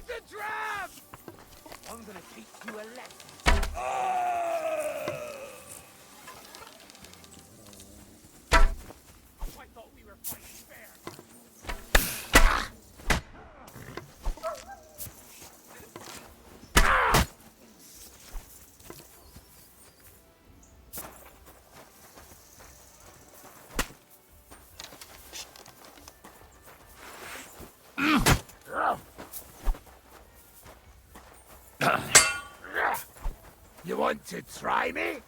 the drum! I'm gonna teach you a lesson. I thought we were fighting fair. You want to try me?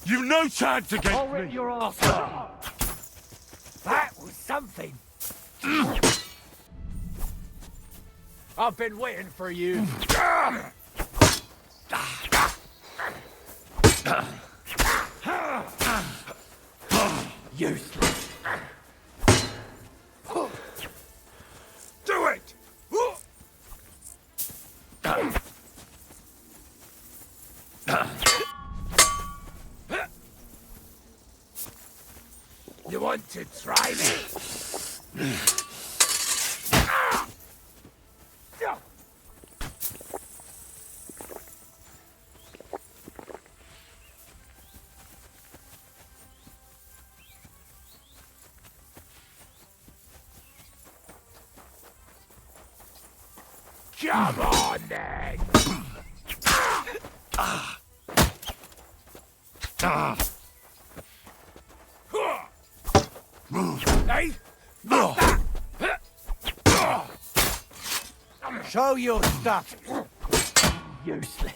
You've no chance against I'll rip me! your ass off. That was something. I've been waiting for you. Useless. Do it! You want to try me? Come on, then! Hey! Show your stuff! Useless.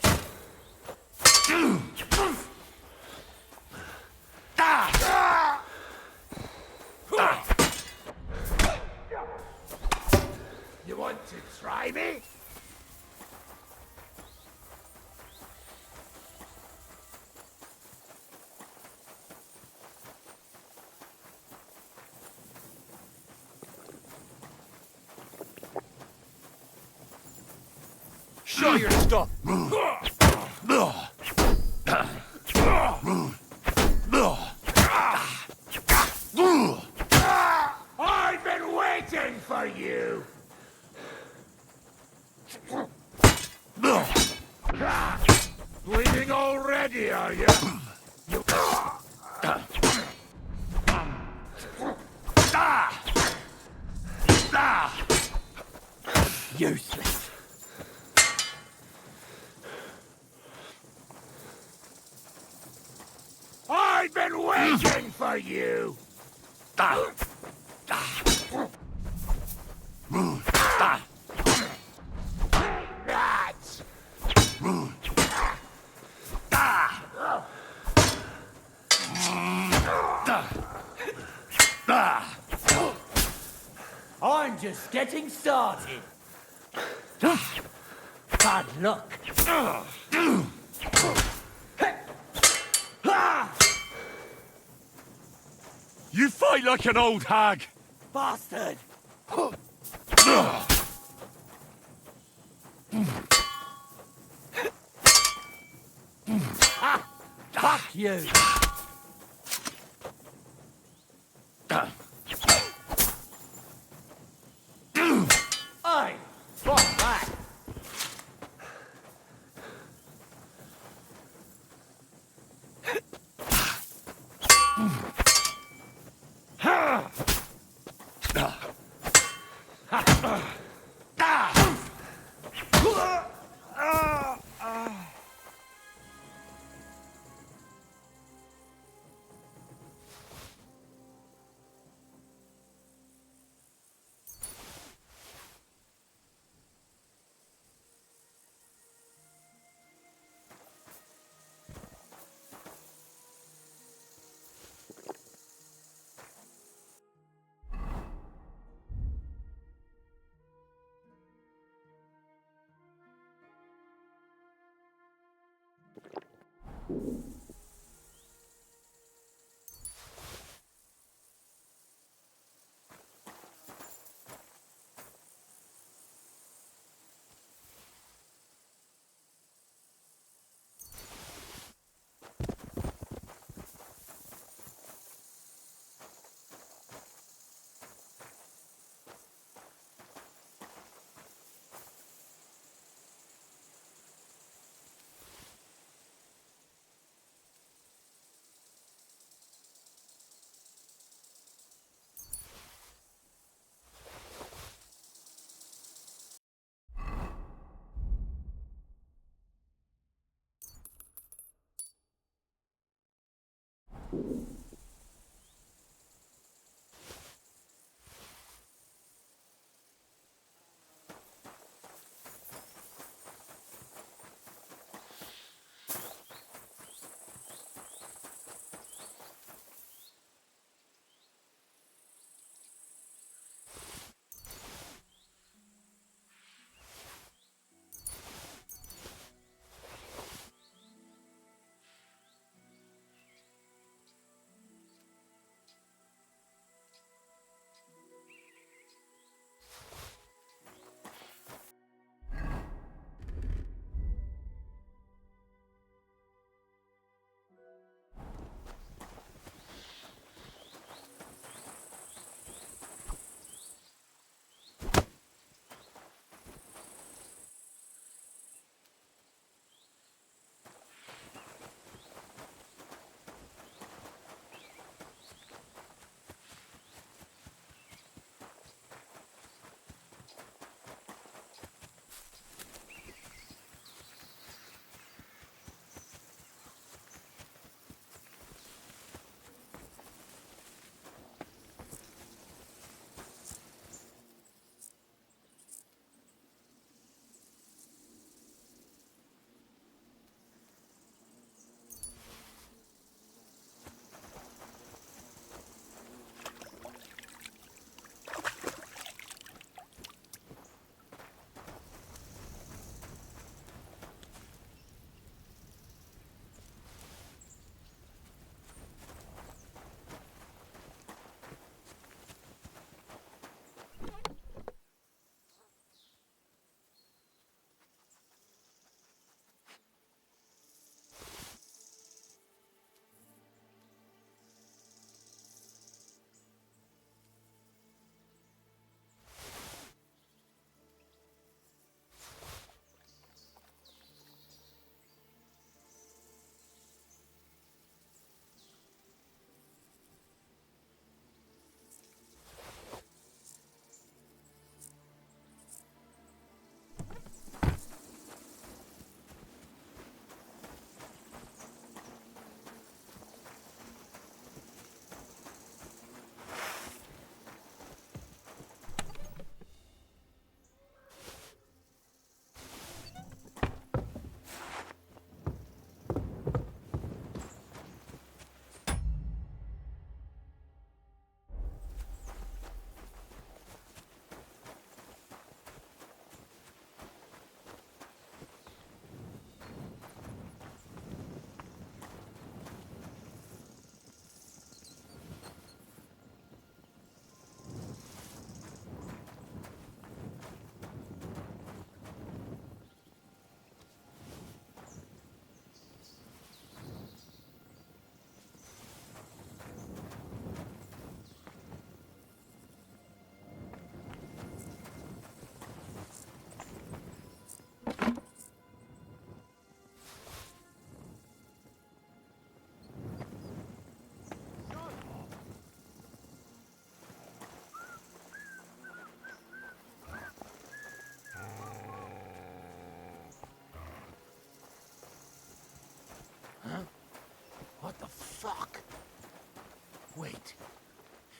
You want to try me? Show your stuff! I've been waiting for you! Bleeding already, are you? Useless. I've been waiting for you! Rats! I'm just getting started. Bad luck. You fight like an old hag! Bastard! Fuck you! Oi! What's that?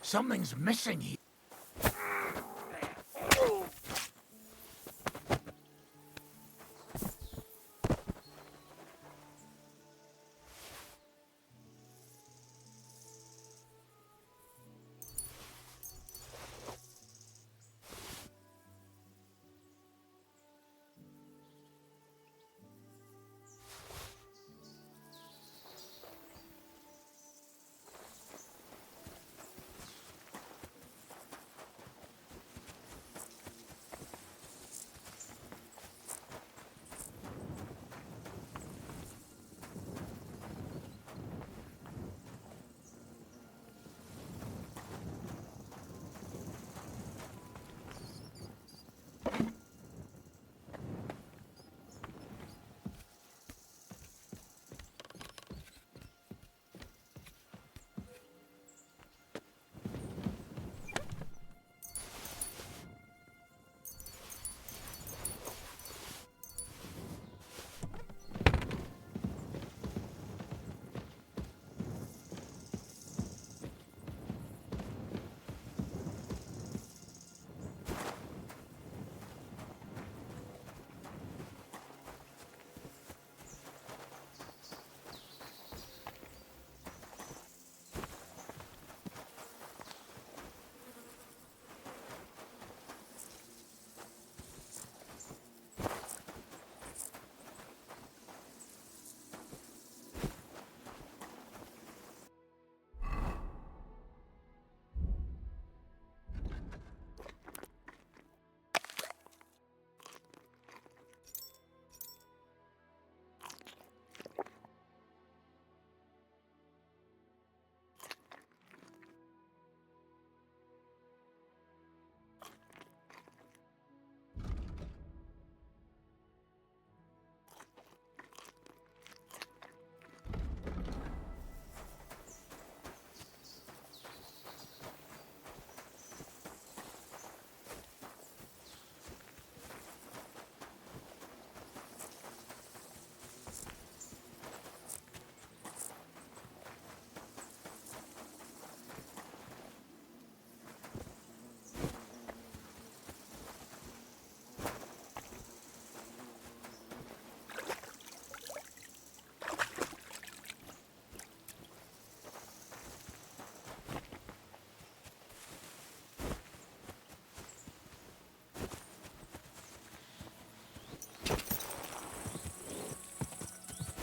Something's missing here.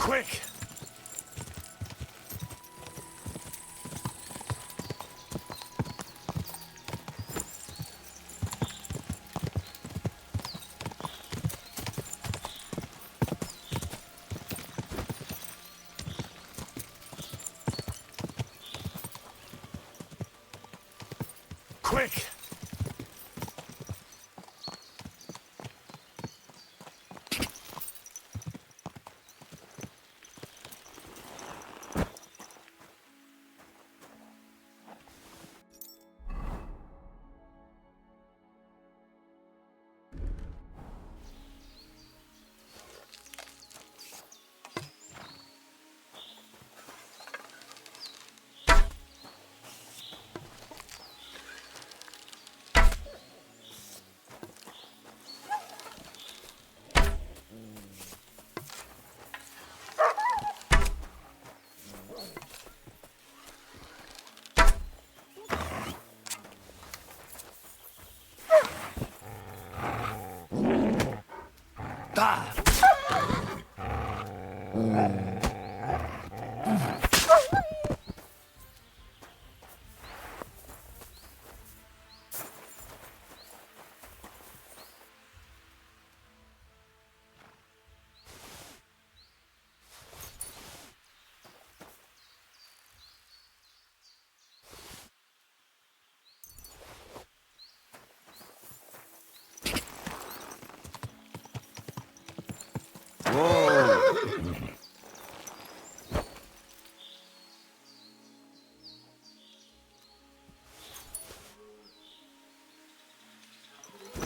Quick! Quick! Ah!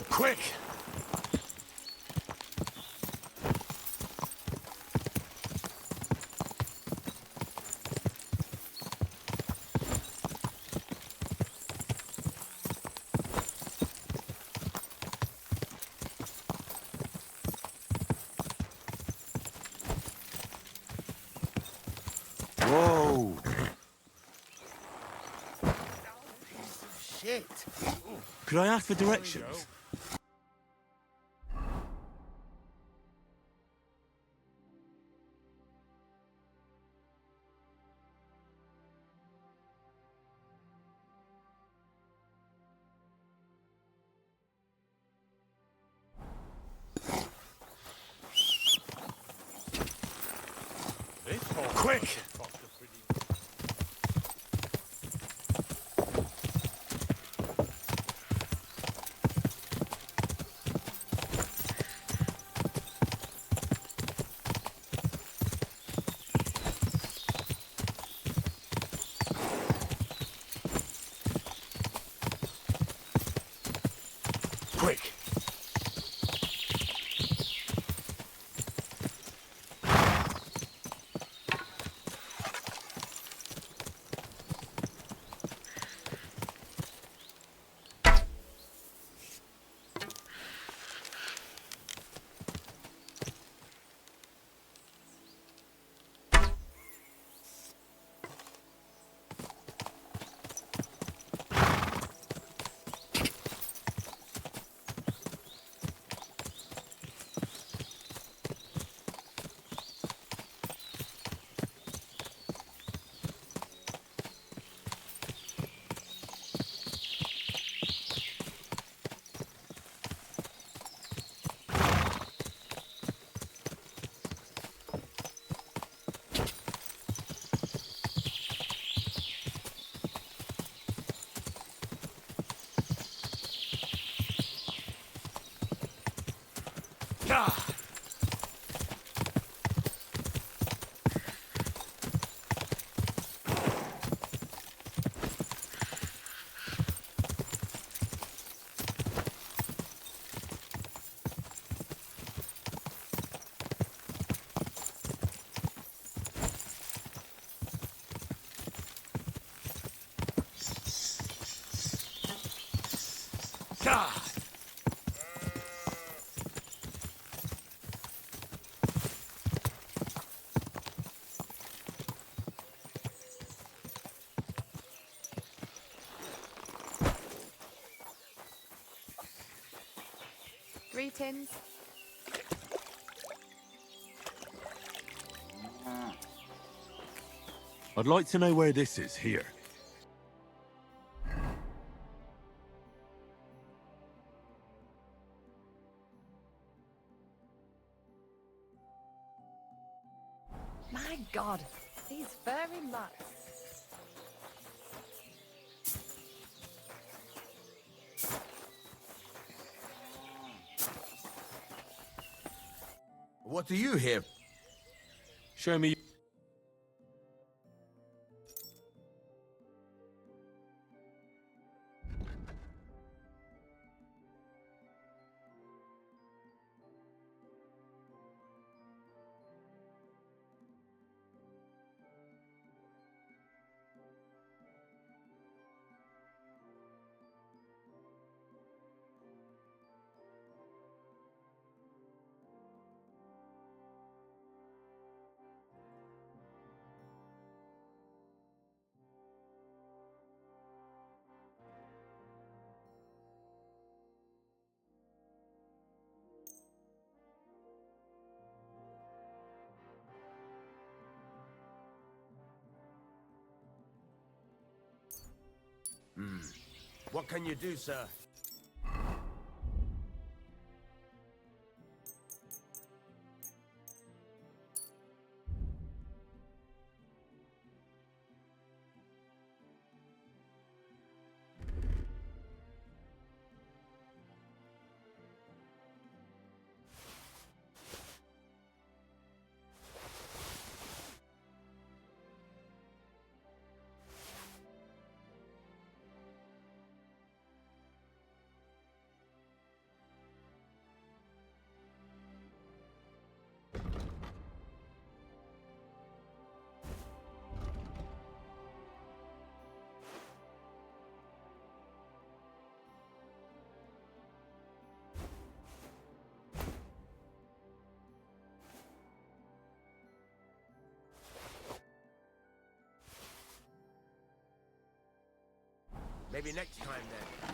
Quick! Could I ask for directions? This horse Quick! must have cost a pretty... Quick! Ah! 3 tins. I'd like to know where this is here. My God, these furry mutts. What do you have? Show me. What can you do, sir? Maybe next time then.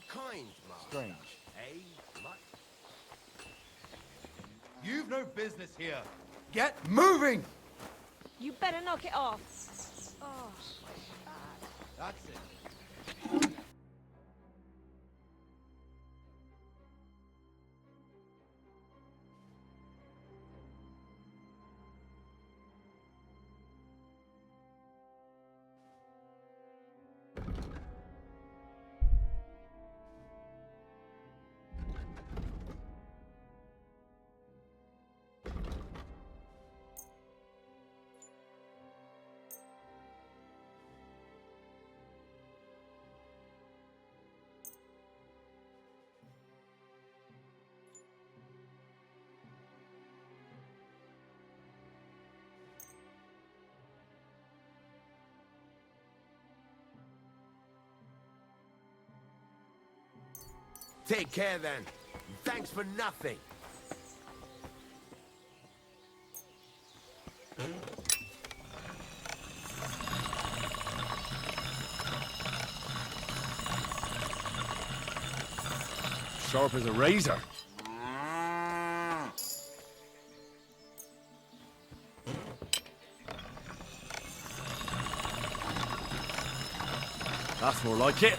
kind, Master. Strange. Eh? Much? You've no business here. Get moving! You better knock it off. Oh, That's it. Take care then. Thanks for nothing. Sharp as a razor. That's more like it.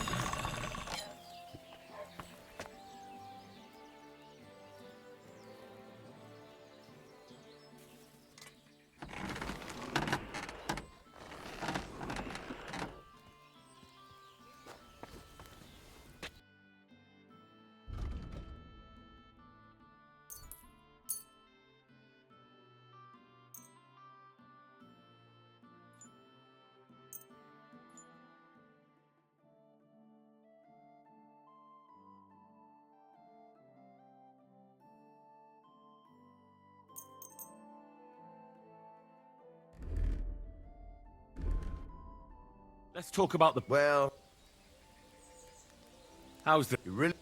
Let's talk about the... Well, How's the... you really...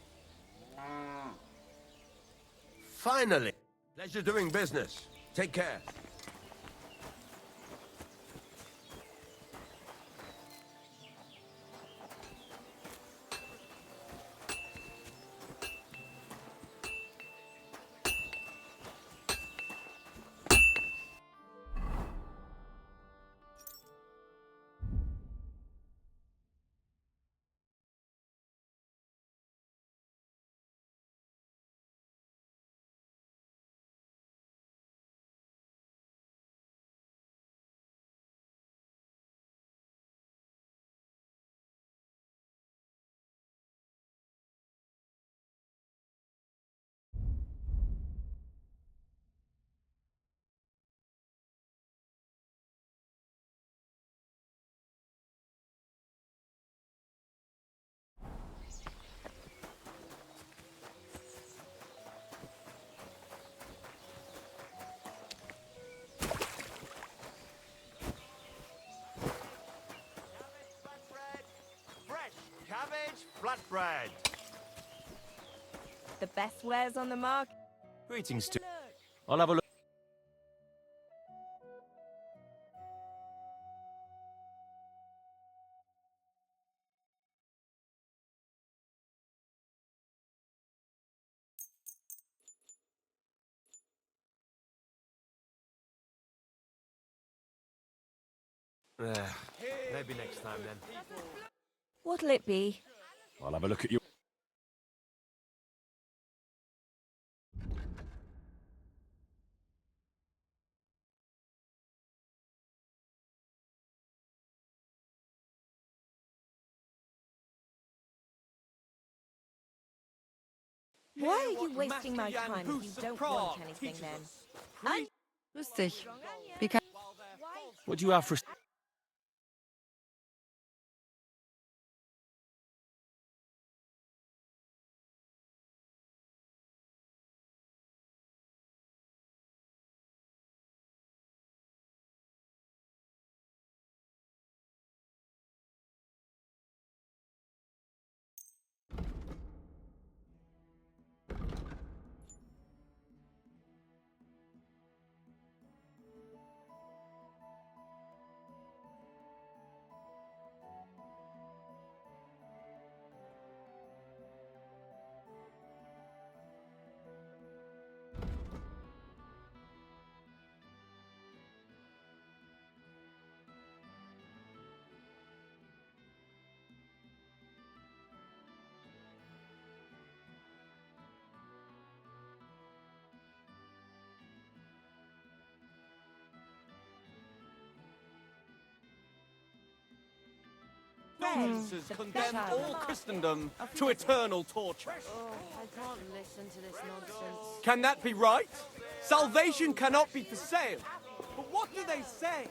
Finally. Pleasure doing business. Take care. Flatbread. the best wares on the market. Greetings to... Look. I'll have a look. Maybe next time then. What'll it be? I'll have a look at you. Why are you wasting my time if you don't want anything then? Lustig. Wie kann What do you have for... indulgences The condemn best all part. Christendom to eternal torture. Oh, I can't listen to this nonsense. Can that be right? Salvation cannot be for sale. But what do they say?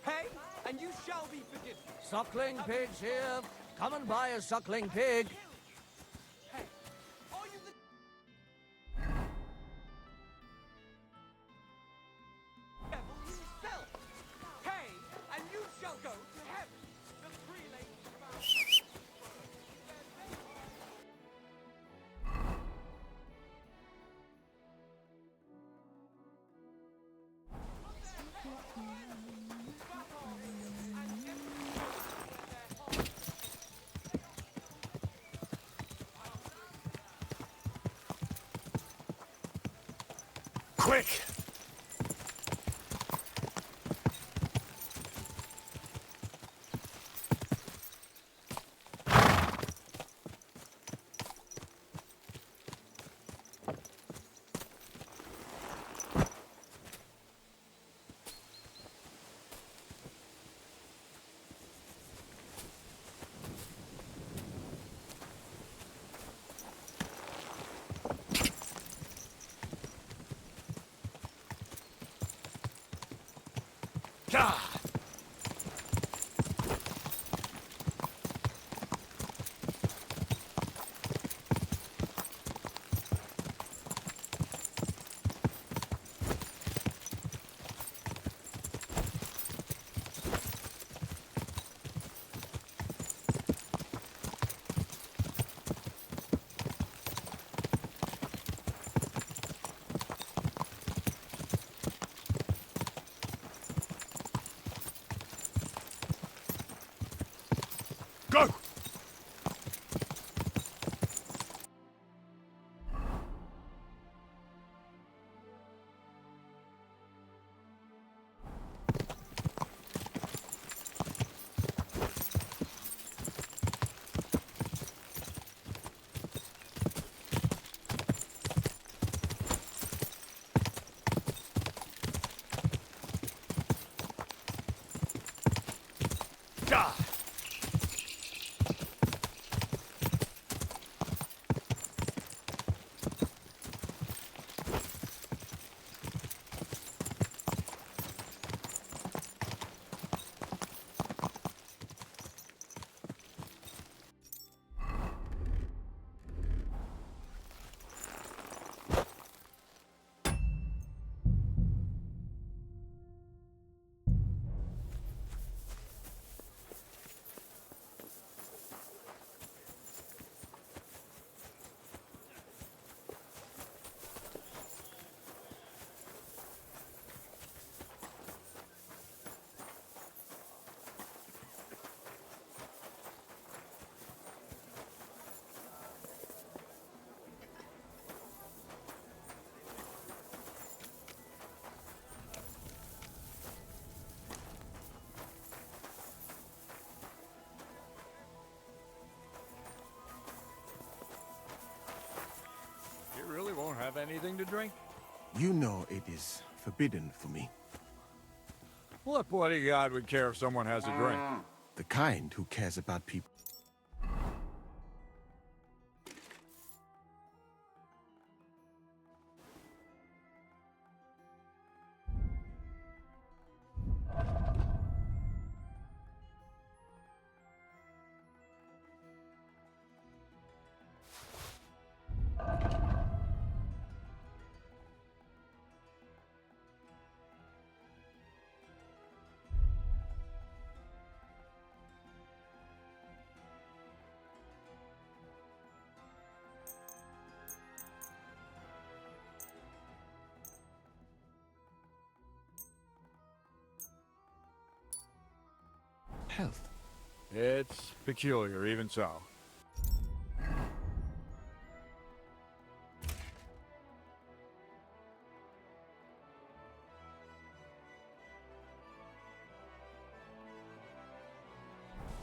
Pay, and you shall be forgiven. Suckling pigs here. Come and buy a suckling pig. Hey, are you the... devil himself? Pay, and you shall go to heaven. The prelate found... Quick! Gah! Go! Gah! You really won't have anything to drink? You know it is forbidden for me. What bloody god would care if someone has a drink? The kind who cares about people. Health. It's peculiar, even so.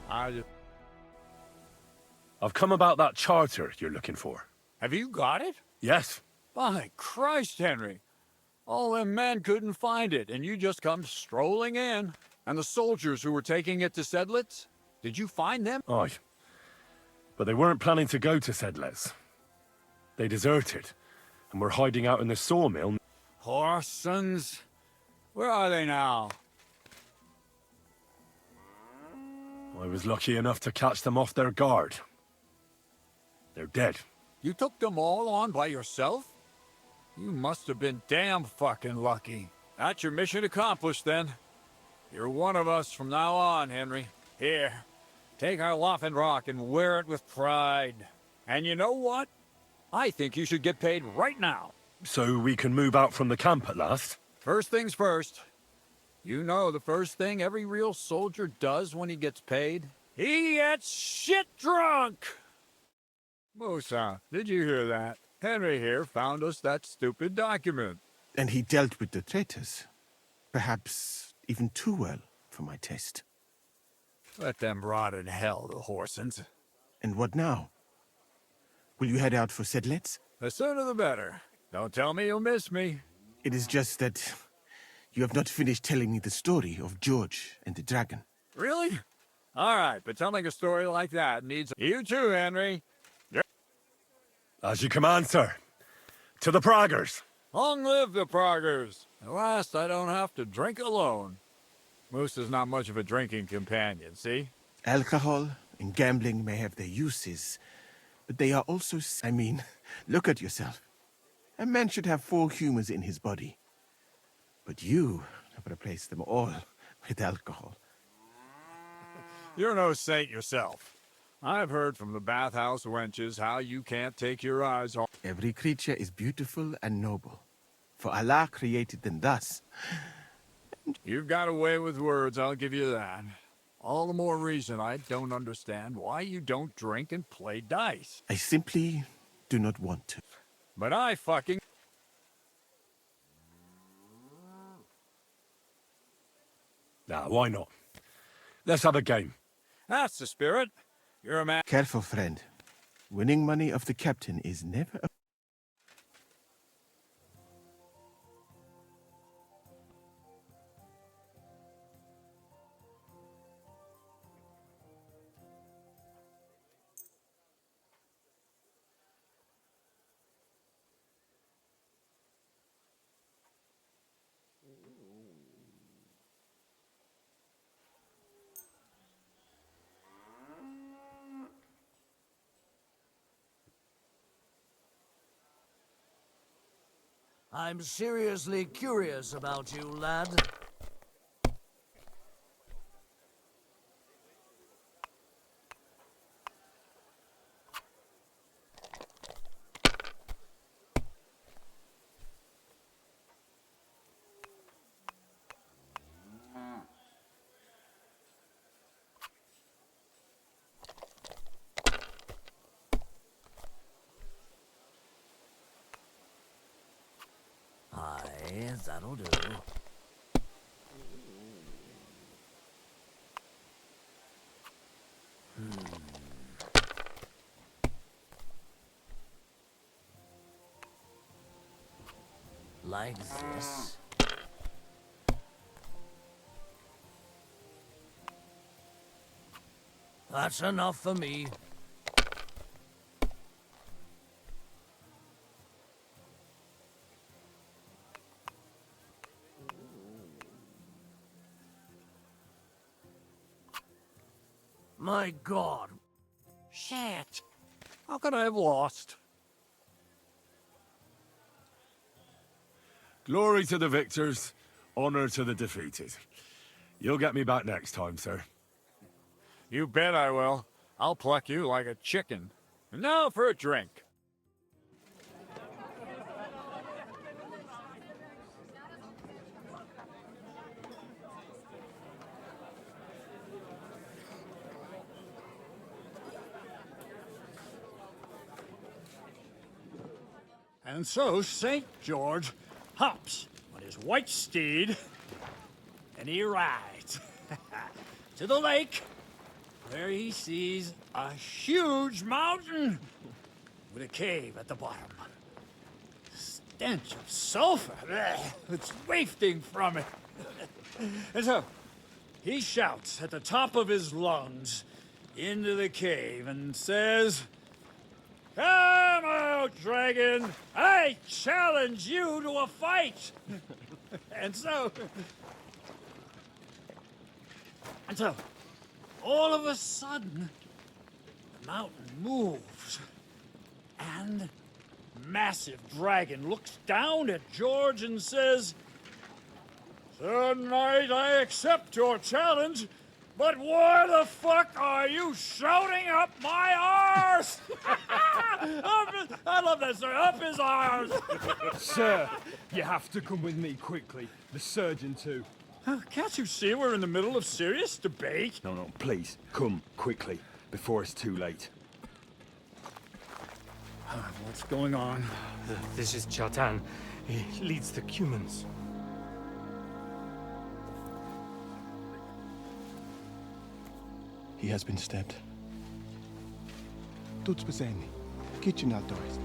I've come about that charter you're looking for. Have you got it? Yes. By Christ, Henry. All them men couldn't find it, and you just come strolling in. And the soldiers who were taking it to Sedlitz? Did you find them? Aye. But they weren't planning to go to Sedles. They deserted, and were hiding out in the sawmill. Horsons? Where are they now? I was lucky enough to catch them off their guard. They're dead. You took them all on by yourself? You must have been damn fucking lucky. That's your mission accomplished, then. You're one of us from now on, Henry. Here, take our Laughing Rock and wear it with pride. And you know what? I think you should get paid right now. So we can move out from the camp at last? First things first. You know the first thing every real soldier does when he gets paid? He gets shit drunk! Musa, did you hear that? Henry here found us that stupid document. And he dealt with the traitors. Perhaps even too well for my taste. Let them rot in hell, the Horsons. And what now? Will you head out for Sedlets? The sooner the better. Don't tell me you'll miss me. It is just that you have not finished telling me the story of George and the dragon. Really? All right, but telling a story like that needs... You too, Henry. As you command, sir. To the Praggers. Long live the Praggers. At last, I don't have to drink alone. Moose is not much of a drinking companion, see? Alcohol and gambling may have their uses, but they are also... I mean, look at yourself. A man should have 4 humors in his body. But you have replaced them all with alcohol. You're no saint yourself. I've heard from the bathhouse wenches how you can't take your eyes off... Every creature is beautiful and noble, for Allah created them thus. You've got a way with words, I'll give you that. All the more reason I don't understand why you don't drink and play dice. I simply do not want to. But I fucking... Nah, why not? Let's have a game. That's the spirit. You're a man... Careful, friend. Winning money of the captain is never a... I'm seriously curious about you, lad. Aye, that'll do. Like this. That's enough for me. My God. Shit. How could I have lost? Glory to the victors, honor to the defeated. You'll get me back next time, sir. You bet I will. I'll pluck you like a chicken. And now for a drink. And so St. George hops on his white steed, and he rides to the lake, where he sees a huge mountain with a cave at the bottom. Stench of sulfur, it's wafting from it. And so he shouts at the top of his lungs into the cave and says, "Come out, dragon! I challenge you to a fight!" And so, all of a sudden, the mountain moves, and massive dragon looks down at George and says, "Sir Knight, I accept your challenge, but why the fuck are you shouting up my arse?" I love that, sir. Up his arse. Sir, you have to come with me quickly. The surgeon too. Can't you see we're in the middle of serious debate? No, please, come quickly, before it's too late. What's going on? This is Chatan. He leads the Cumans. He has been stabbed. Tuts beseni. Kitchen outdoors.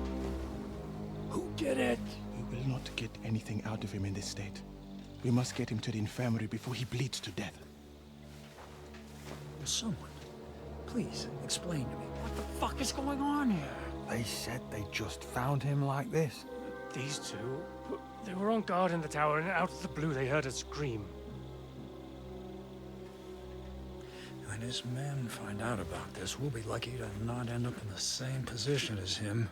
Who did it? We will not get anything out of him in this state. We must get him to the infirmary before he bleeds to death. Someone, please explain to me. What the fuck is going on here? They said they just found him like this. These two, they were on guard in the tower, and out of the blue they heard a scream. When his men find out about this, we'll be lucky to not end up in the same position as him.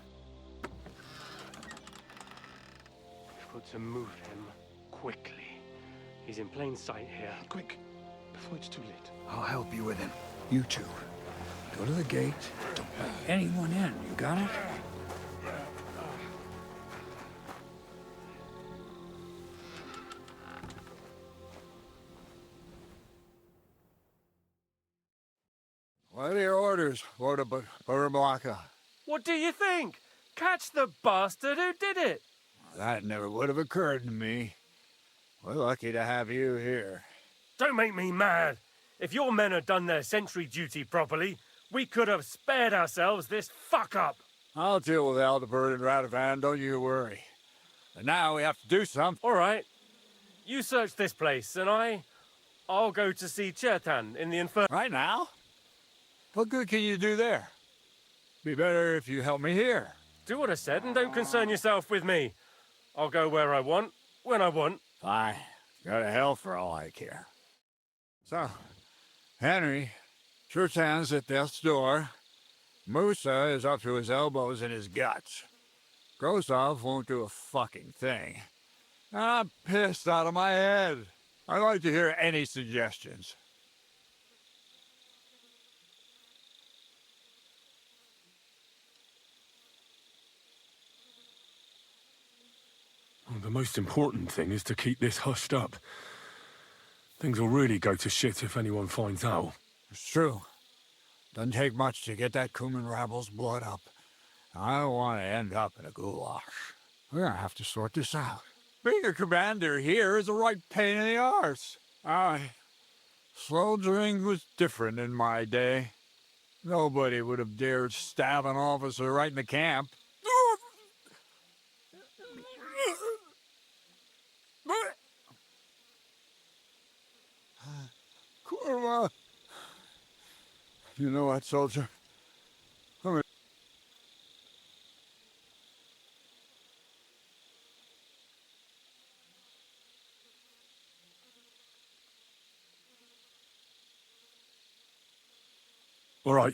We've got to move him quickly. He's in plain sight here. Quick, before it's too late. I'll help you with him. You two, go to the gate. Don't let anyone in. You got it? What are your orders, Lord of Burmaka? What do you think? Catch the bastard who did it! That never would have occurred to me. We're lucky to have you here. Don't make me mad. If your men had done their sentry duty properly, we could have spared ourselves this fuck-up. I'll deal with Aldebert and Radovan, don't you worry. And now we have to do something. All right. You search this place, and I'll go to see Chertan in the infirmary. Right now? What good can you do there? Be better if you help me here. Do what I said, and don't concern yourself with me. I'll go where I want, when I want. Fine. Go to hell for all I care. So, Henry, Chertan's at death's door. Musa is up to his elbows in his guts. Grozov won't do a fucking thing. I'm pissed out of my head. I'd like to hear any suggestions. Well, the most important thing is to keep this hushed up. Things will really go to shit if anyone finds out. It's true. Doesn't take much to get that Cuman rabble's blood up. I don't want to end up in a goulash. We're gonna have to sort this out. Being a commander here is a right pain in the arse. Soldiering was different in my day. Nobody would have dared stab an officer right in the camp. Kurva! You know what, soldier? Come here. All right.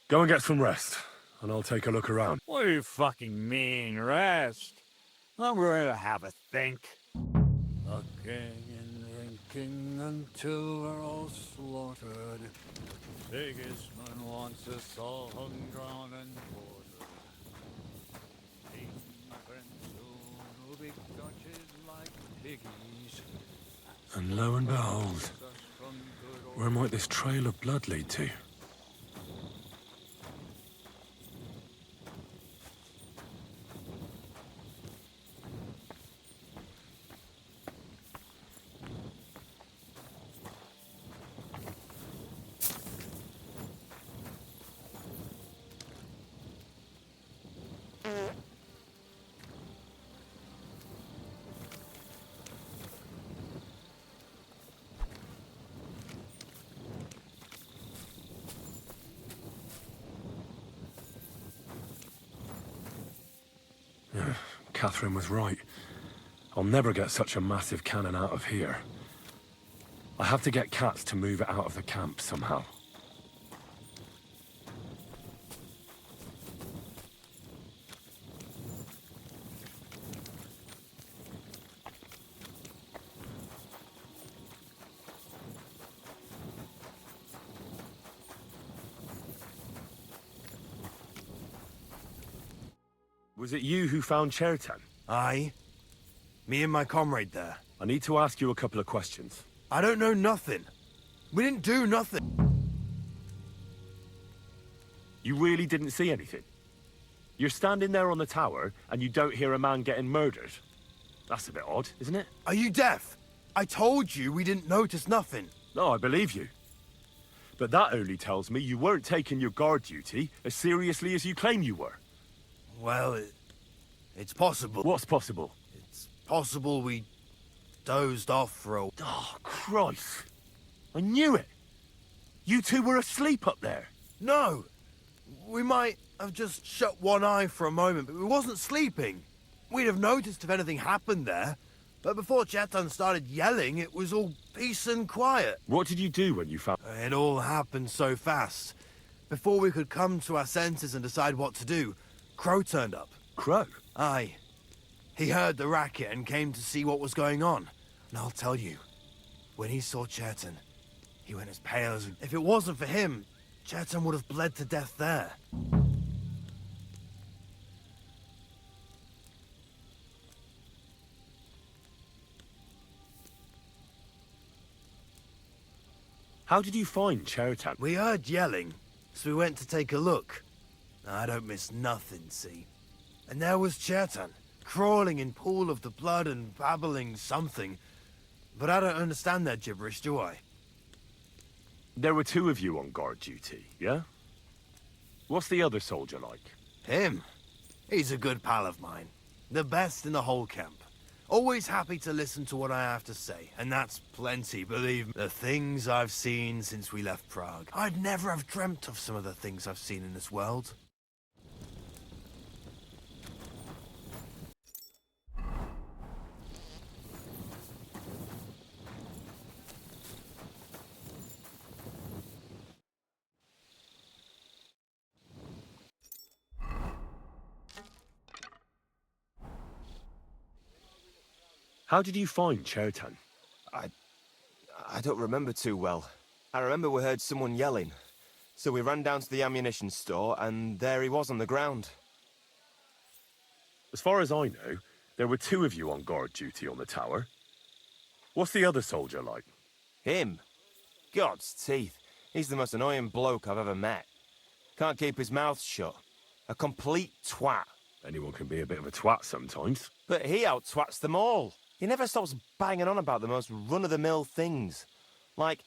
Go and get some rest, and I'll take a look around. What do you fucking mean, rest? I'm going to have a think. Looking and thinking until we're all slaughtered. Sigismund wants us all hung, drawn, and quartered. King, my friend, soon will be Dutches like piggies. And lo and behold, where might this trail of blood lead to? Catherine was right. I'll never get such a massive cannon out of here. I have to get Katz to move it out of the camp somehow. Was it you who found Chertan? Aye. Me and my comrade there. I need to ask you a couple of questions. I don't know nothing. We didn't do nothing. You really didn't see anything? You're standing there on the tower, and you don't hear a man getting murdered? That's a bit odd, isn't it? Are you deaf? I told you we didn't notice nothing. No, I believe you. But that only tells me you weren't taking your guard duty as seriously as you claim you were. Well, it's possible. What's possible? It's possible we dozed off for a... Oh, Christ. I knew it. You two were asleep up there. No! We might have just shut one eye for a moment, but we wasn't sleeping. We'd have noticed if anything happened there. But before Chetan started yelling, it was all peace and quiet. What did you do when you found... It all happened so fast. Before we could come to our senses and decide what to do, Crow turned up. Crow? Aye. He heard the racket and came to see what was going on. And I'll tell you, when he saw Chetan, he went as pale as... If it wasn't for him, Chetan would have bled to death there. How did you find Chertan? We heard yelling, so we went to take a look. I don't miss nothing, see? And there was Chetan, crawling in pool of the blood and babbling something. But I don't understand that gibberish, do I? There were two of you on guard duty, yeah? What's the other soldier like? Him? He's a good pal of mine. The best in the whole camp. Always happy to listen to what I have to say, and that's plenty, believe me. The things I've seen since we left Prague. I'd never have dreamt of some of the things I've seen in this world. How did you find Chertan? I don't remember too well. I remember we heard someone yelling. So we ran down to the ammunition store, and there he was on the ground. As far as I know, there were two of you on guard duty on the tower. What's the other soldier like? Him? God's teeth. He's the most annoying bloke I've ever met. Can't keep his mouth shut. A complete twat. Anyone can be a bit of a twat sometimes. But he out-twats them all. He never stops banging on about the most run-of-the-mill things. Like,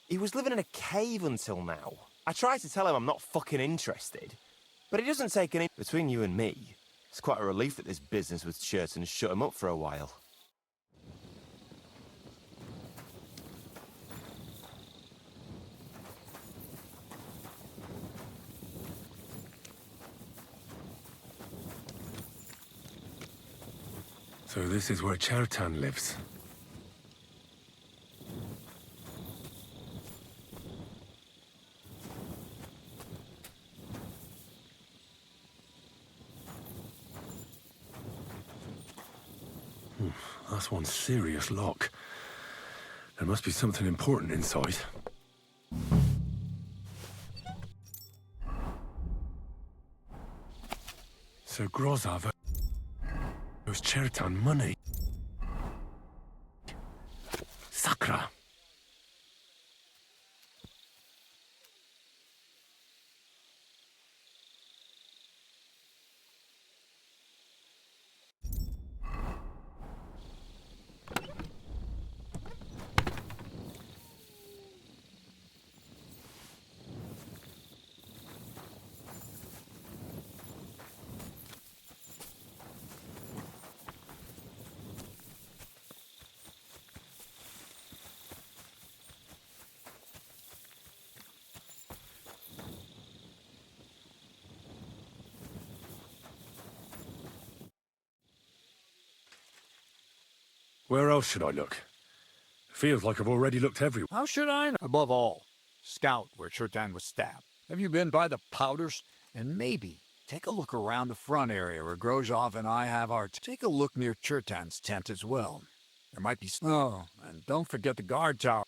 he was living in a cave until now. I tried to tell him I'm not fucking interested, but he doesn't take any... Between you and me, it's quite a relief that this business with Chertan shut him up for a while. So this is where Chertan lives. That's one serious lock. There must be something important inside. So Grozava owes Chertan money. Sakra. Where else should I look? Feels like I've already looked everywhere. How should I know? Above all, scout where Chertan was stabbed. Have you been by the powders? And maybe take a look around the front area where Grozov and I have our... Take a look near Chertan's tent as well. There might be snow, and don't forget the guard tower.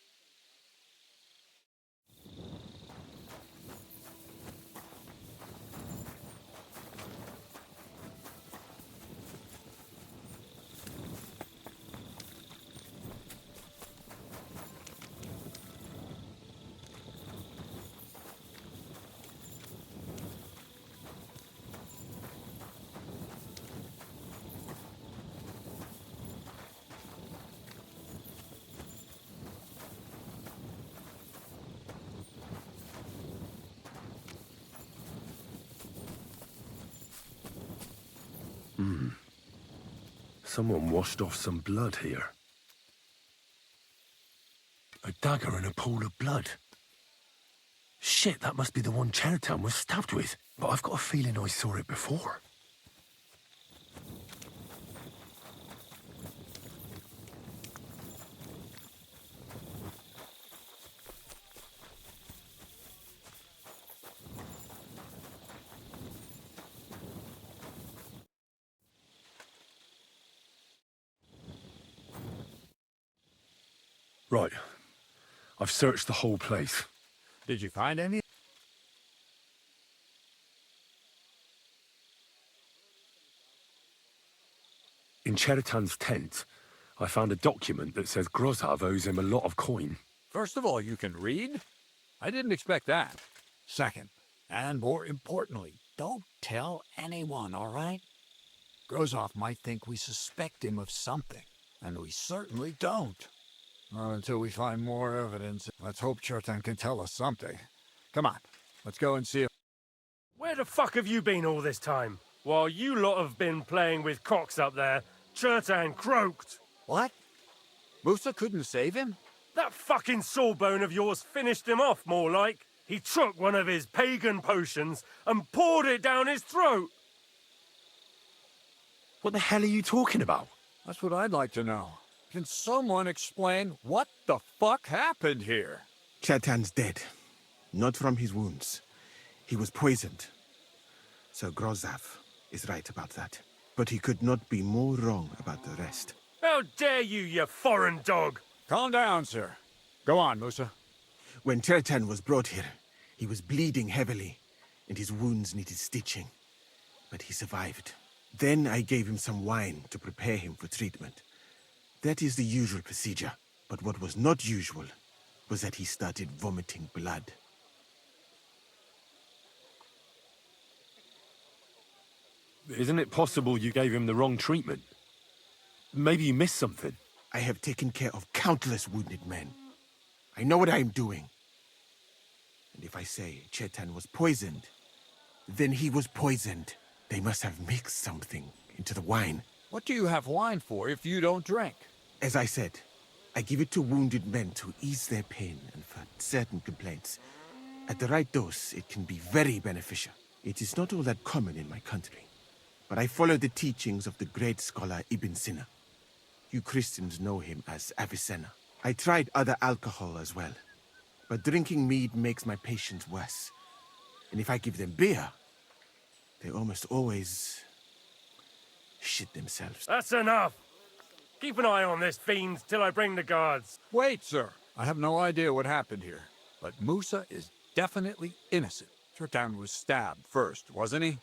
Someone washed off some blood here. A dagger in a pool of blood. Shit, that must be the one Chertan was stabbed with. But I've got a feeling I saw it before. Right. I've searched the whole place. Did you find any? In Chertan's tent, I found a document that says Grozov owes him a lot of coin. First of all, you can read? I didn't expect that. Second, and more importantly, don't tell anyone, all right? Grozov might think we suspect him of something, and we certainly don't. Not until we find more evidence. Let's hope Chertan can tell us something. Come on, let's go and see if... Where the fuck have you been all this time? While you lot have been playing with cocks up there, Chertan croaked. What? Musa couldn't save him? That fucking sawbone of yours finished him off, more like. He took one of his pagan potions and poured it down his throat. What the hell are you talking about? That's what I'd like to know. Can someone explain what the fuck happened here? Chertan's dead. Not from his wounds. He was poisoned. Sir Grozov is right about that. But he could not be more wrong about the rest. How dare you, you foreign dog! Calm down, sir. Go on, Musa. When Chertan was brought here, he was bleeding heavily, and his wounds needed stitching. But he survived. Then I gave him some wine to prepare him for treatment. That is the usual procedure. But what was not usual was that he started vomiting blood. Isn't it possible you gave him the wrong treatment? Maybe you missed something. I have taken care of countless wounded men. I know what I am doing. And if I say Chertan was poisoned, then he was poisoned. They must have mixed something into the wine. What do you have wine for if you don't drink? As I said, I give it to wounded men to ease their pain and for certain complaints. At the right dose, it can be very beneficial. It is not all that common in my country, but I follow the teachings of the great scholar Ibn Sina. You Christians know him as Avicenna. I tried other alcohol as well, but drinking mead makes my patients worse. And if I give them beer, they almost always shit themselves. That's enough! Keep an eye on this fiend till I bring the guards. Wait, sir. I have no idea what happened here, but Musa is definitely innocent. Chertan was stabbed first, wasn't he?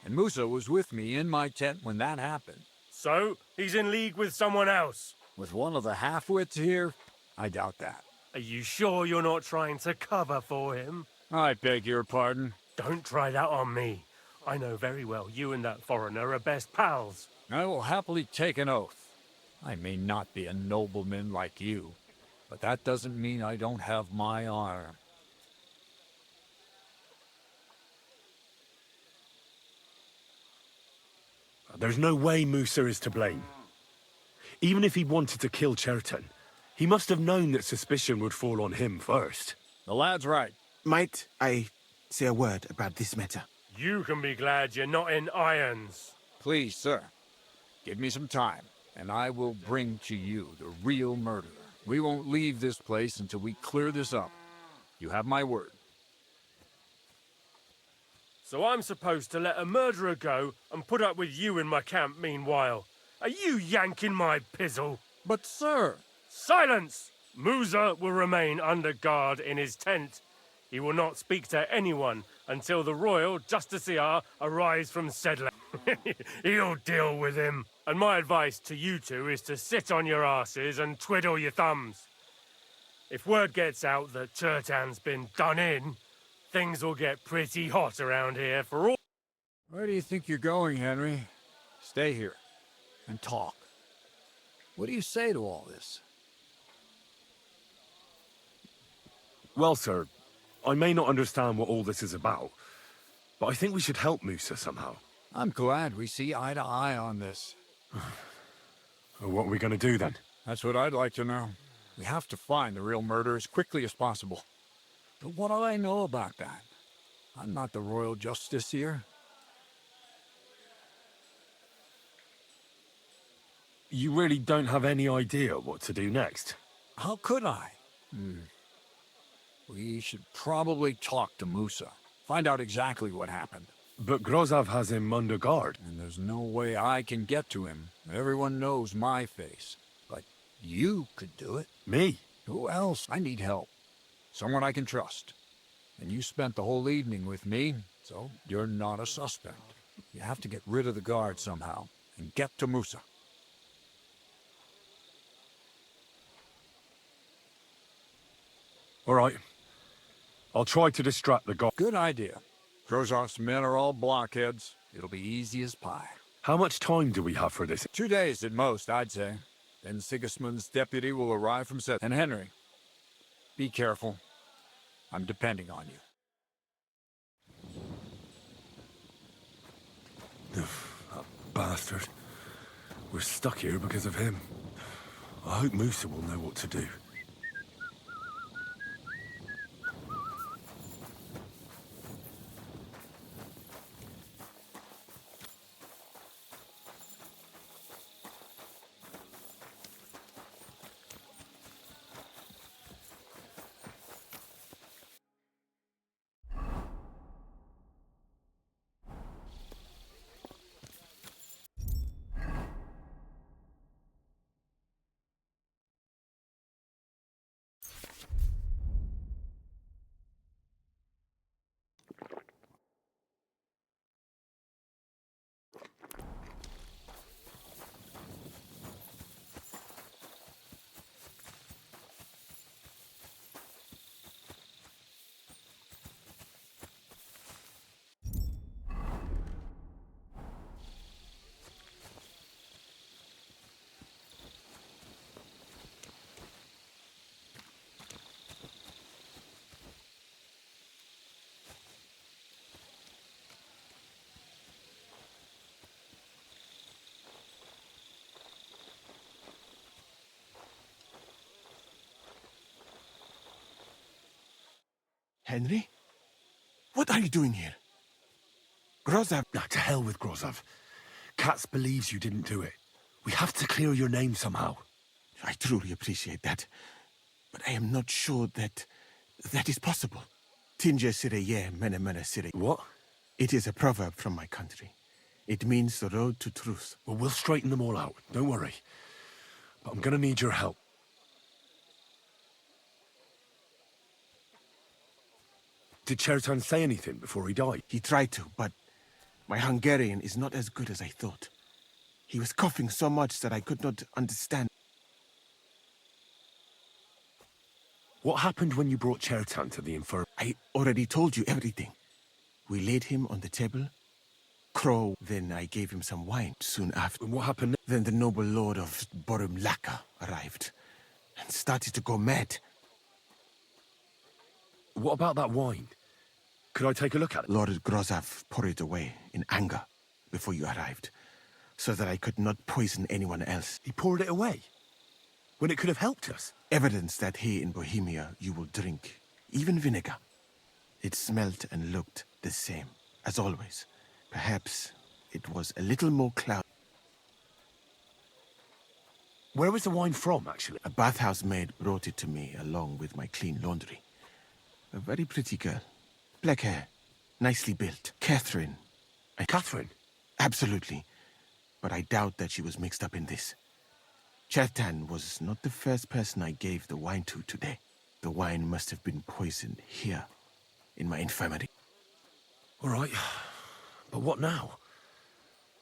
And Musa was with me in my tent when that happened. So, he's in league with someone else? With one of the half-wits here? I doubt that. Are you sure you're not trying to cover for him? I beg your pardon. Don't try that on me. I know very well you and that foreigner are best pals. I will happily take an oath. I may not be a nobleman like you, but that doesn't mean I don't have my honor. There's no way Musa is to blame. Even if he wanted to kill Chertan, he must have known that suspicion would fall on him first. The lad's right. Might I say a word about this matter? You can be glad you're not in irons. Please, sir. Give me some time. and I will bring to you the real murderer. We won't leave this place until we clear this up. You have my word. So I'm supposed to let a murderer go and put up with you in my camp meanwhile. Are you yanking my pizzle? But, sir... Silence! Musa will remain under guard in his tent. He will not speak to anyone until the royal justiciar arrives from Sedley. He'll deal with him. And my advice to you two is to sit on your asses and twiddle your thumbs. If word gets out that Chertan's been done in, things will get pretty hot around here for all... Where do you think you're going, Henry? Stay here and talk. What do you say to all this? Well, sir, I may not understand what all this is about, but I think we should help Musa somehow. I'm glad we see eye to eye on this. Well, what are we going to do then? That's what I'd like to know. We have to find the real murderer as quickly as possible. But what do I know about that? I'm not the royal justiciar. You really don't have any idea what to do next? How could I? We should probably talk to Musa. Find out exactly what happened. But Grozov has him under guard. And there's no way I can get to him. Everyone knows my face. But you could do it. Me? Who else? I need help. Someone I can trust. And you spent the whole evening with me, so you're not a suspect. You have to get rid of the guard somehow, and get to Musa. All right. I'll try to distract the guard. Good idea. Grozov's men are all blockheads. It'll be easy as pie. How much time do we have for this? 2 days at most, I'd say. Then Sigismund's deputy will arrive from Set. And Henry, be careful. I'm depending on you. That bastard. We're stuck here because of him. I hope Musa will know what to do. Henry? What are you doing here? Grozov... To hell with Grozov. Katz believes you didn't do it. We have to clear your name somehow. I truly appreciate that. But I am not sure that is possible. Tinge sire ye, mene mene sire. What? It is a proverb from my country. It means the road to truth. Well, we'll straighten them all out. Don't worry. But I'm gonna need your help. Did Chertan say anything before he died? He tried to, but my Hungarian is not as good as I thought. He was coughing so much that I could not understand. What happened when you brought Chertan to the infirmary? I already told you everything. We laid him on the table, crow, then I gave him some wine soon after. And what happened? Then the noble lord of Borum Laka arrived and started to go mad. What about that wine? Could I take a look at it? Lord Grozov poured it away in anger before you arrived, so that I could not poison anyone else. He poured it away? When it could have helped us? Evidence that here in Bohemia you will drink, even vinegar. It smelt and looked the same, as always. Perhaps it was a little more cloud. Where was the wine from, actually? A bathhouse maid brought it to me along with my clean laundry. A very pretty girl. Black hair. Nicely built. Catherine. Catherine? Absolutely. But I doubt that she was mixed up in this. Chetan was not the first person I gave the wine to today. The wine must have been poisoned here, in my infirmary. All right. But what now?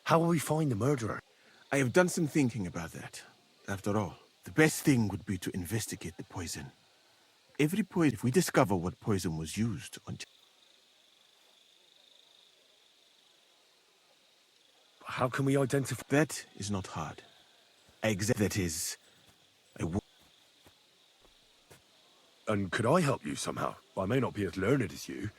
How will we find the murderer? I have done some thinking about that. After all, the best thing would be to investigate the poison. If we discover what poison was used on... How can we identify... That is not hard. That is... And could I help you somehow? I may not be as learned as you,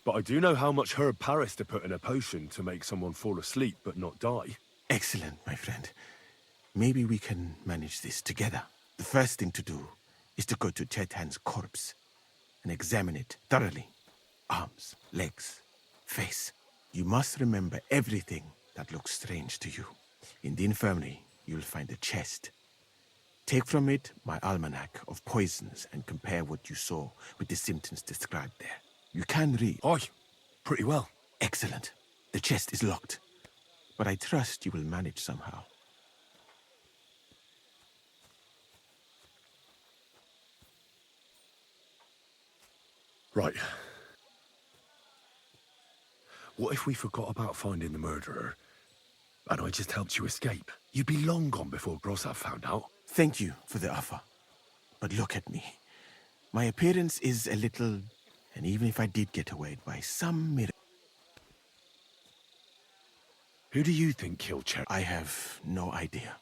but I do know how much herb Paris to put in a potion to make someone fall asleep but not die. Excellent, my friend. Maybe we can manage this together. The first thing to do is to go to Chetan's corpse and examine it thoroughly. Arms, legs, face. You must remember everything that looks strange to you. In the infirmary, you'll find a chest. Take from it my almanac of poisons and compare what you saw with the symptoms described there. You can read. Aye, pretty well. Excellent. The chest is locked, but I trust you will manage somehow. Right. What if we forgot about finding the murderer, and I just helped you escape? You'd be long gone before Grossav found out. Thank you for the offer. But look at me. My appearance is a little... And even if I did get away by some miracle... Who do you think killed Cherry? I have no idea.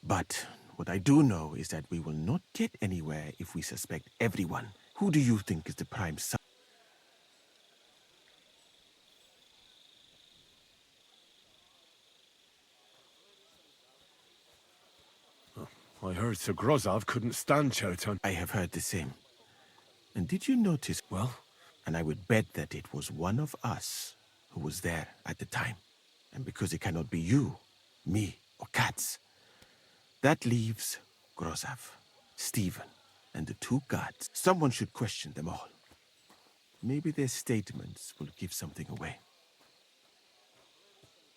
But what I do know is that we will not get anywhere if we suspect everyone. Who do you think is the prime suspect? I heard Sir Grossav couldn't stand Chetan. I have heard the same. And did you notice... Well? And I would bet that it was one of us who was there at the time. And because it cannot be you, me, or Katz, that leaves Grossav, Stephen, and the two guards. Someone should question them all. Maybe their statements will give something away.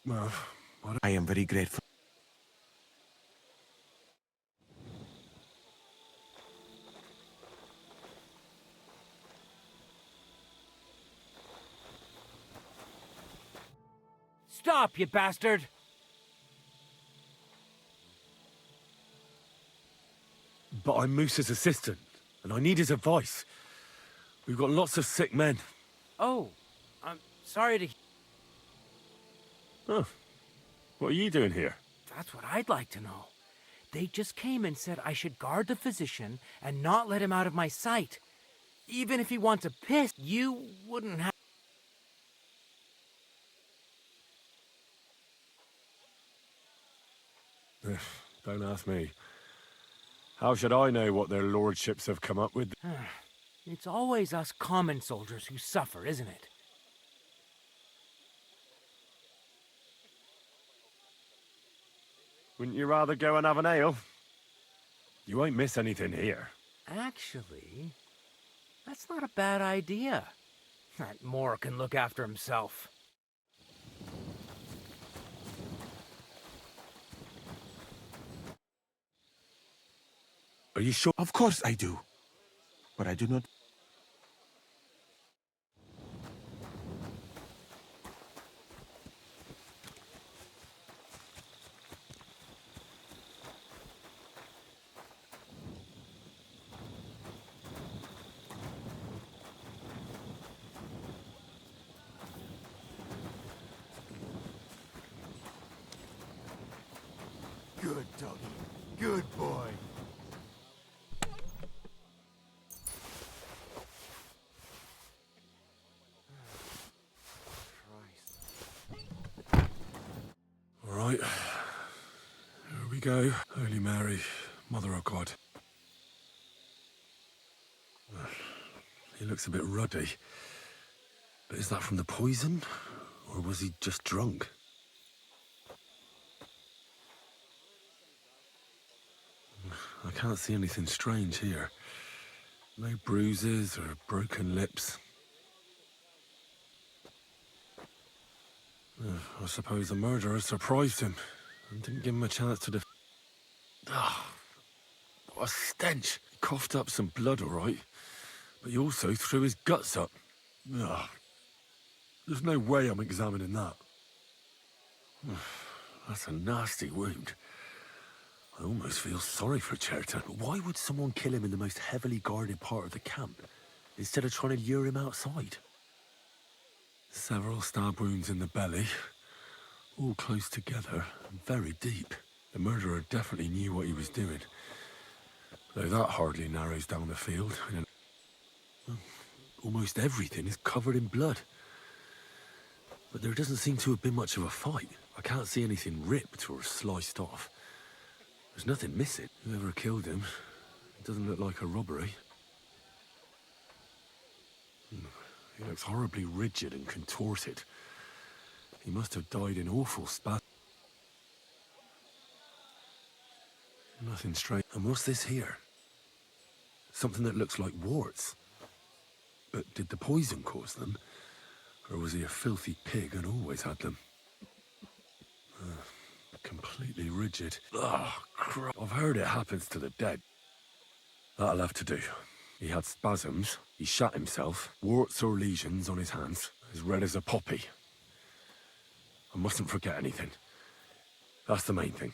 Well, I am very grateful. Stop, you bastard! But I'm Moose's assistant, and I need his advice. We've got lots of sick men. Oh, I'm sorry to... Oh, what are you doing here? That's what I'd like to know. They just came and said I should guard the physician and not let him out of my sight. Even if he wants a piss, you wouldn't have... Don't ask me. How should I know what their lordships have come up with? It's always us common soldiers who suffer, isn't it? Wouldn't you rather go and have an ale? You won't miss anything here. Actually, that's not a bad idea. That Moore can look after himself. Are you sure? Of course I do. But I do not... Good doggy. Good boy. All right. Here we go. Holy Mary, Mother of God. He looks a bit ruddy. But is that from the poison? Or was he just drunk? can't see anything strange here. No bruises or broken lips. I suppose the murderer surprised him and didn't give him a chance to what a stench! He coughed up some blood, all right, but he also threw his guts up. Ugh. There's no way I'm examining that. That's a nasty wound. I almost feel sorry for Chertan. But why would someone kill him in the most heavily guarded part of the camp, instead of trying to lure him outside? Several stab wounds in the belly, all close together and very deep. The murderer definitely knew what he was doing. Though that hardly narrows down the field. Almost everything is covered in blood. But there doesn't seem to have been much of a fight. I can't see anything ripped or sliced off. There's nothing missing. Whoever killed him, it doesn't look like a robbery. He looks horribly rigid and contorted. He must have died in awful spasms. Nothing strange. And what's this here? Something that looks like warts. But did the poison cause them? Or was he a filthy pig and always had them? Completely rigid. Ugh, crap. I've heard it happens to the dead. That'll have to do. He had spasms, he shot himself, warts or lesions on his hands, as red as a poppy. I mustn't forget anything. That's the main thing.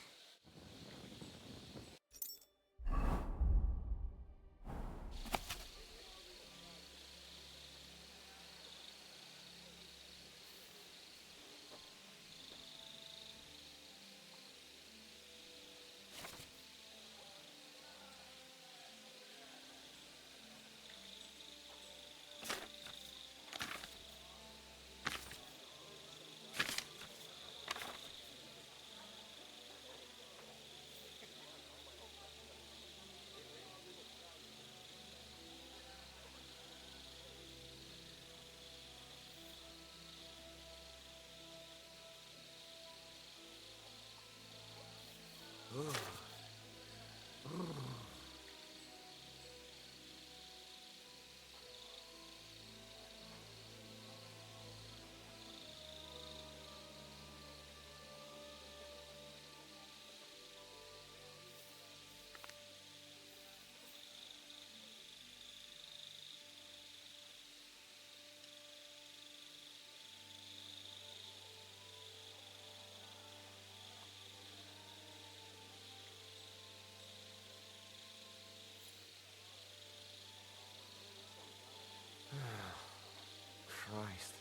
Christ.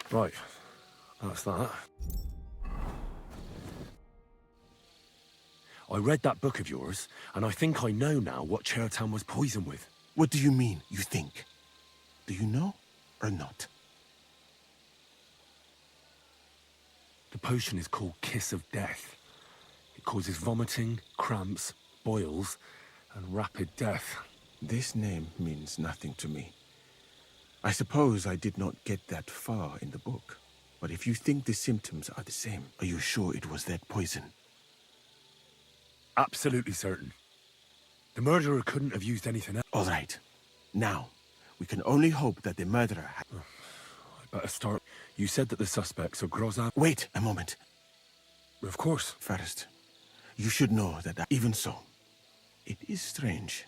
Right, that's that. I read that book of yours, and I think I know now what Chertan was poisoned with. What do you mean, you think? Do you know or not? The potion is called Kiss of Death. It causes vomiting, cramps, boils, and rapid death. This name means nothing to me. I suppose I did not get that far in the book. But if you think the symptoms are the same, are you sure it was that poison? Absolutely certain. The murderer couldn't have used anything else. All right. Now, we can only hope that the murderer I better start. You said that the suspects are Grozan. Wait a moment. Of course. First, you should know that even so, it is strange.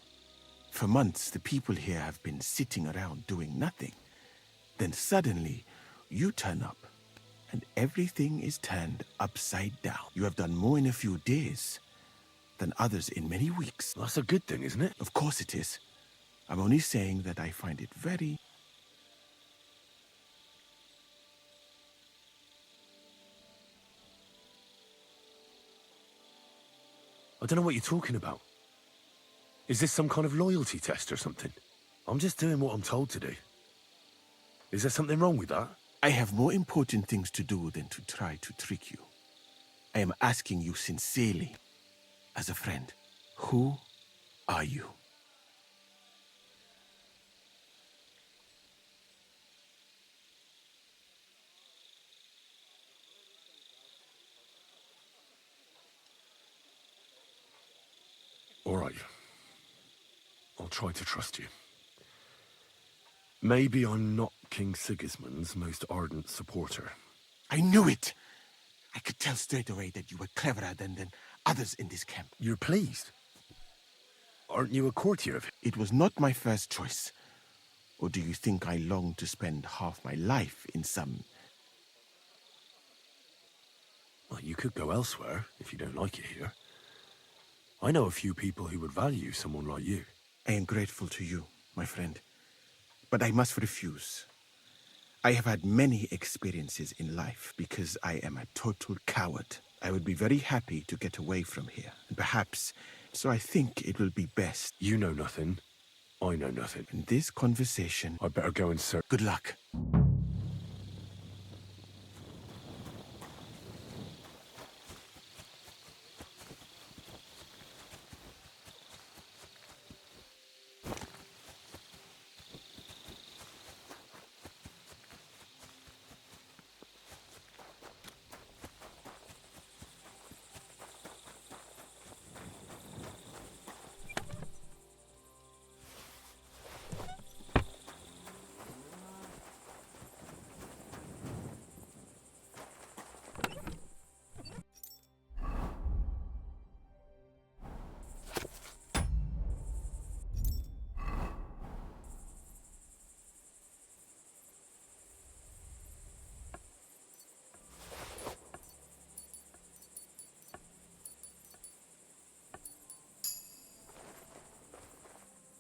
For months, the people here have been sitting around doing nothing. Then suddenly, you turn up, and everything is turned upside down. You have done more in a few days than others in many weeks. That's a good thing, isn't it? Of course it is. I'm only saying that I find it very... I don't know what you're talking about. Is this some kind of loyalty test or something? I'm just doing what I'm told to do. Is there something wrong with that? I have more important things to do than to try to trick you. I am asking you sincerely, as a friend, who are you? All right. I'll try to trust you. Maybe I'm not King Sigismund's most ardent supporter. I knew it! I could tell straight away that you were cleverer than others in this camp. You're pleased? Aren't you a courtier of him? It was not my first choice. Or do you think I long to spend half my life in some... Well, you could go elsewhere if you don't like it here. I know a few people who would value someone like you. I am grateful to you, my friend. But I must refuse. I have had many experiences in life because I am a total coward. I would be very happy to get away from here, and perhaps, so I think it will be best. You know nothing. I know nothing. In this conversation... I better go and search. Good luck.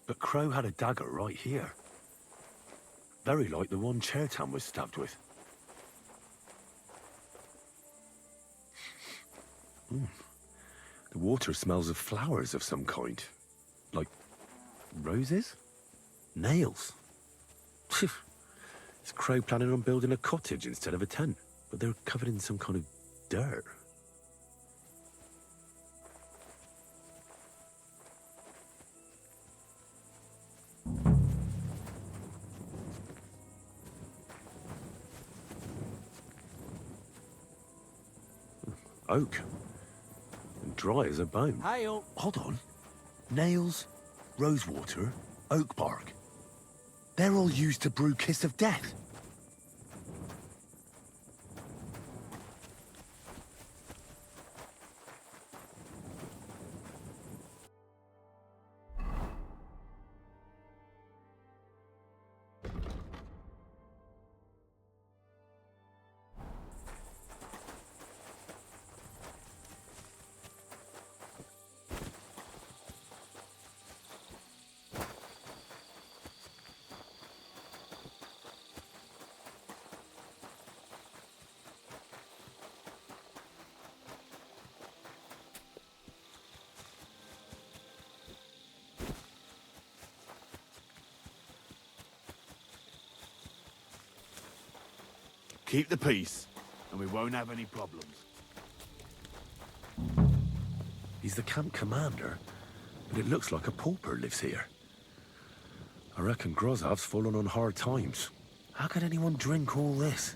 But Crow had a dagger right here. Very like the one Chertan was stabbed with. The water smells of flowers of some kind. Like roses? Nails. Is Crow planning on building a cottage instead of a tent? But they're covered in some kind of dirt. Oak. And dry as a bone. Hi-yo. Hold on. Nails, rosewater, oak bark. They're all used to brew Kiss of Death. Keep the peace, and we won't have any problems. He's the camp commander, but it looks like a pauper lives here. I reckon Grozav's fallen on hard times. How could anyone drink all this?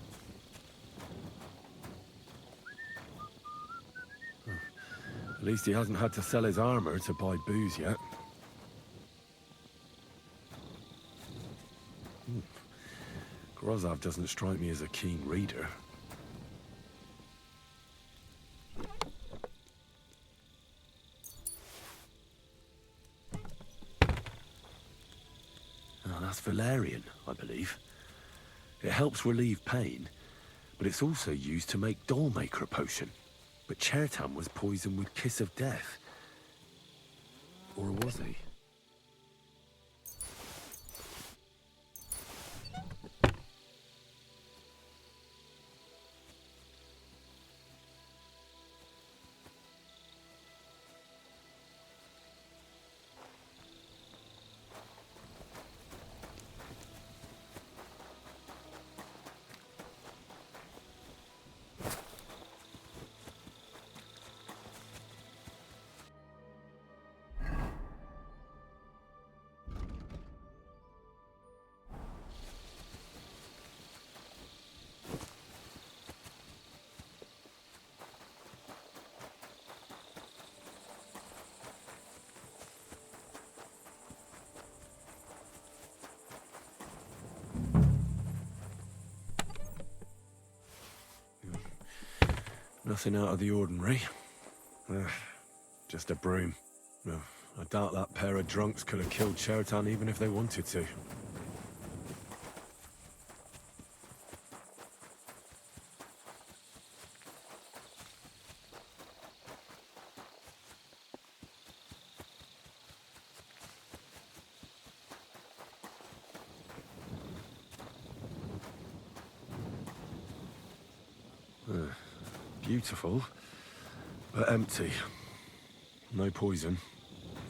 At least he hasn't had to sell his armor to buy booze yet. Grozav doesn't strike me as a keen reader. Oh, that's Valerian, I believe. It helps relieve pain, but it's also used to make Dollmaker potion. But Chertan was poisoned with Kiss of Death, Or was he? Nothing out of the ordinary. Just a broom. No, I doubt that pair of drunks could have killed Chertan even if they wanted to. Beautiful, but empty. No poison.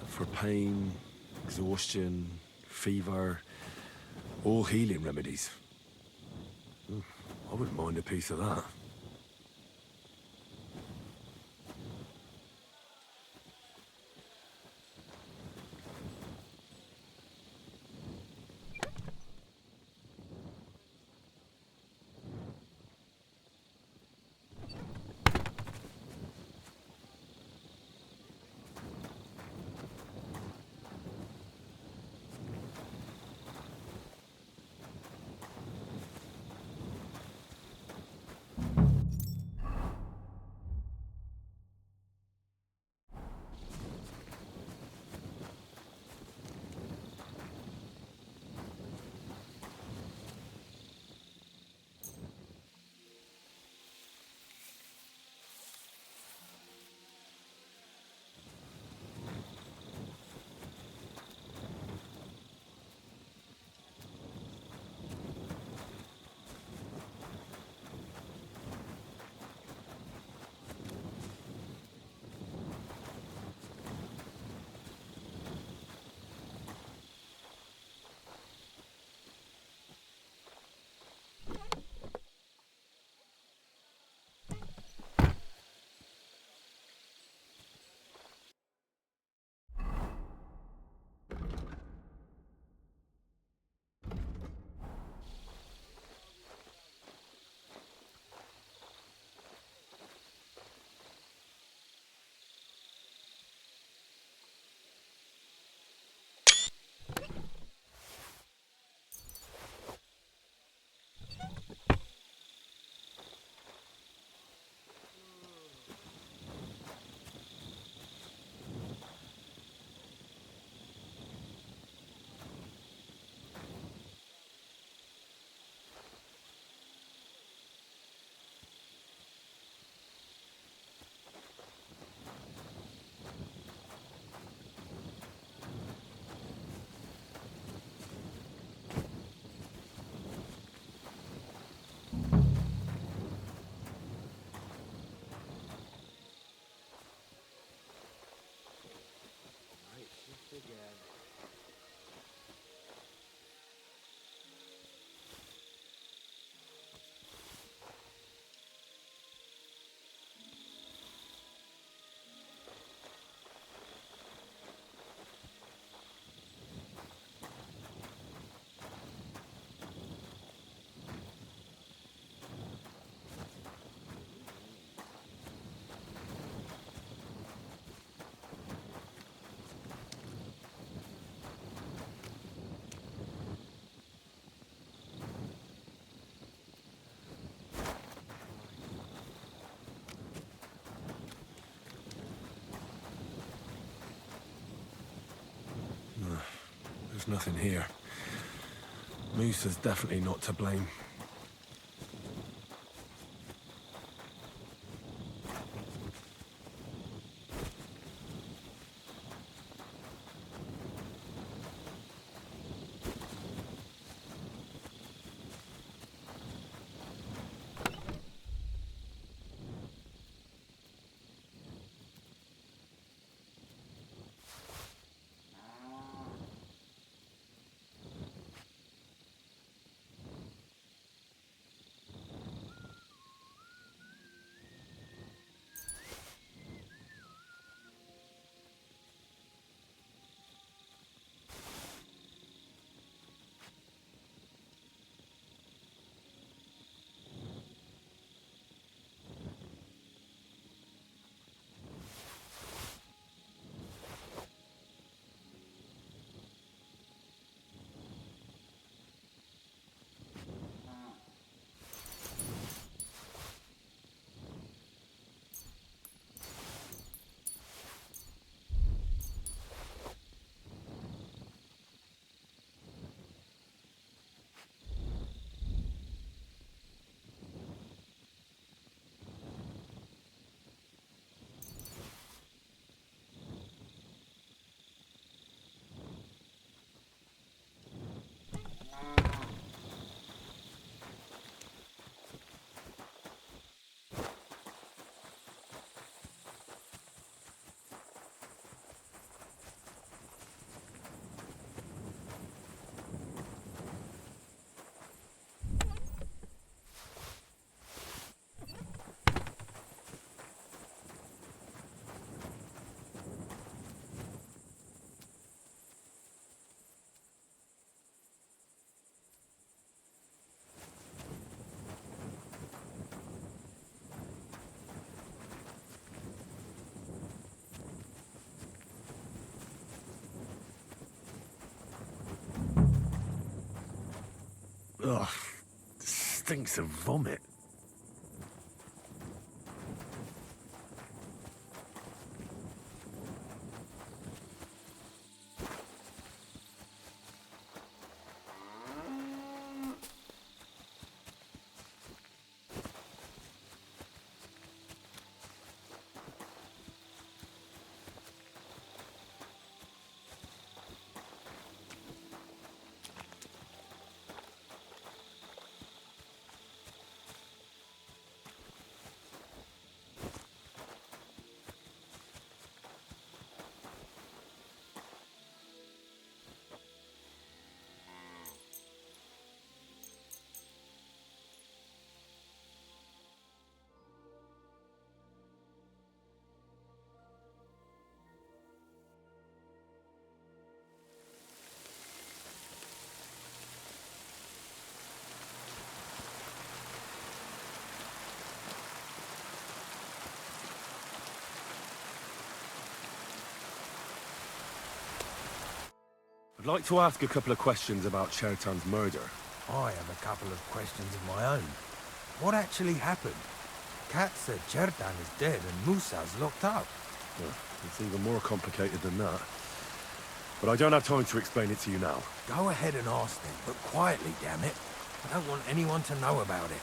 For pain, exhaustion, fever, all healing remedies. I wouldn't mind a piece of that. There's nothing here. Moose is definitely not to blame. Ugh, stinks of vomit. I'd like to ask a couple of questions about Chertan's murder. I have a couple of questions of my own. What actually happened? Kat said Chertan is dead and Musa's locked up. Well, it's even more complicated than that. But I don't have time to explain it to you now. Go ahead and ask them, but quietly, damn it. I don't want anyone to know about it.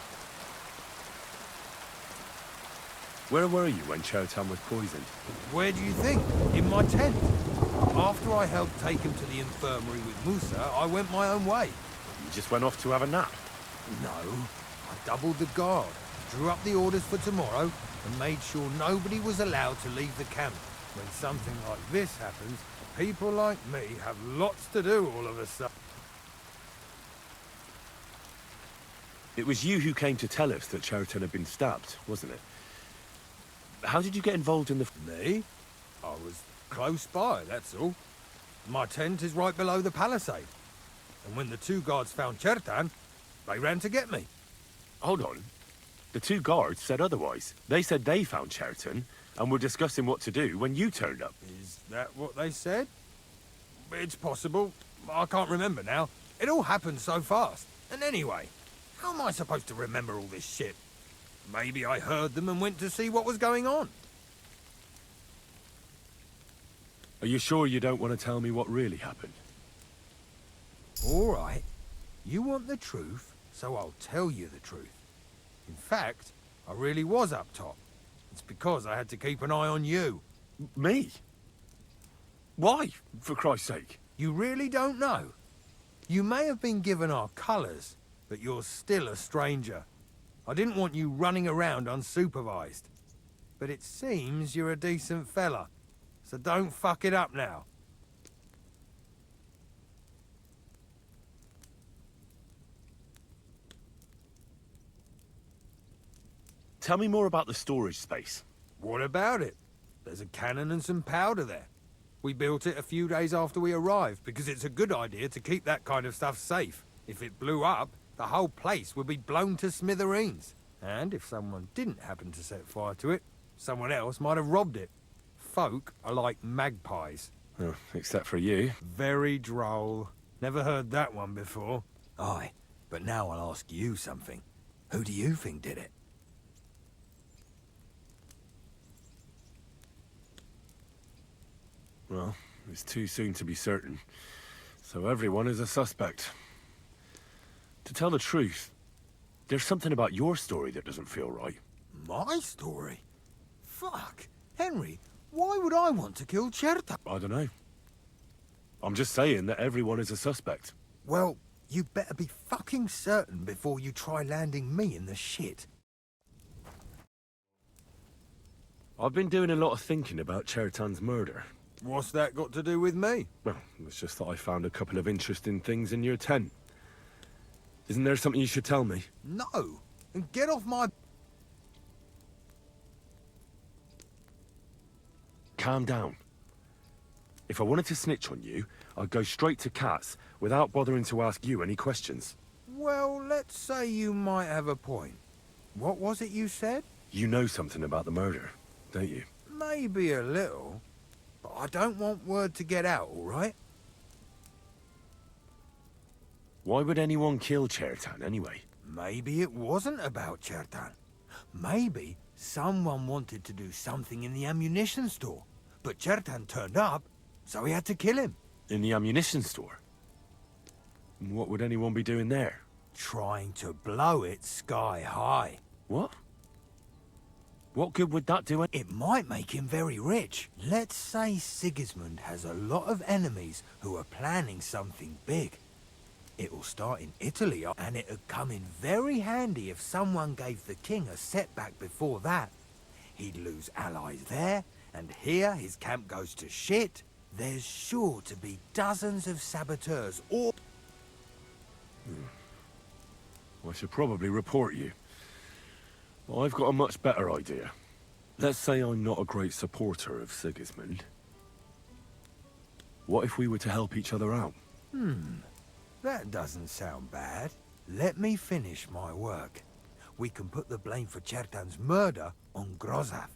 Where were you when Chertan was poisoned? Where do you think? In my tent. After I helped take him to the infirmary with Musa, I went my own way. You just went off to have a nap? No. I doubled the guard, drew up the orders for tomorrow, and made sure nobody was allowed to leave the camp. When something like this happens, people like me have lots to do all of a sudden. It was you who came to tell us that Chertan had been stabbed, wasn't it? How did you get involved in the... Me? I was close by, that's all. My tent is right below the palisade. And when the two guards found Chertan, they ran to get me. Hold on. The two guards said otherwise. They said they found Chertan and were discussing what to do when you turned up. Is that what they said? It's possible. I can't remember now. It all happened so fast. And anyway, how am I supposed to remember all this shit? Maybe I heard them and went to see what was going on. Are you sure you don't want to tell me what really happened? All right. You want the truth, so I'll tell you the truth. In fact, I really was up top. It's because I had to keep an eye on you. Me? Why, for Christ's sake? You really don't know? You may have been given our colours, but you're still a stranger. I didn't want you running around unsupervised. But it seems you're a decent fella. So don't fuck it up now. Tell me more about the storage space. What about it? There's a cannon and some powder there. We built it a few days after we arrived because it's a good idea to keep that kind of stuff safe. If it blew up, the whole place would be blown to smithereens. And if someone didn't happen to set fire to it, someone else might have robbed it. Folk are like magpies. Oh, except for you. Very droll. Never heard that one before. Aye, but now I'll ask you something. Who do you think did it? Well, it's too soon to be certain. So everyone is a suspect. To tell the truth, there's something about your story that doesn't feel right. My story? Fuck. Henry, why would I want to kill Chertan? I don't know. I'm just saying that everyone is a suspect. Well, you better be fucking certain before you try landing me in the shit. I've been doing a lot of thinking about Chertan's murder. What's that got to do with me? Well, it's just that I found a couple of interesting things in your tent. Isn't there something you should tell me? No! And get off my... Calm down. If I wanted to snitch on you, I'd go straight to Kat's without bothering to ask you any questions. Well, let's say you might have a point. What was it you said? You know something about the murder, don't you? Maybe a little. But I don't want word to get out, all right? Why would anyone kill Chertan anyway? Maybe it wasn't about Chertan. Maybe someone wanted to do something in the ammunition store. But Chertan turned up, so we had to kill him. In the ammunition store? What would anyone be doing there? Trying to blow it sky high. What? What good would that do? It might make him very rich. Let's say Sigismund has a lot of enemies who are planning something big. It will start in Italy, and it'd come in very handy if someone gave the king a setback before that. He'd lose allies there, and here his camp goes to shit. There's sure to be dozens of saboteurs all... I should probably report you. Well, I've got a much better idea. Let's say I'm not a great supporter of Sigismund. What if we were to help each other out? That doesn't sound bad. Let me finish my work. We can put the blame for Chertan's murder on Grozaf.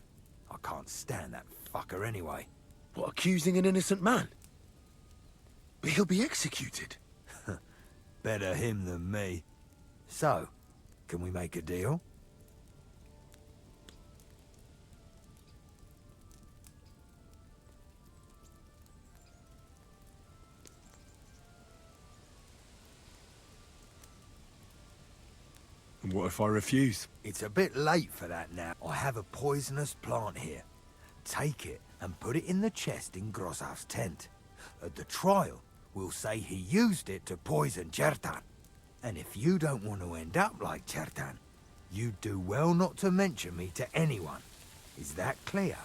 I can't stand that fucker anyway. What, accusing an innocent man? But he'll be executed. Better him than me. So, can we make a deal? And what if I refuse? It's a bit late for that now. I have a poisonous plant here. Take it and put it in the chest in Grozaf's tent. At the trial, we'll say he used it to poison Chertan. And if you don't want to end up like Chertan, you'd do well not to mention me to anyone. Is that clear?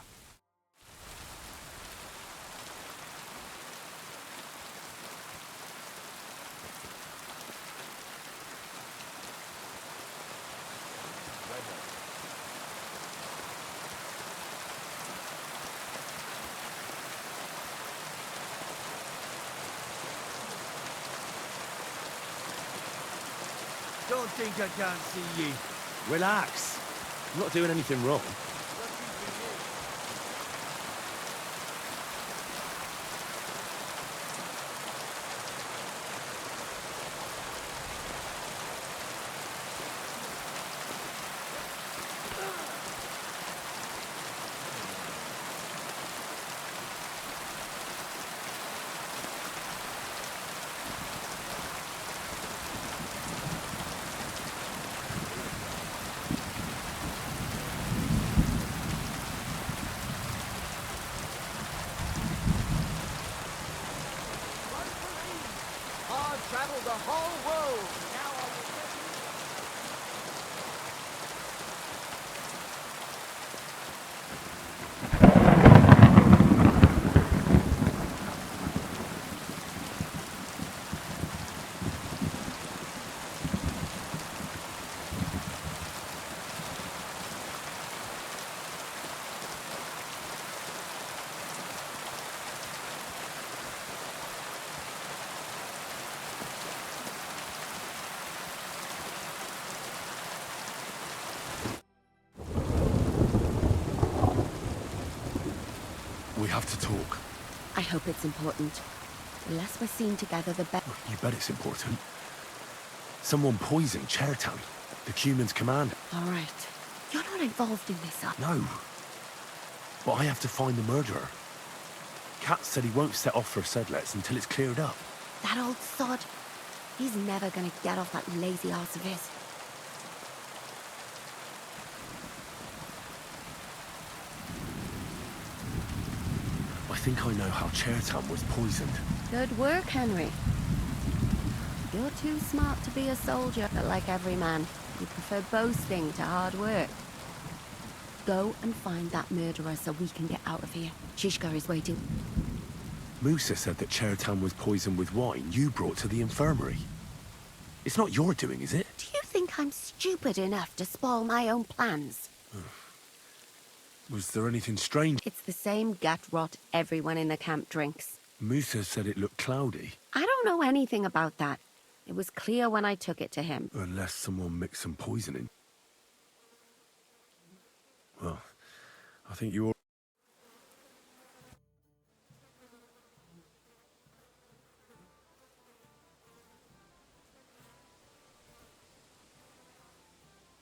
Don't think I can't see ye. Relax. I'm not doing anything wrong. Travel the whole world. Now I will We have to talk. I hope it's important. The less we're seen together, the better. You bet it's important. Someone poisoned Chertan, the Cuman's commander. All right. You're not involved in this, are you? No. But I have to find the murderer. Kat said he won't set off for Sedlets until it's cleared up. That old sod. He's never gonna get off that lazy arse of his. I think I know how Chertan was poisoned. Good work, Henry. You're too smart to be a soldier, but like every man, you prefer boasting to hard work. Go and find that murderer so we can get out of here. Shishka is waiting. Musa said that Chertan was poisoned with wine you brought to the infirmary. It's not your doing, is it? Do you think I'm stupid enough to spoil my own plans? Was there anything strange? It's the same gut rot everyone in the camp drinks. Musa said it looked cloudy. I don't know anything about that. It was clear when I took it to him. Unless someone mixed some poison in. Well, I think you all...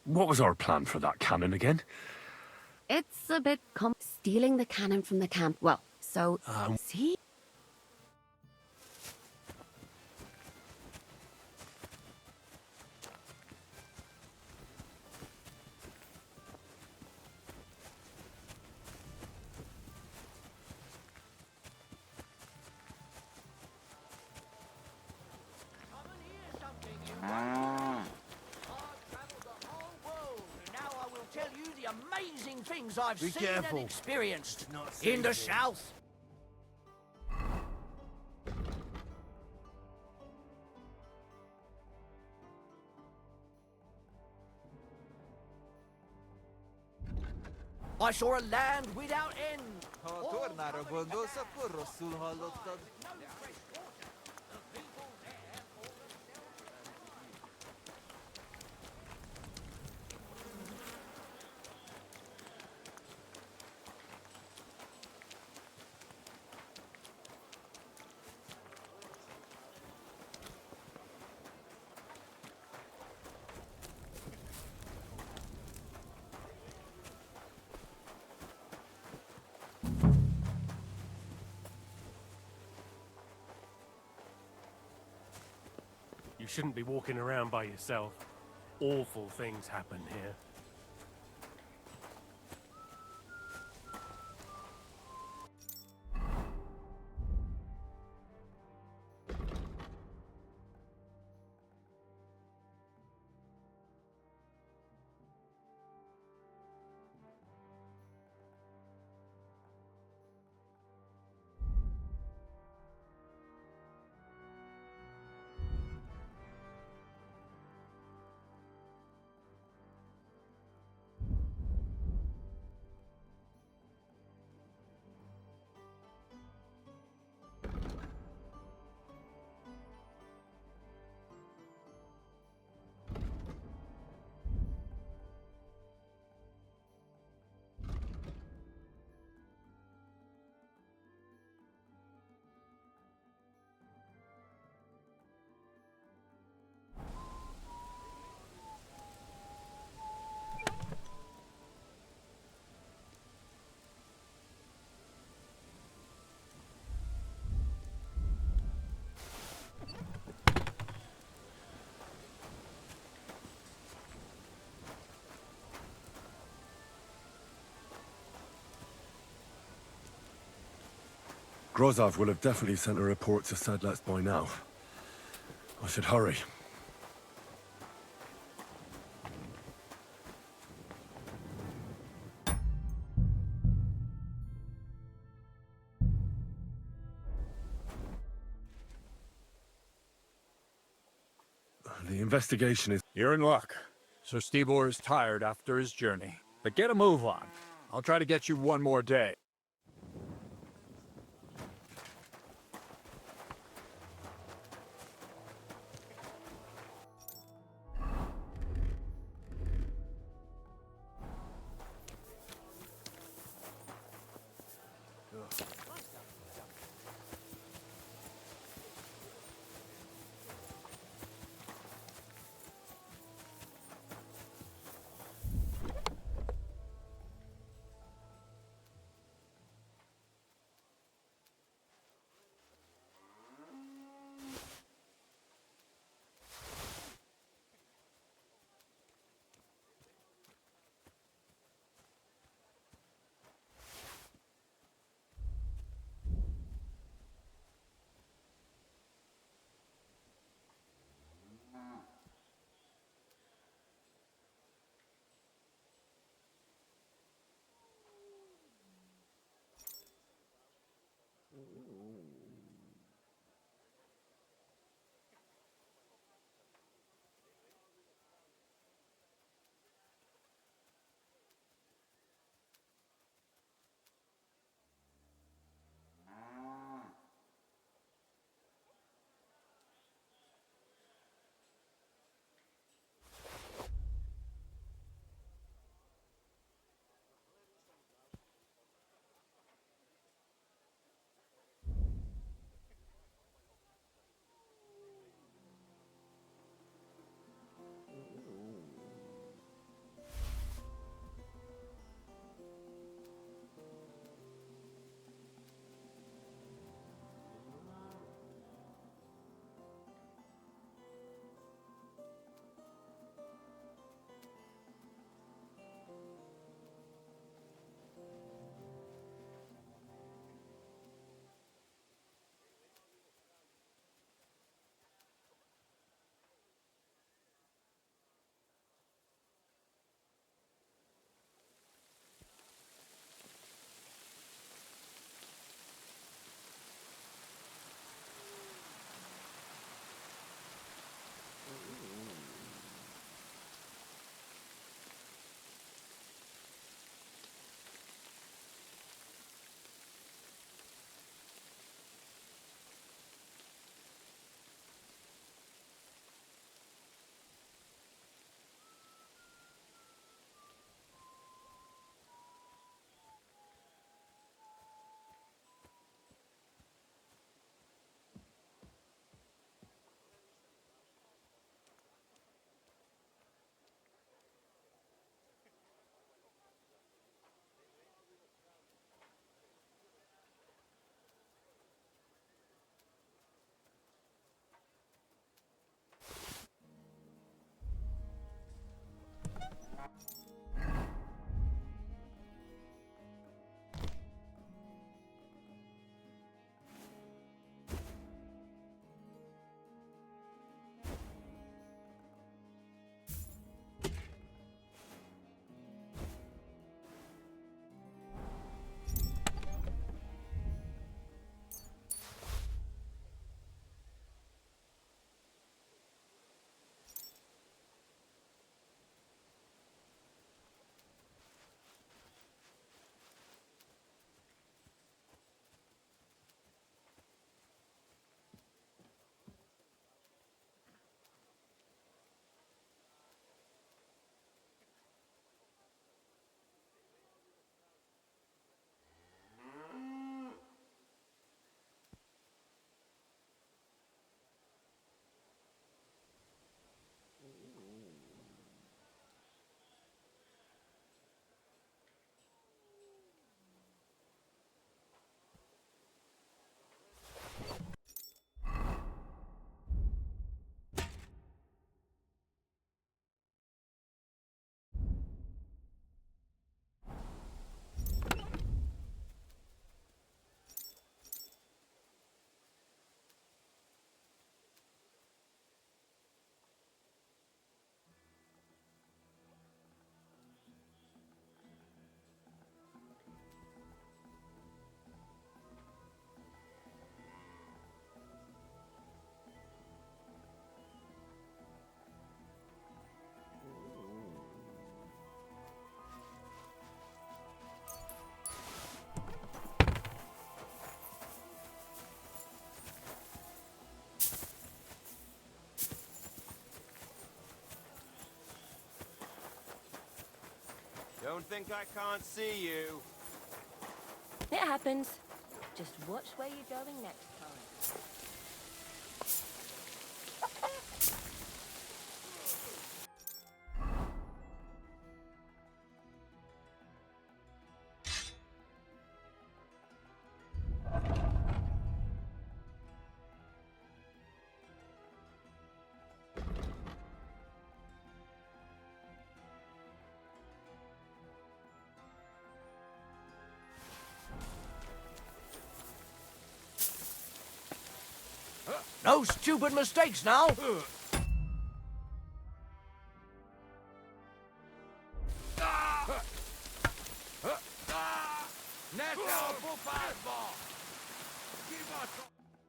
What was our plan for that cannon again? It's a bit stealing the cannon from the camp. Well, so see? Amazing things I've Be seen careful. and experienced Not in the safe. south. I saw a land without end. You shouldn't be walking around by yourself. Awful things happen here. Grozov will have definitely sent a report to Sedlets by now. I should hurry. The investigation is... You're in luck. Sir Stibor is tired after his journey. But get a move on. I'll try to get you one more day. Don't think I can't see you. It happens. Just watch where you're going next time. No stupid mistakes now.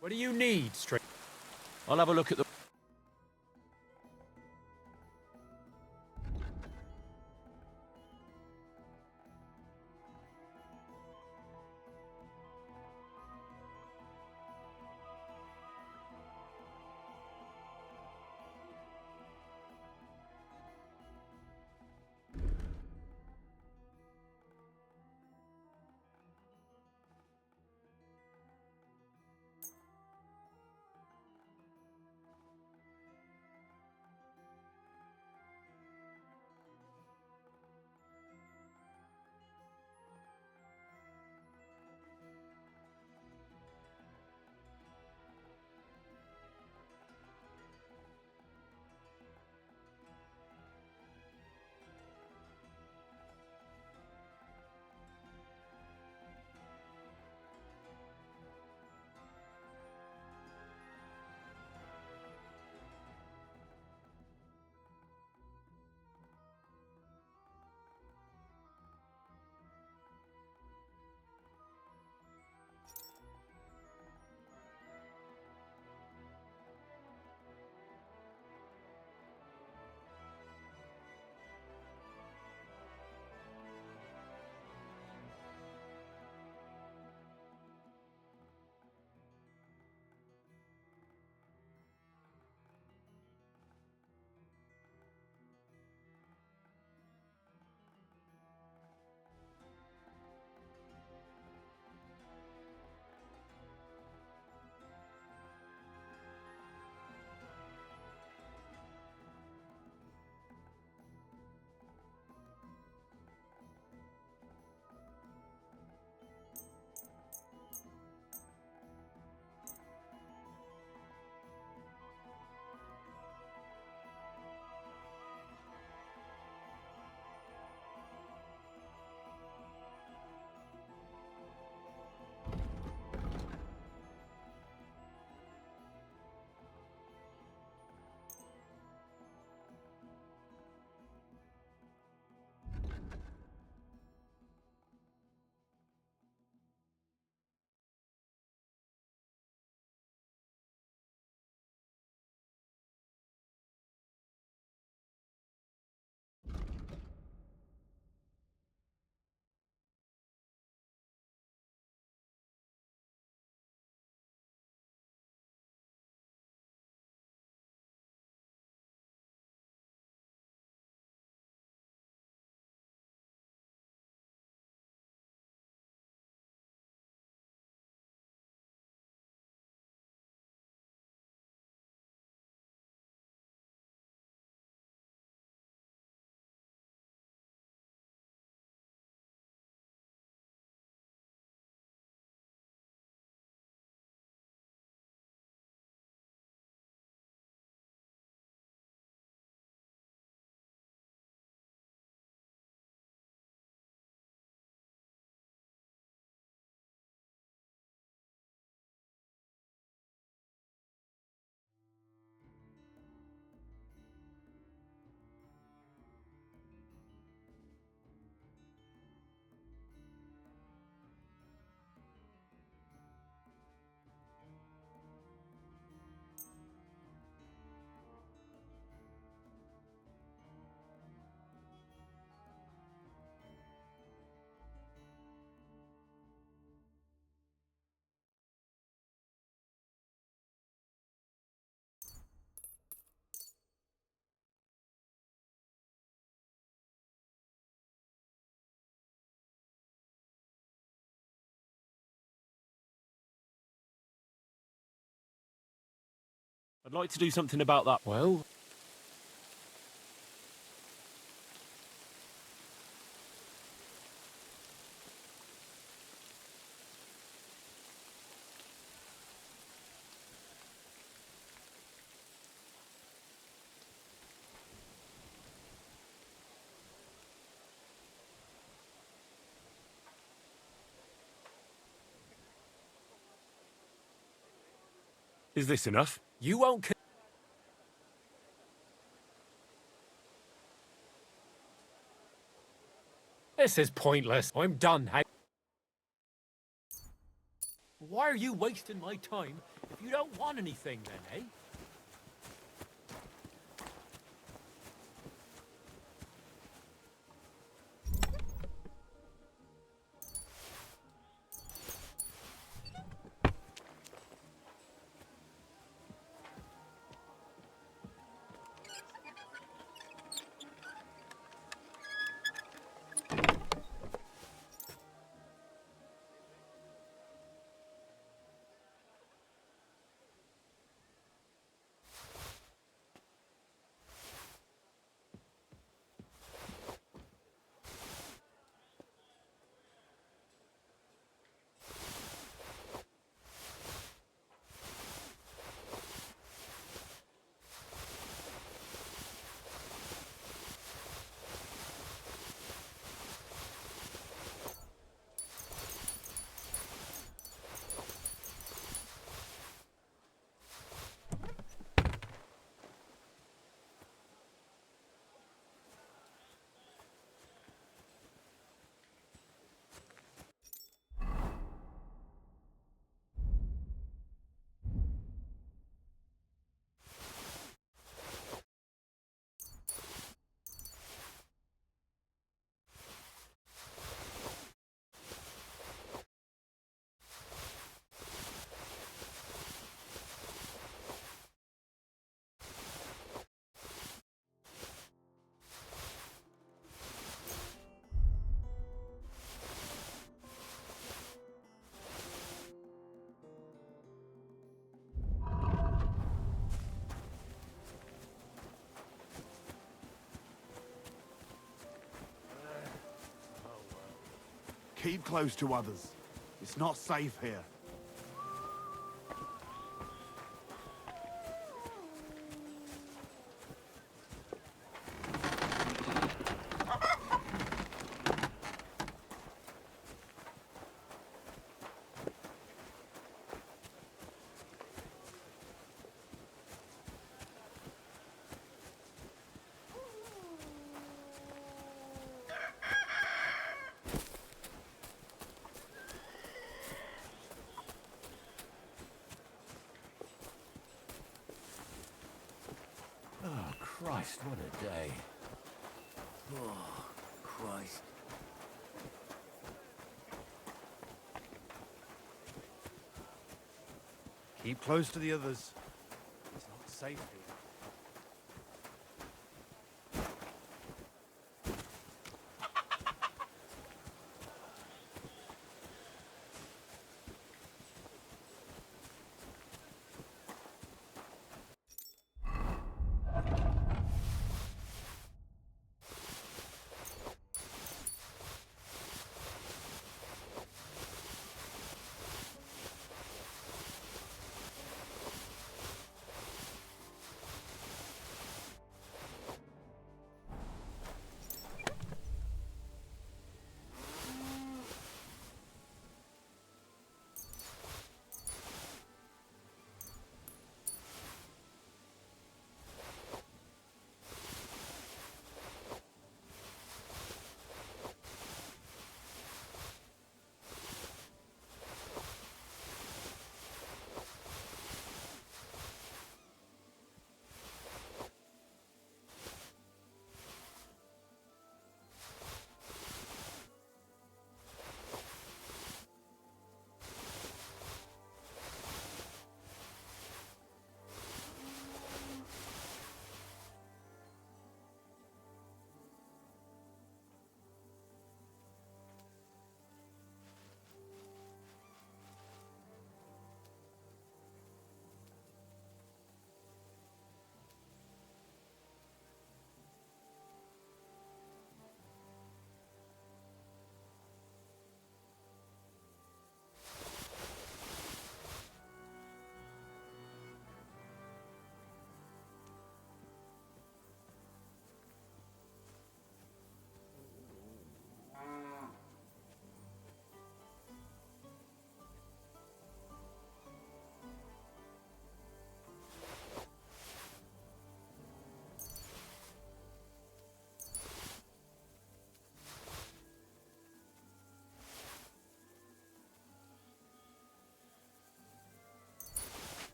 What do you need, straight? I'll have a look at the... I'd like to do something about that. Well, is this enough? You won't. This is pointless. I'm done. Why are you wasting my time if you don't want anything then, eh? Keep close to others. It's not safe here. Oh, Christ, what a day. Oh, Christ. Keep close to the others. It's not safe here.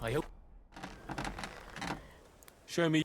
I hope. Show me.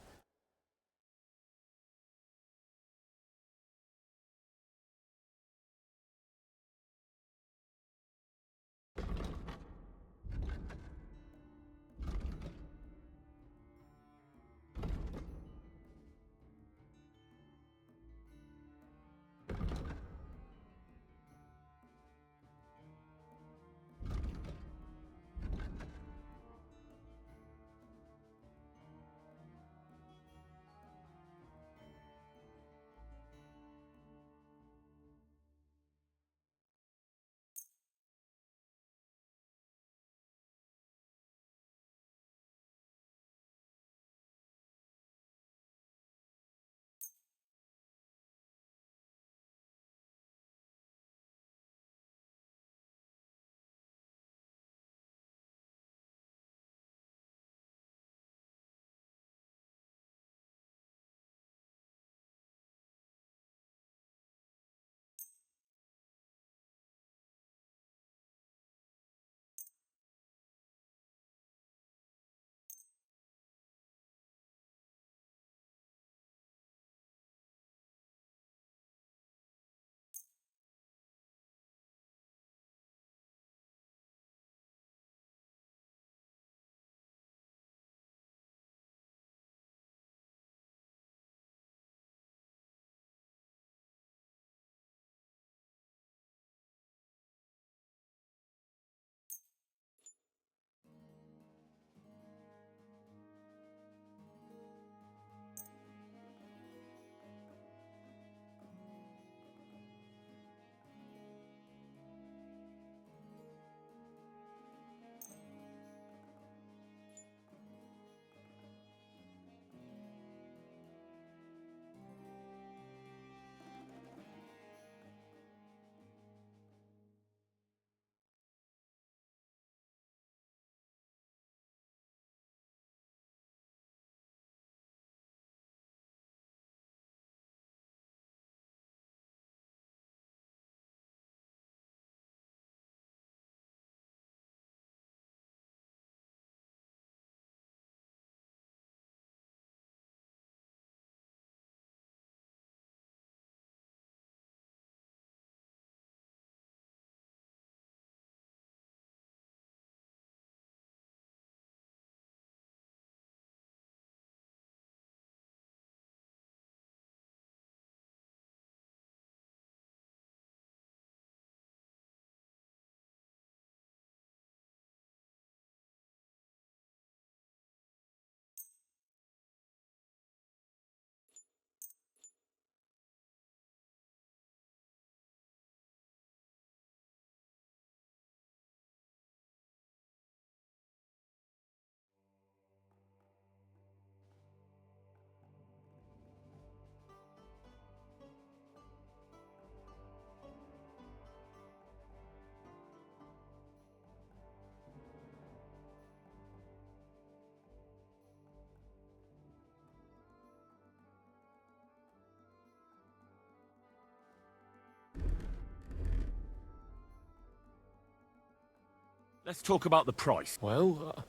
Let's talk about the price. Well,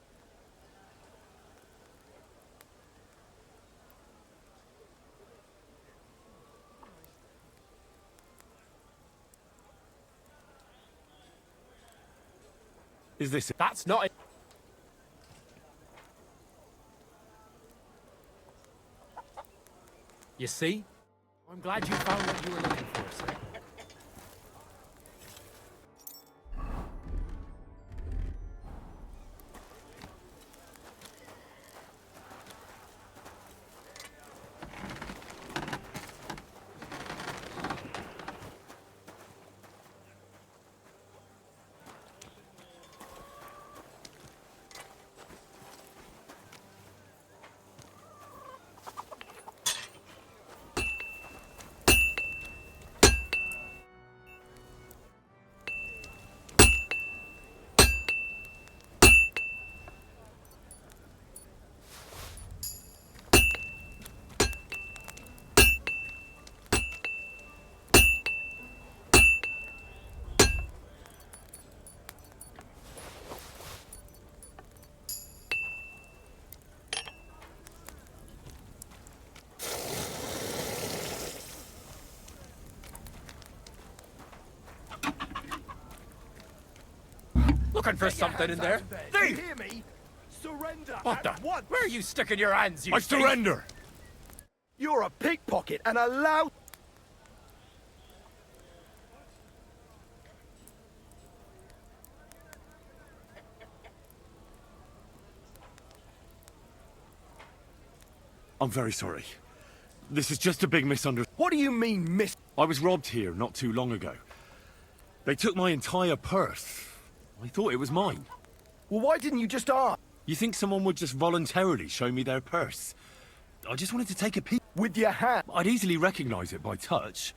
Is this it? that's not it. You see? I'm glad you found what you were looking for, sir. Looking for something in there? You hear me? Surrender What the? at once. Where are you sticking your hands, you I thief? surrender! You're a pickpocket and a loud... I'm very sorry. This is just a big misunderstanding. What do you mean, miss? I was robbed here not too long ago. They took my entire purse. I thought it was mine. Well, why didn't you just ask? You think someone would just voluntarily show me their purse? I just wanted to take a peek. With your hand? I'd easily recognize it by touch.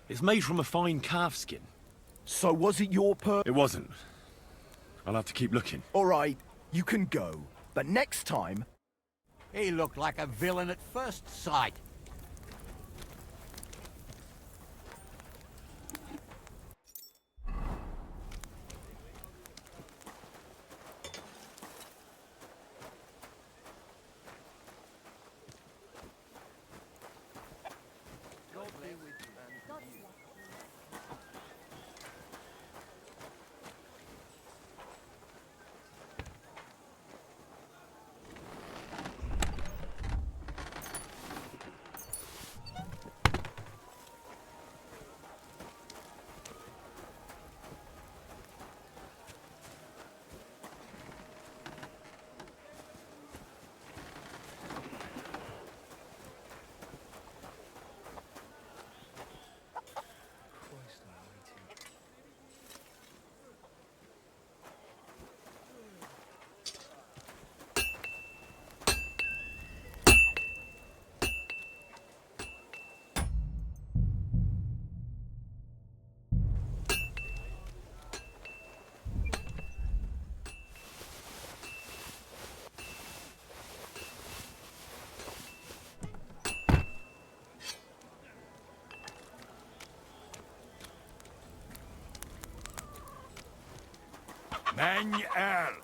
It's made from a fine calf skin. So was it your purse? It wasn't. I'll have to keep looking. All right, you can go. But next time... He looked like a villain at first sight. Manuel!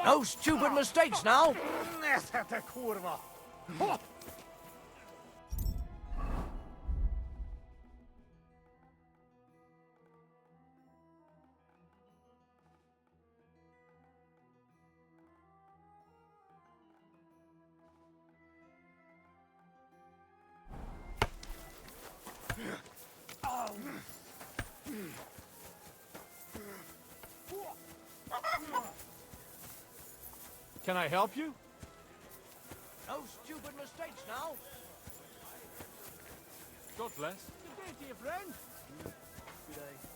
No stupid mistakes now! Can I help you? No stupid mistakes now! God bless. Good day to you, friend. Good day.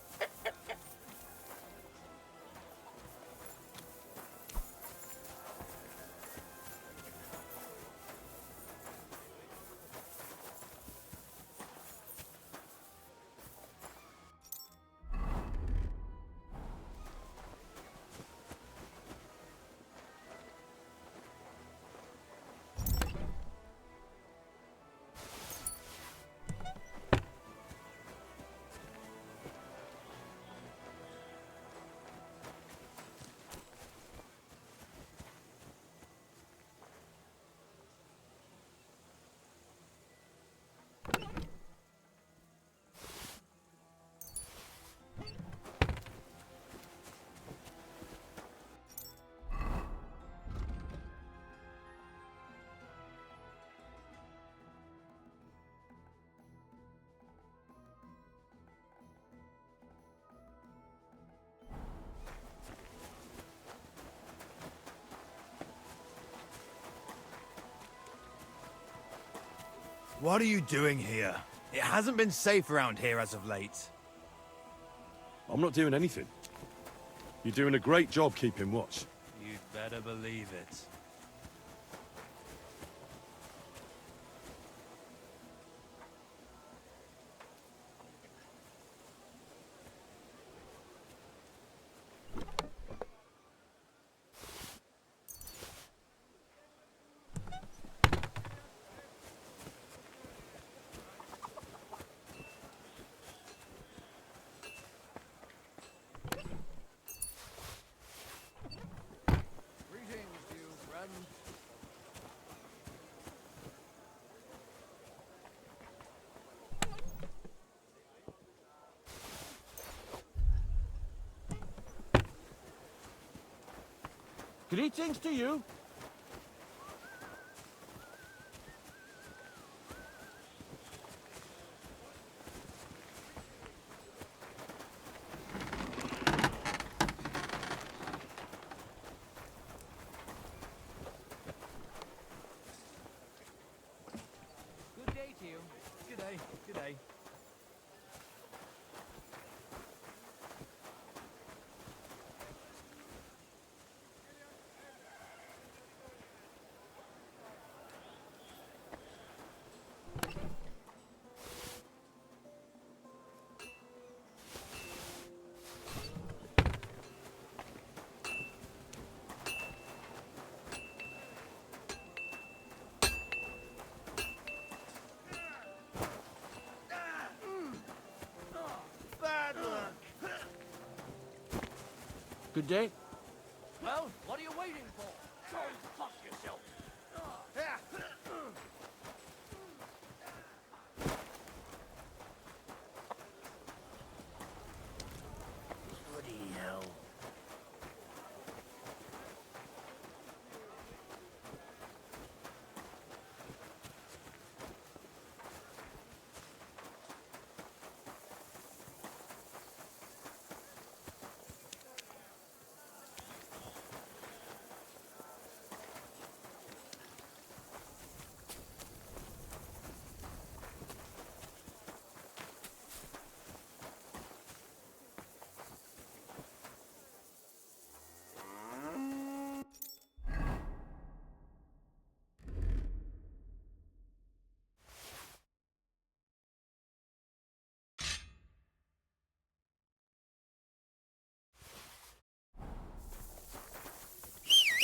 What are you doing here? It hasn't been safe around here as of late. I'm not doing anything. You're doing a great job keeping watch. You'd better believe it. Greetings to you. Good day to you. Good day. Good day. Good day. Well, what are you waiting for? Go and fuck yourself. Bloody hell.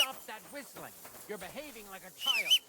Stop that whistling! You're behaving like a child.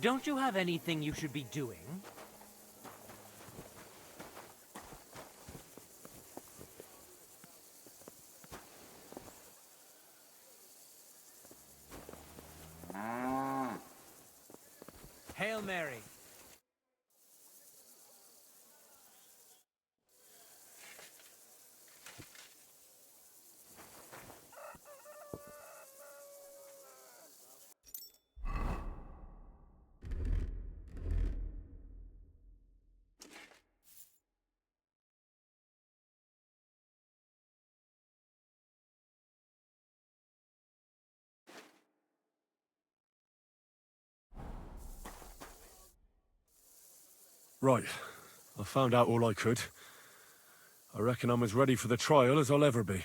Don't you have anything you should be doing? Hail Mary. Right. I found out all I could. I reckon I'm as ready for the trial as I'll ever be.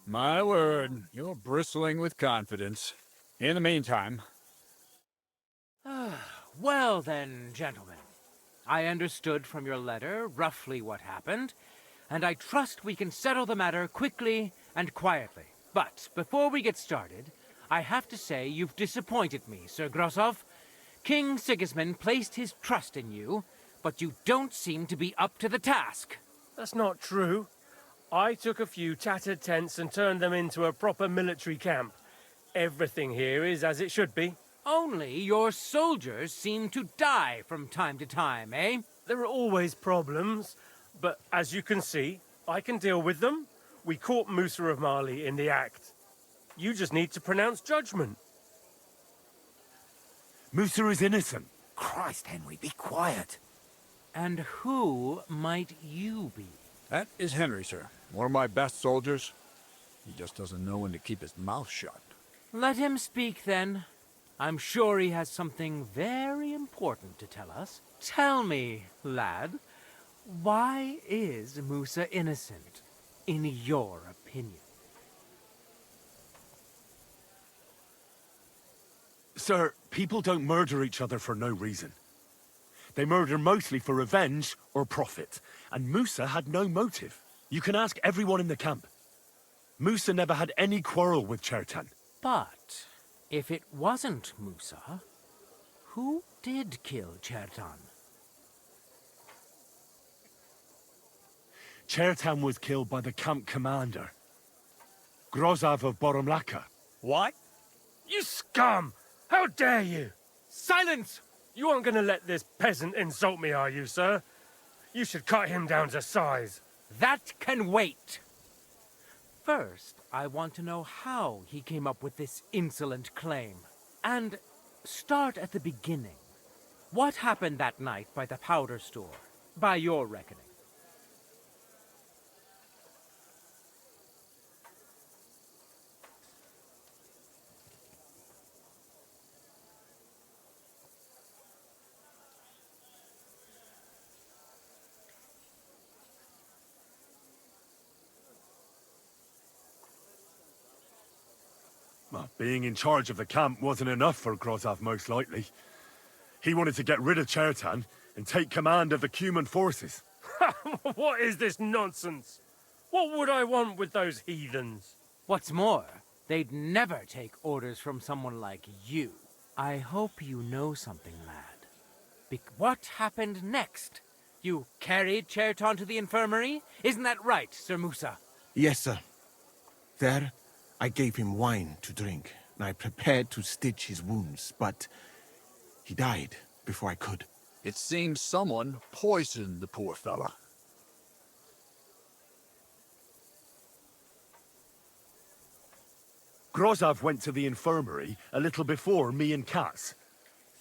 My word, you're bristling with confidence. In the meantime... Well then, gentlemen. I understood from your letter roughly what happened, and I trust we can settle the matter quickly and quietly. But before we get started, I have to say you've disappointed me, Sir Grosov. King Sigismund placed his trust in you, but you don't seem to be up to the task. That's not true. I took a few tattered tents and turned them into a proper military camp. Everything here is as it should be. Only your soldiers seem to die from time to time, eh? There are always problems, but as you can see, I can deal with them. We caught Musa of Mali in the act. You just need to pronounce judgment. Musa is innocent. Christ, Henry, be quiet. And who might you be? That is Henry, sir. One of my best soldiers. He just doesn't know when to keep his mouth shut. Let him speak, then. I'm sure he has something very important to tell us. Tell me, lad, why is Musa innocent, in your opinion? Sir, people don't murder each other for no reason. They murder mostly for revenge or profit, and Musa had no motive. You can ask everyone in the camp. Musa never had any quarrel with Chertan. But if it wasn't Musa, who did kill Chertan? Chertan was killed by the camp commander, Grozov of Boromlaka. What? You scum! How dare you! Silence! You aren't going to let this peasant insult me, are you, sir? You should cut him down to size. That can wait. First, I want to know how he came up with this insolent claim. And start at the beginning. What happened that night by the powder store, by your reckoning? Well, being in charge of the camp wasn't enough for Grozov, most likely. He wanted to get rid of Chertan and take command of the Cuman forces. What is this nonsense? What would I want with those heathens? What's more, they'd never take orders from someone like you. I hope you know something, lad. What happened next? You carried Chertan to the infirmary? Isn't that right, Sir Musa? Yes, sir. There, I gave him wine to drink, and I prepared to stitch his wounds, but he died before I could. It seems someone poisoned the poor fella. Grozov went to the infirmary a little before me and Katz.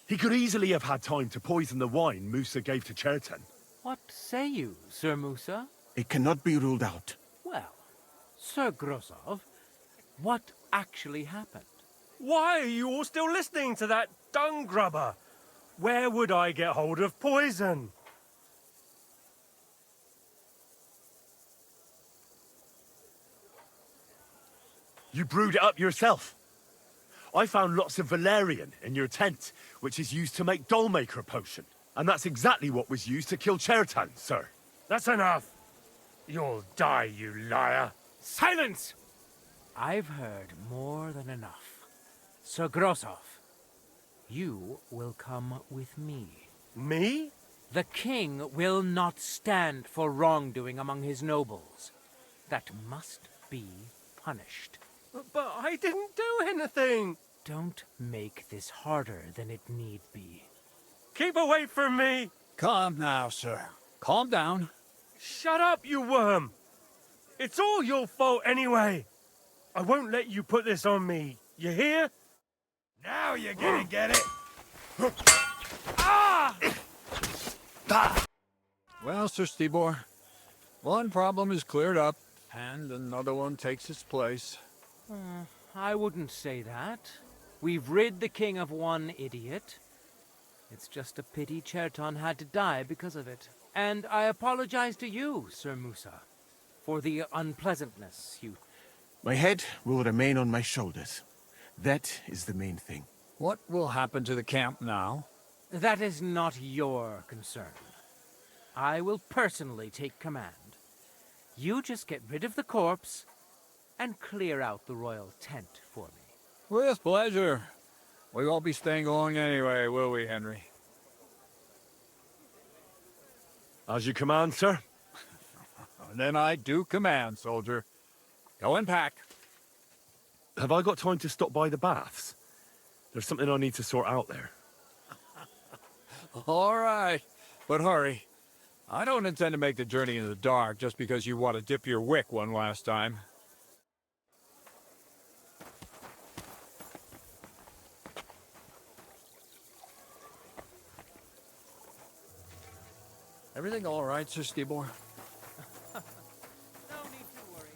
He could easily have had time to poison the wine Musa gave to Chertan. What say you, Sir Musa? It cannot be ruled out. Well, Sir Grozov, what actually happened? Why are you all still listening to that dung grubber? Where would I get hold of poison? You brewed it up yourself. I found lots of valerian in your tent, which is used to make Dollmaker potion. And that's exactly what was used to kill Chertan, sir. That's enough. You'll die, you liar. You will come with me. Me? The king will not stand for wrongdoing among his nobles. That must be punished. But I didn't do anything! Don't make this harder than it need be. Keep away from me! Calm now, sir. Calm down. Shut up, you worm! It's all your fault anyway! I won't let you put this on me, you hear? Now you're gonna get it! Ah! Well, Sir Stibor, one problem is cleared up, and another one takes its place. I wouldn't say that. We've rid the king of one idiot. It's just a pity Cherton had to die because of it. And I apologize to you, Sir Musa, for the unpleasantness you... My head will remain on my shoulders. That is the main thing. What will happen to the camp now? That is not your concern. I will personally take command. You just get rid of the corpse and clear out the royal tent for me. With pleasure. We won't be staying long anyway, will we, Henry? As you command, sir. Then I do command, soldier. Go and pack. Have I got time to stop by the baths? There's something I need to sort out there. All right, but hurry. I don't intend to make the journey in the dark just because you want to dip your wick one last time. Everything all right, Sir Stibor? No need to worry.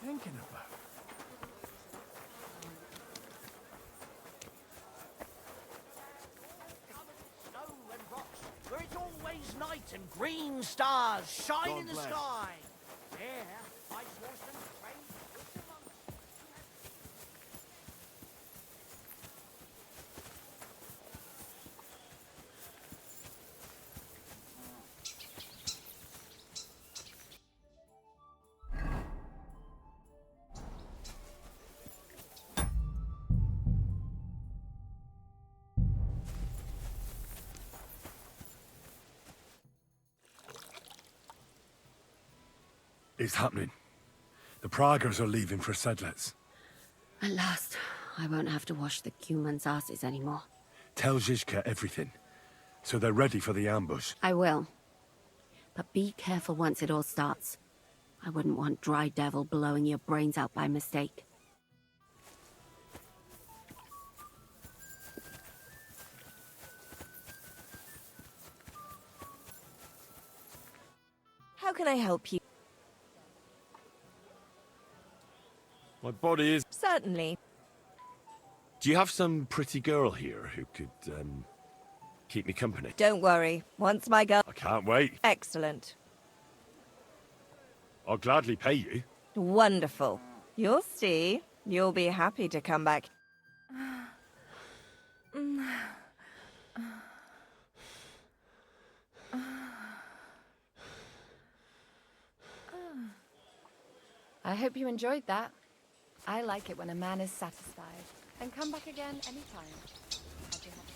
Thinking about Snow and rocks, where it's always night and green stars shine God in the bless. sky. There, ice horsemen train with the monks. It's happening. The Praggers are leaving for Sedlets. At last, I won't have to wash the Cumans' asses anymore. Tell Zizka everything, so they're ready for the ambush. I will. But be careful once it all starts. I wouldn't want Dry Devil blowing your brains out by mistake. How can I help you? My body is... Certainly. Do you have some pretty girl here who could, keep me company? Don't worry. Once my girl... I can't wait. Excellent. I'll gladly pay you. Wonderful. You'll see. You'll be happy to come back. I hope you enjoyed that. I like it when a man is satisfied. And come back again anytime. I'd be happy.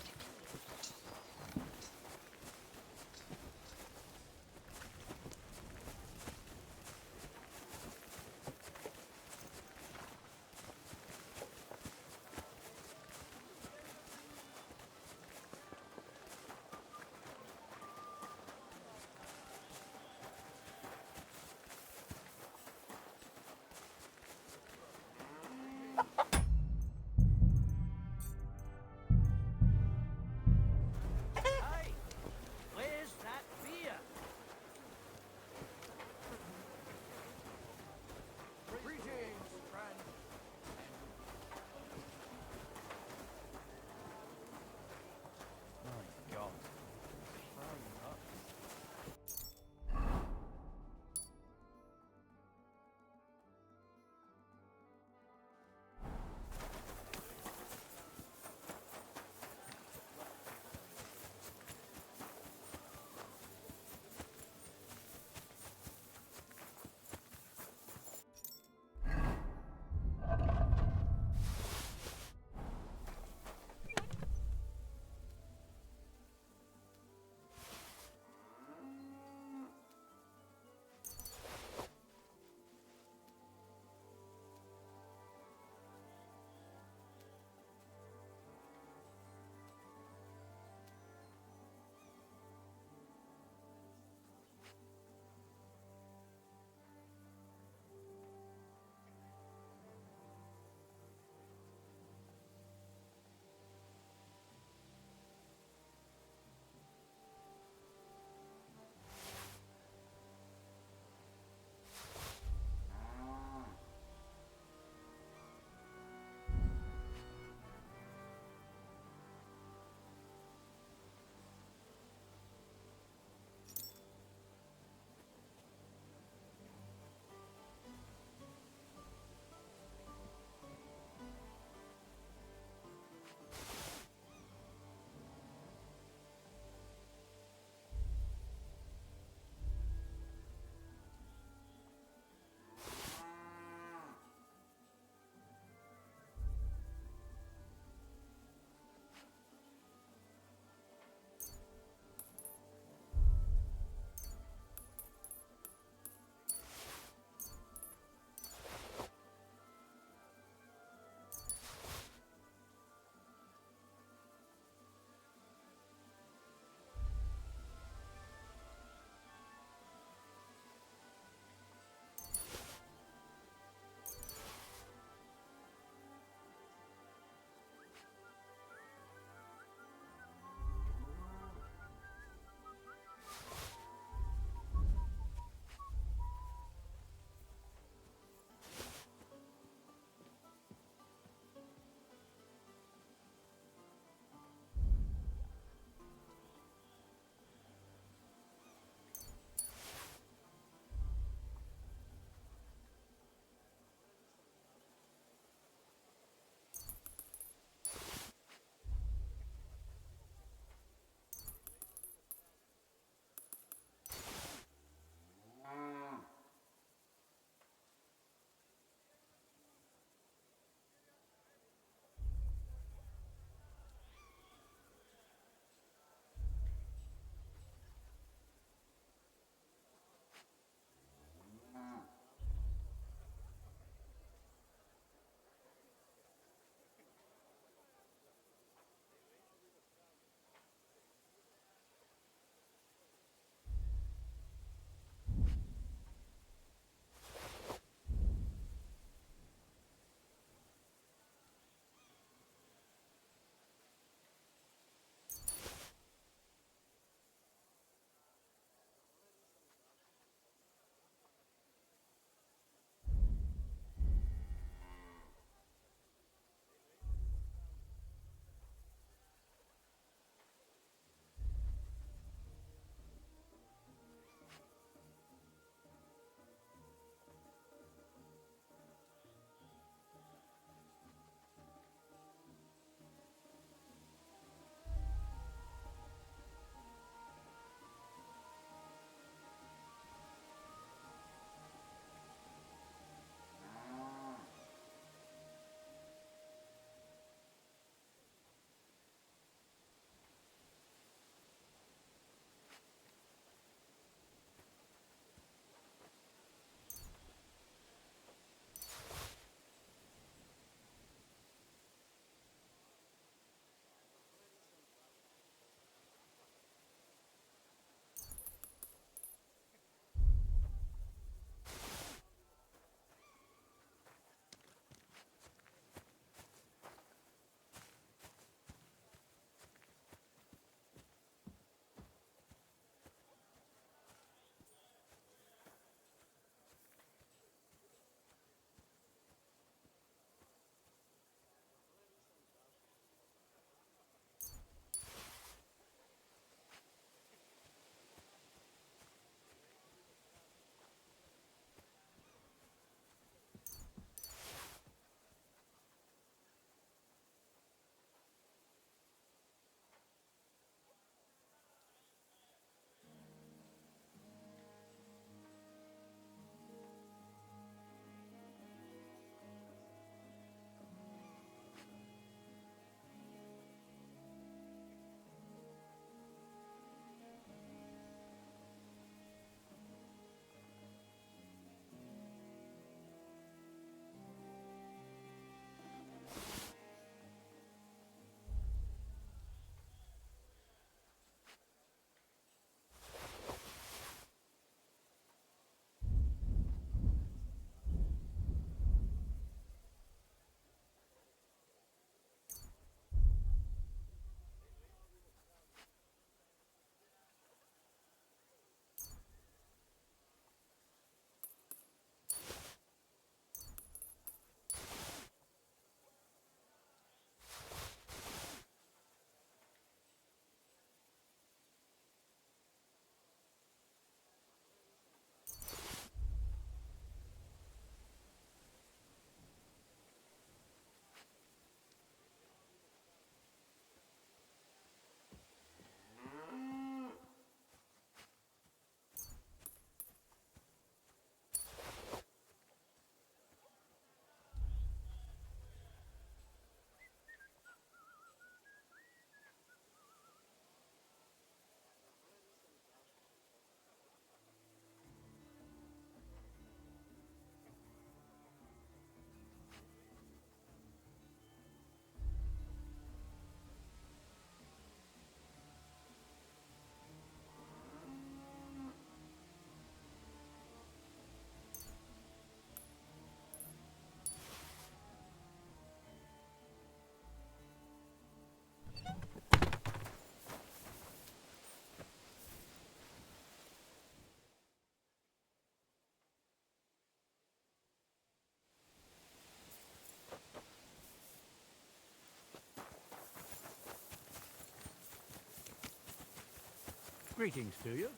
Greetings to you.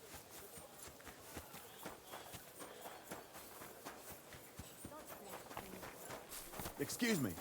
Excuse me.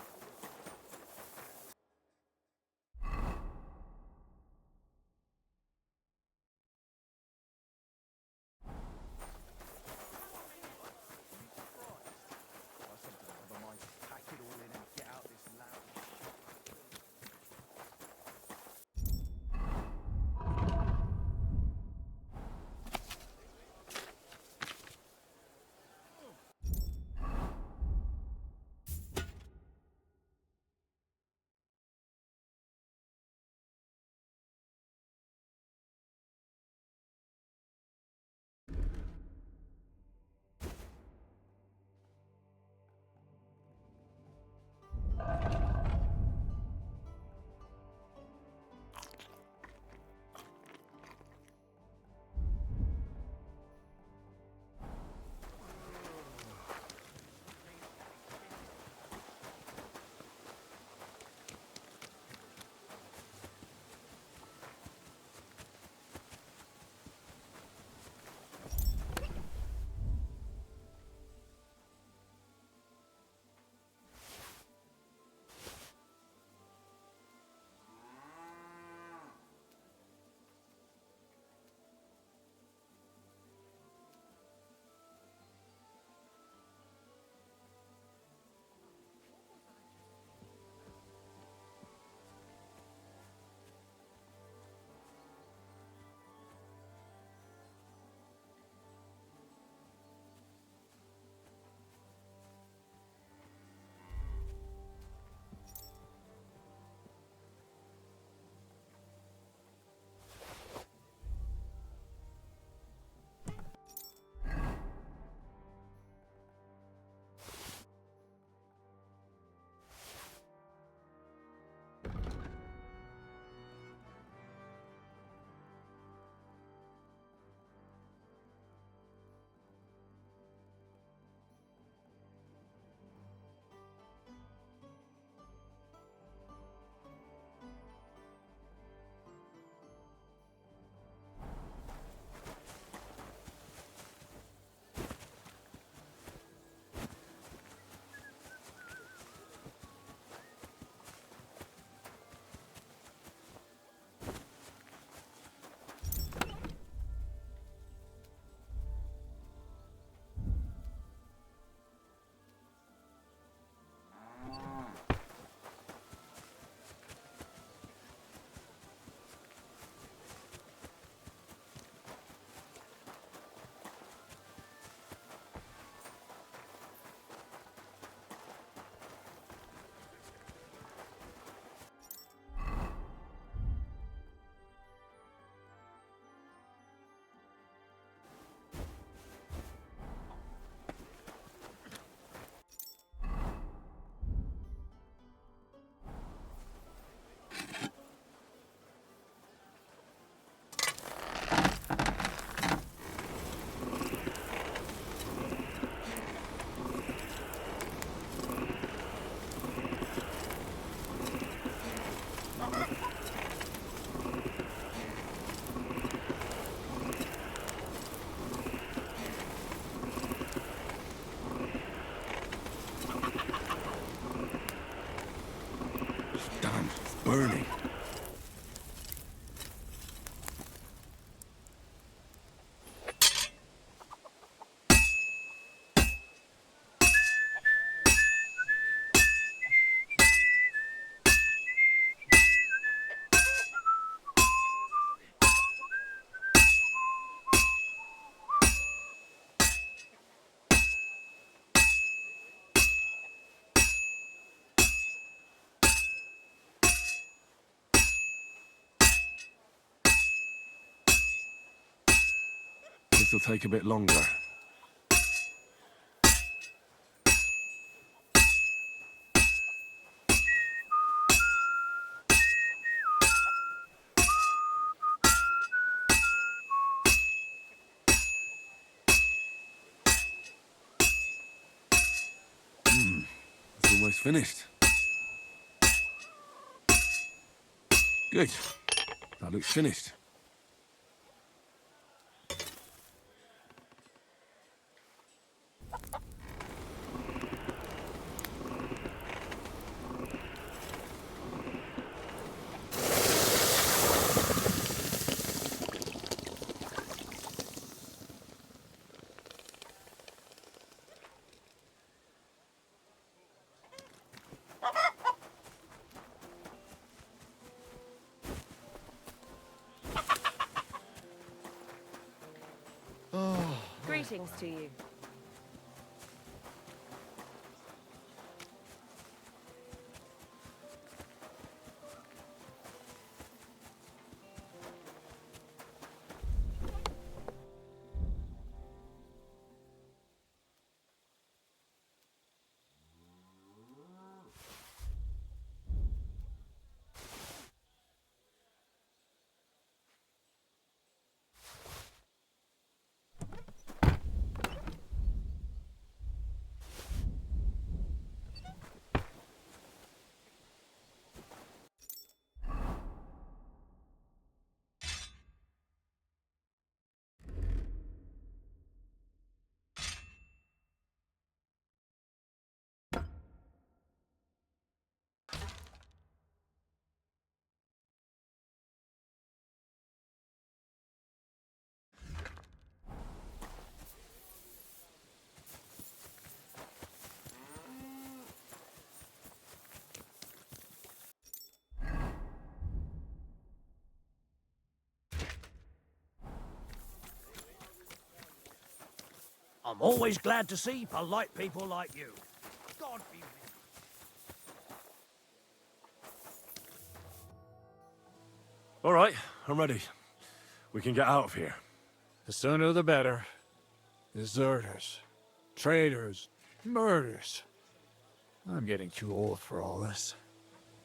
Burning. This'll take a bit longer. It's almost finished. Good. That looks finished. Greetings to you. I'm always glad to see polite people like you. God be with you. All right, I'm ready. We can get out of here. The sooner the better. Deserters, traitors, murders. I'm getting too old for all this.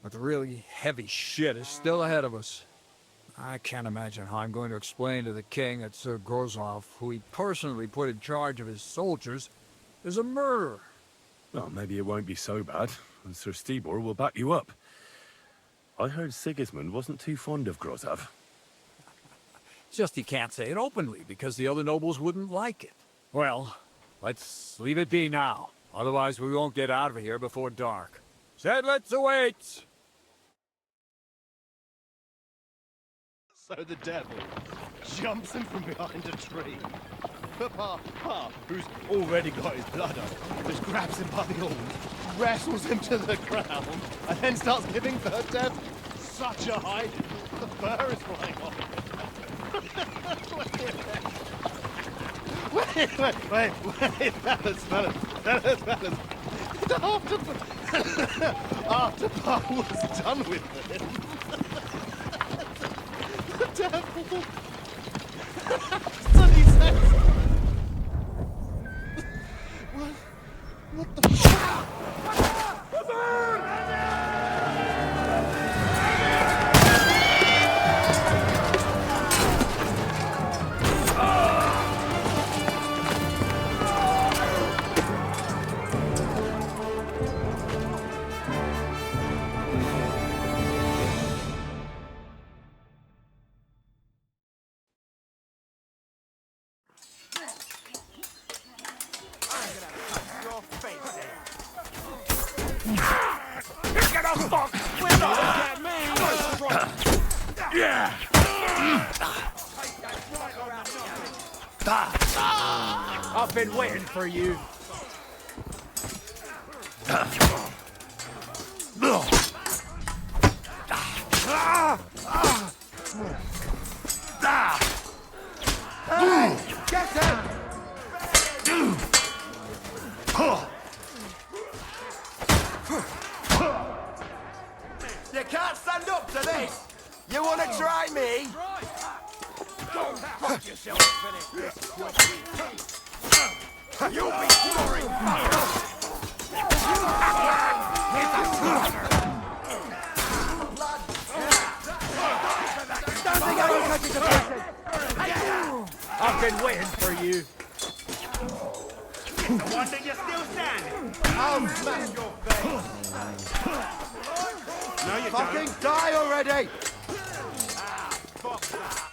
But the really heavy shit is still ahead of us. I can't imagine how I'm going to explain to the king that Sir Grozlov, who he personally put in charge of his soldiers, is a murderer. Well, maybe it won't be so bad, and Sir Stibor will back you up. I heard Sigismund wasn't too fond of Grozov. Just he can't say it openly, because the other nobles wouldn't like it. Well, let's leave it be now. Otherwise we won't get out of here before dark. Sedlitz awaits! So the devil jumps in from behind a tree. Pa, who's already got his blood up, just grabs him by the horns, wrestles him to the ground, and then starts giving fur death such a hiding. The fur is flying off. Wait, fellas. After Pa was done with him, the devil. So he says, what the fuck? I've been waiting for you. Get him! You can't stand up to this! You wanna try me? Go fuck yourself, finish this quickly. You'll be glory fire! I've been waiting for you. Wonder you're still standing. I'll smash your face. No, you Fucking don't. die already! Fuck that.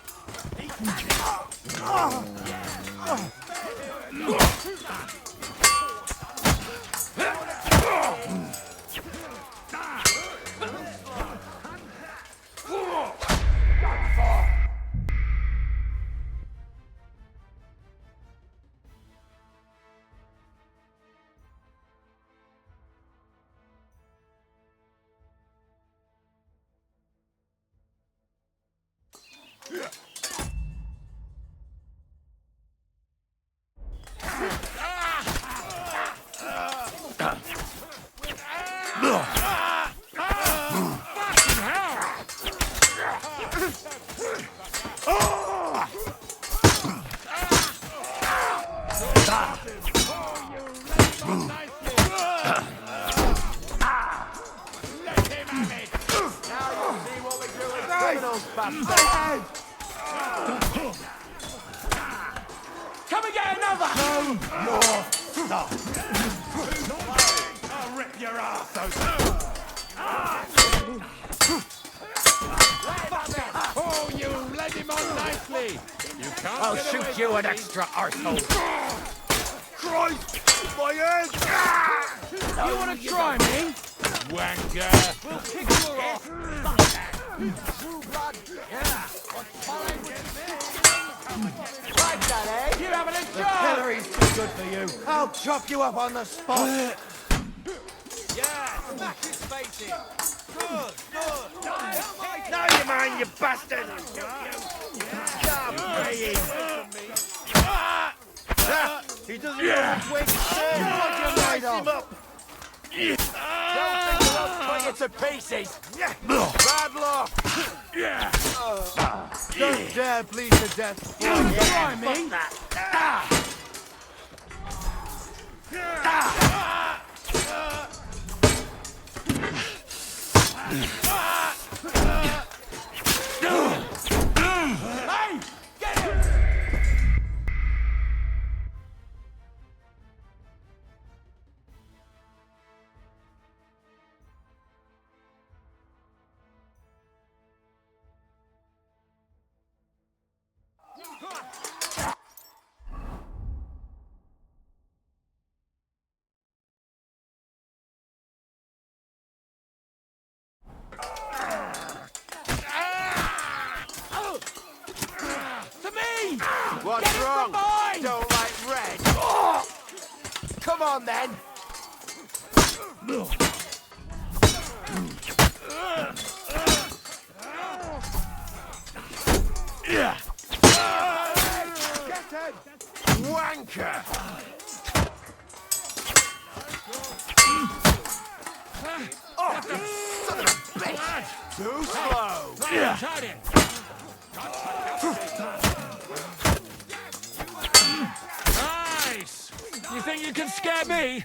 Come and get another! I'll rip your ass Oh, you led him on nicely. You can't I'll get away shoot you from an me. extra arsehole. Christ! My head! You want to try me? Wanker. We'll kick your ass. True blood. Yeah. Like that, eh? You having a The job? pillory's too good for you. I'll chop you up on the spot. Yeah, smack his face in. Good, good. Now you mind, you bastard! He doesn't know which way to turn. What you made of? Don't think about cutting it to pieces. Bad luck. Don't dare bleed to death. Try me. Hey, get him! To me! What's Get it from wrong? behind! Don't like red? Come on, then. Get him! Wanker! Oh, son of a bitch! Too slow! Nice. You think you can scare me?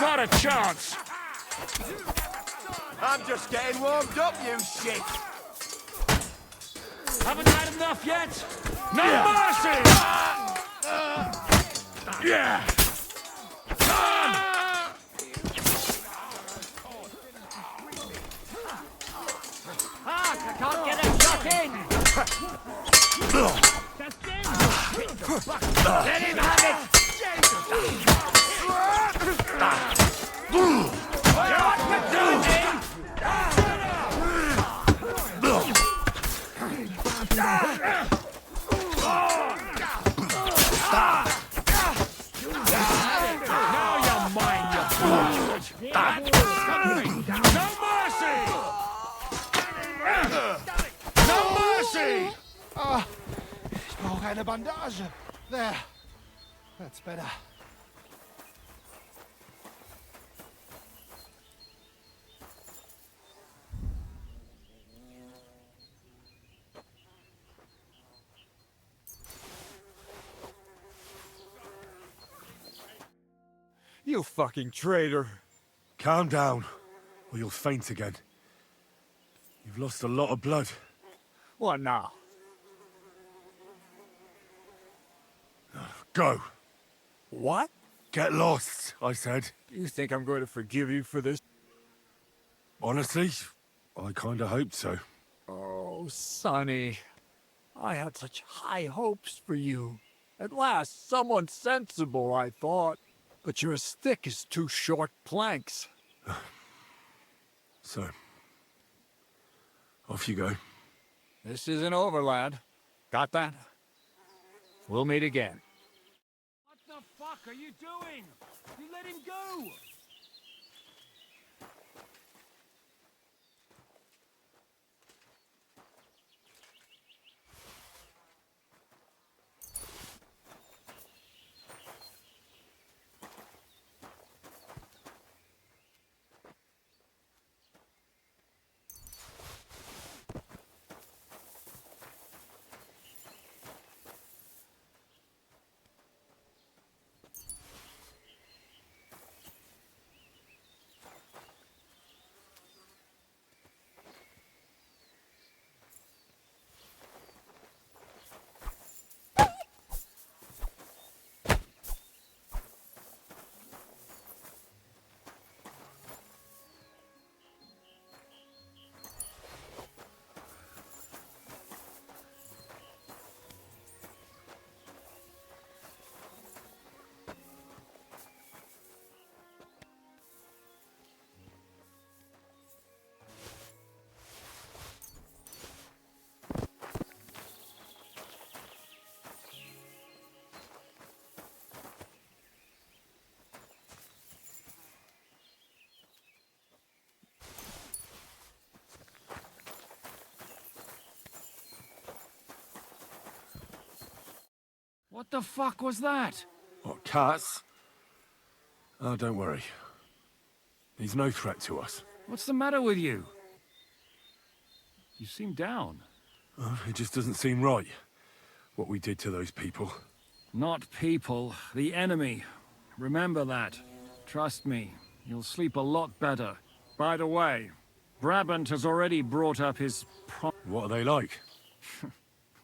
Not a chance. I'm just getting warmed up, you shit! Haven't had enough yet? No mercy! Yeah! I can't get a shot in! Let him have it! What you doing? Now you're mine, you bastard! No mercy! No mercy! Ich brauche eine Bandage. There. That's better. You fucking traitor. Calm down, or you'll faint again. You've lost a lot of blood. What now? Go. What? Get lost, I said. You think I'm going to forgive you for this? Honestly, I kinda hoped so. Oh, Sonny. I had such high hopes for you. At last, someone sensible, I thought. But you're as thick as two short planks. So, off you go. This isn't over, lad. Got that? We'll meet again. What the fuck are you doing? You let him go! What the fuck was that? What, cats? Oh, don't worry. He's no threat to us. What's the matter with you? You seem down. Oh, it just doesn't seem right, what we did to those people. Not people, the enemy. Remember that. Trust me, you'll sleep a lot better. By the way, Brabant has already brought up his What are they like?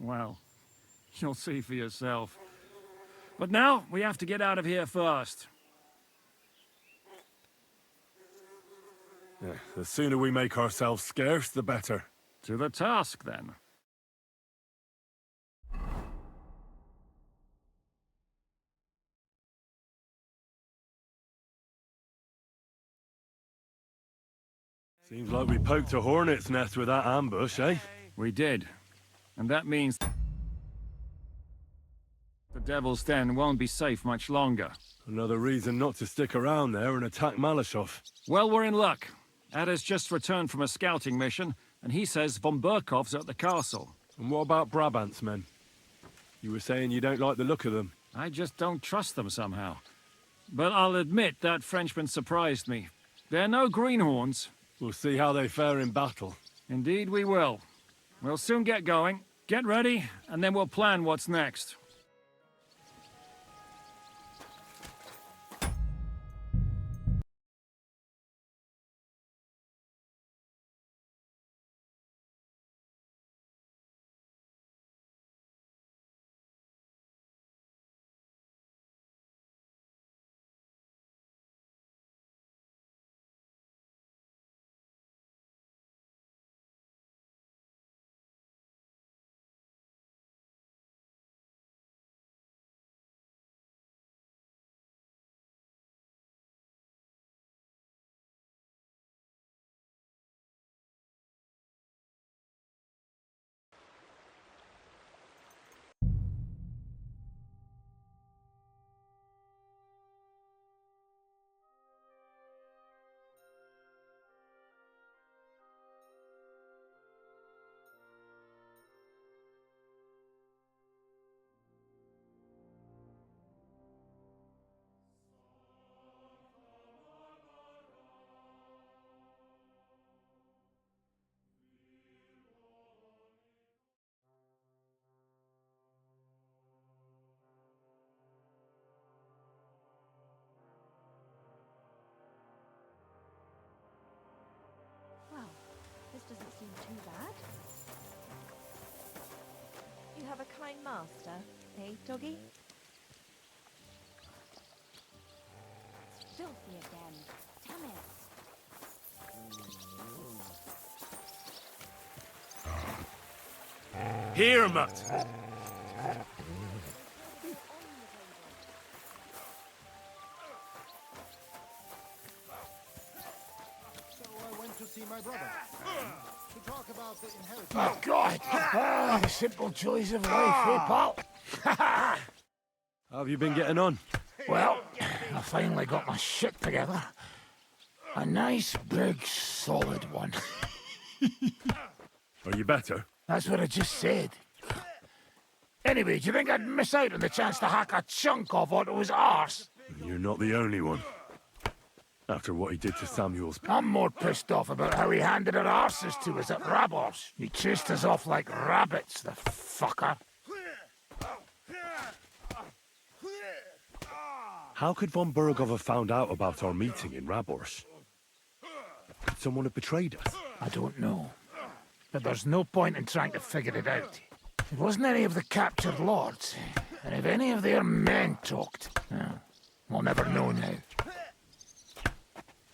Well, you'll see for yourself. But now, we have to get out of here first. Yeah, the sooner we make ourselves scarce, the better. To the task, then. Seems like we poked a hornet's nest with that ambush, eh? We did. And that means the Devil's Den won't be safe much longer. Another reason not to stick around there and attack Malashov. Well, we're in luck. Ada's just returned from a scouting mission, and he says von Burkov's at the castle. And what about Brabant's men? You were saying you don't like the look of them. I just don't trust them somehow. But I'll admit that Frenchman surprised me. They're no greenhorns. We'll see how they fare in battle. Indeed we will. We'll soon get going. Get ready, and then we'll plan what's next. Well, this doesn't seem too bad. You have a kind master, eh, doggy? Filthy again. Damn it. Here, Mutt! To see my brother. To talk about the inheritance. Oh, God! Ah, the simple joys of life, eh, pal? How have you been getting on? Well, I finally got my shit together. A nice, big, solid one. Are you better? That's what I just said. Anyway, do you think I'd miss out on the chance to hack a chunk off onto his arse? You're not the only one. After what he did to Samuel's... I'm more pissed off about how he handed our arses to us at Rabos. He chased us off like rabbits, the fucker. How could von Burgov have found out about our meeting in Rabors? Could someone have betrayed us? I don't know. But there's no point in trying to figure it out. It wasn't any of the captured lords. And if any of their men talked, well, we'll never know now.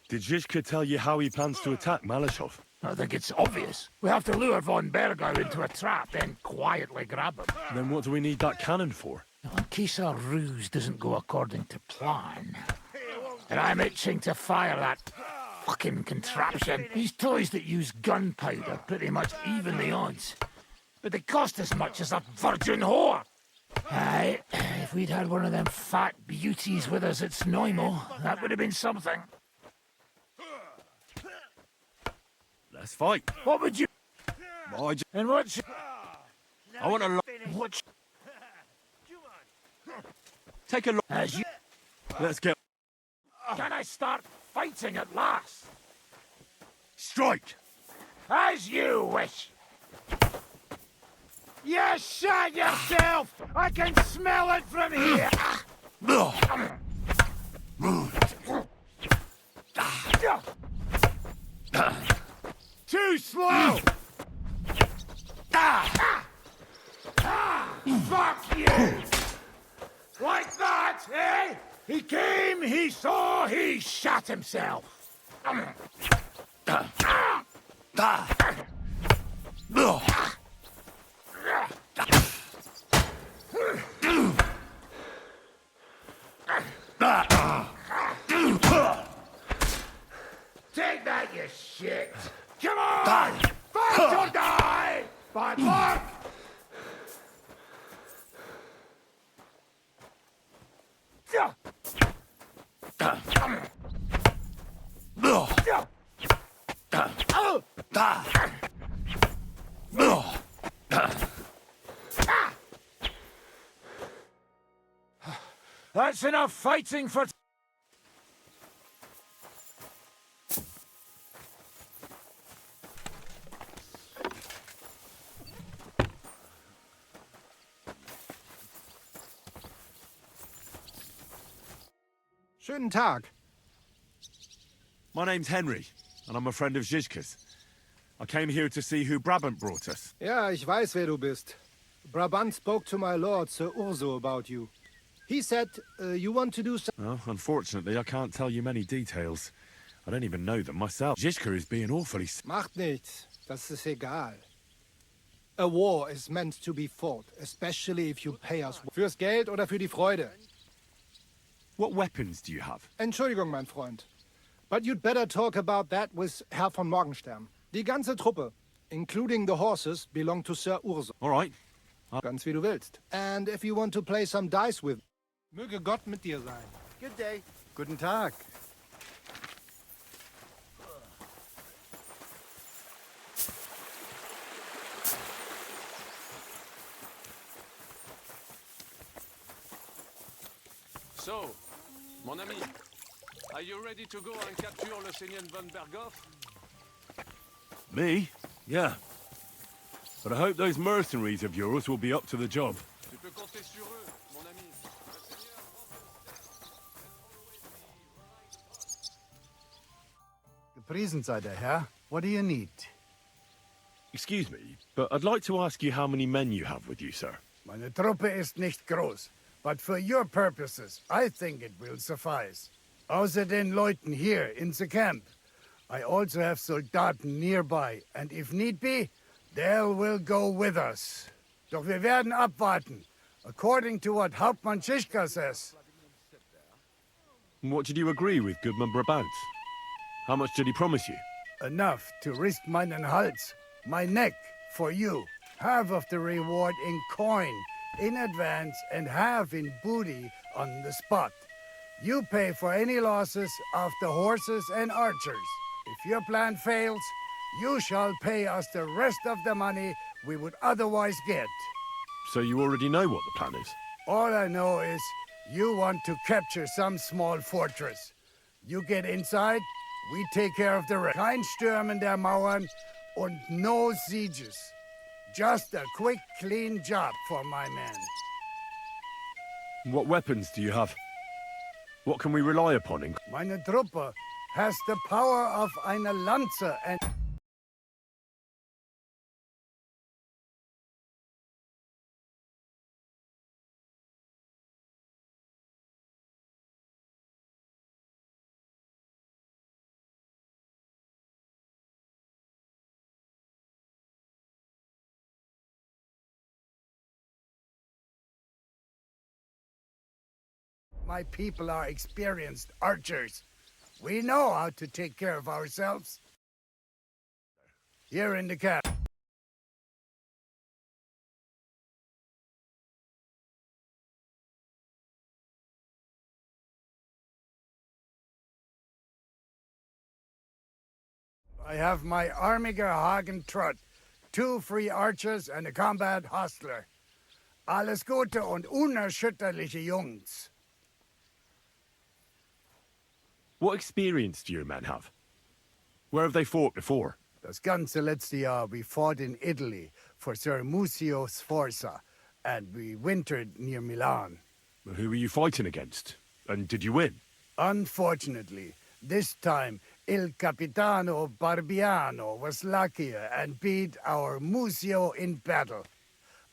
Did Zizka tell you how he plans to attack Malashov? I think it's obvious. We have to lure von Bergau into a trap, then quietly grab him. Then what do we need that cannon for? In case our ruse doesn't go according to plan. And I'm itching to fire that fucking contraption. These toys that use gunpowder pretty much even the odds. But they cost as much as a virgin whore. Aye, if we'd had one of them fat beauties with us at Snoimo, that would have been something. Let's fight. What would you... I And what's... want to... What... Take a look. As you... Let's get... Can I start fighting at last? Strike! As you wish. You shot yourself! I can smell it from here! Too slow! Fuck you! Like that, eh? He came, he saw, he shot himself. Take that, you shit! Come on! Fight or die! Bad luck! That's enough fighting for... Schönen Tag. My name's Henry, and I'm a friend of Zizka's. I came here to see who Brabant brought us. Ja, ich weiß, wer du bist. Brabant spoke to my lord, Sir Urso, about you. He said you want to do something. Well, unfortunately, I can't tell you many details. I don't even know them myself. Zizka is being awfully... Macht nichts. Das ist egal. A war is meant to be fought, especially if you pay us. Fürs Geld oder für die Freude? What weapons do you have? Entschuldigung, mein Freund. But you'd better talk about that with Herr von Morgenstern. Die ganze Truppe, including the horses, belong to Sir Urso. All right. Ganz wie du willst. And if you want to play some dice with... Möge Gott mit dir sein. Good day. Guten Tag. So, mon ami, are you ready to go and capture le Seigneur von Berghoff? Me? Yeah. But I hope those mercenaries of yours will be up to the job. Tu peux compter sur eux, mon ami. Gepriesen sei der Herr. What do you need? Excuse me, but I'd like to ask you how many men you have with you, sir. Meine Truppe ist nicht groß, but for your purposes, I think it will suffice. Außer den Leuten here in the camp, I also have Soldaten nearby, and if need be, they will go with us. Doch wir werden abwarten, according to what Hauptmann Zischka says. What did you agree with Goodman Brabant? How much did he promise you? Enough to risk meinen Hals, my neck, for you. Half of the reward in coin, in advance, and half in booty on the spot. You pay for any losses of the horses and archers. If your plan fails, you shall pay us the rest of the money we would otherwise get. So you already know what the plan is? All I know is you want to capture some small fortress. You get inside, we take care of the rest. Kein Stürmen der Mauern und no sieges. Just a quick, clean job for my men. What weapons do you have? What can we rely upon in... Meine Truppe has the power of eine Lanze and... My people are experienced archers. We know how to take care of ourselves. Here in the camp. I have my Armiger Hagen Trott, 2 free archers and a combat hostler. Alles Gute und unerschütterliche Jungs. What experience do your men have? Where have they fought before? Das ganze letzte Jahr we fought in Italy for Sir Musio Sforza, and we wintered near Milan. Who were you fighting against? And did you win? Unfortunately, this time Il Capitano Barbiano was luckier and beat our Musio in battle.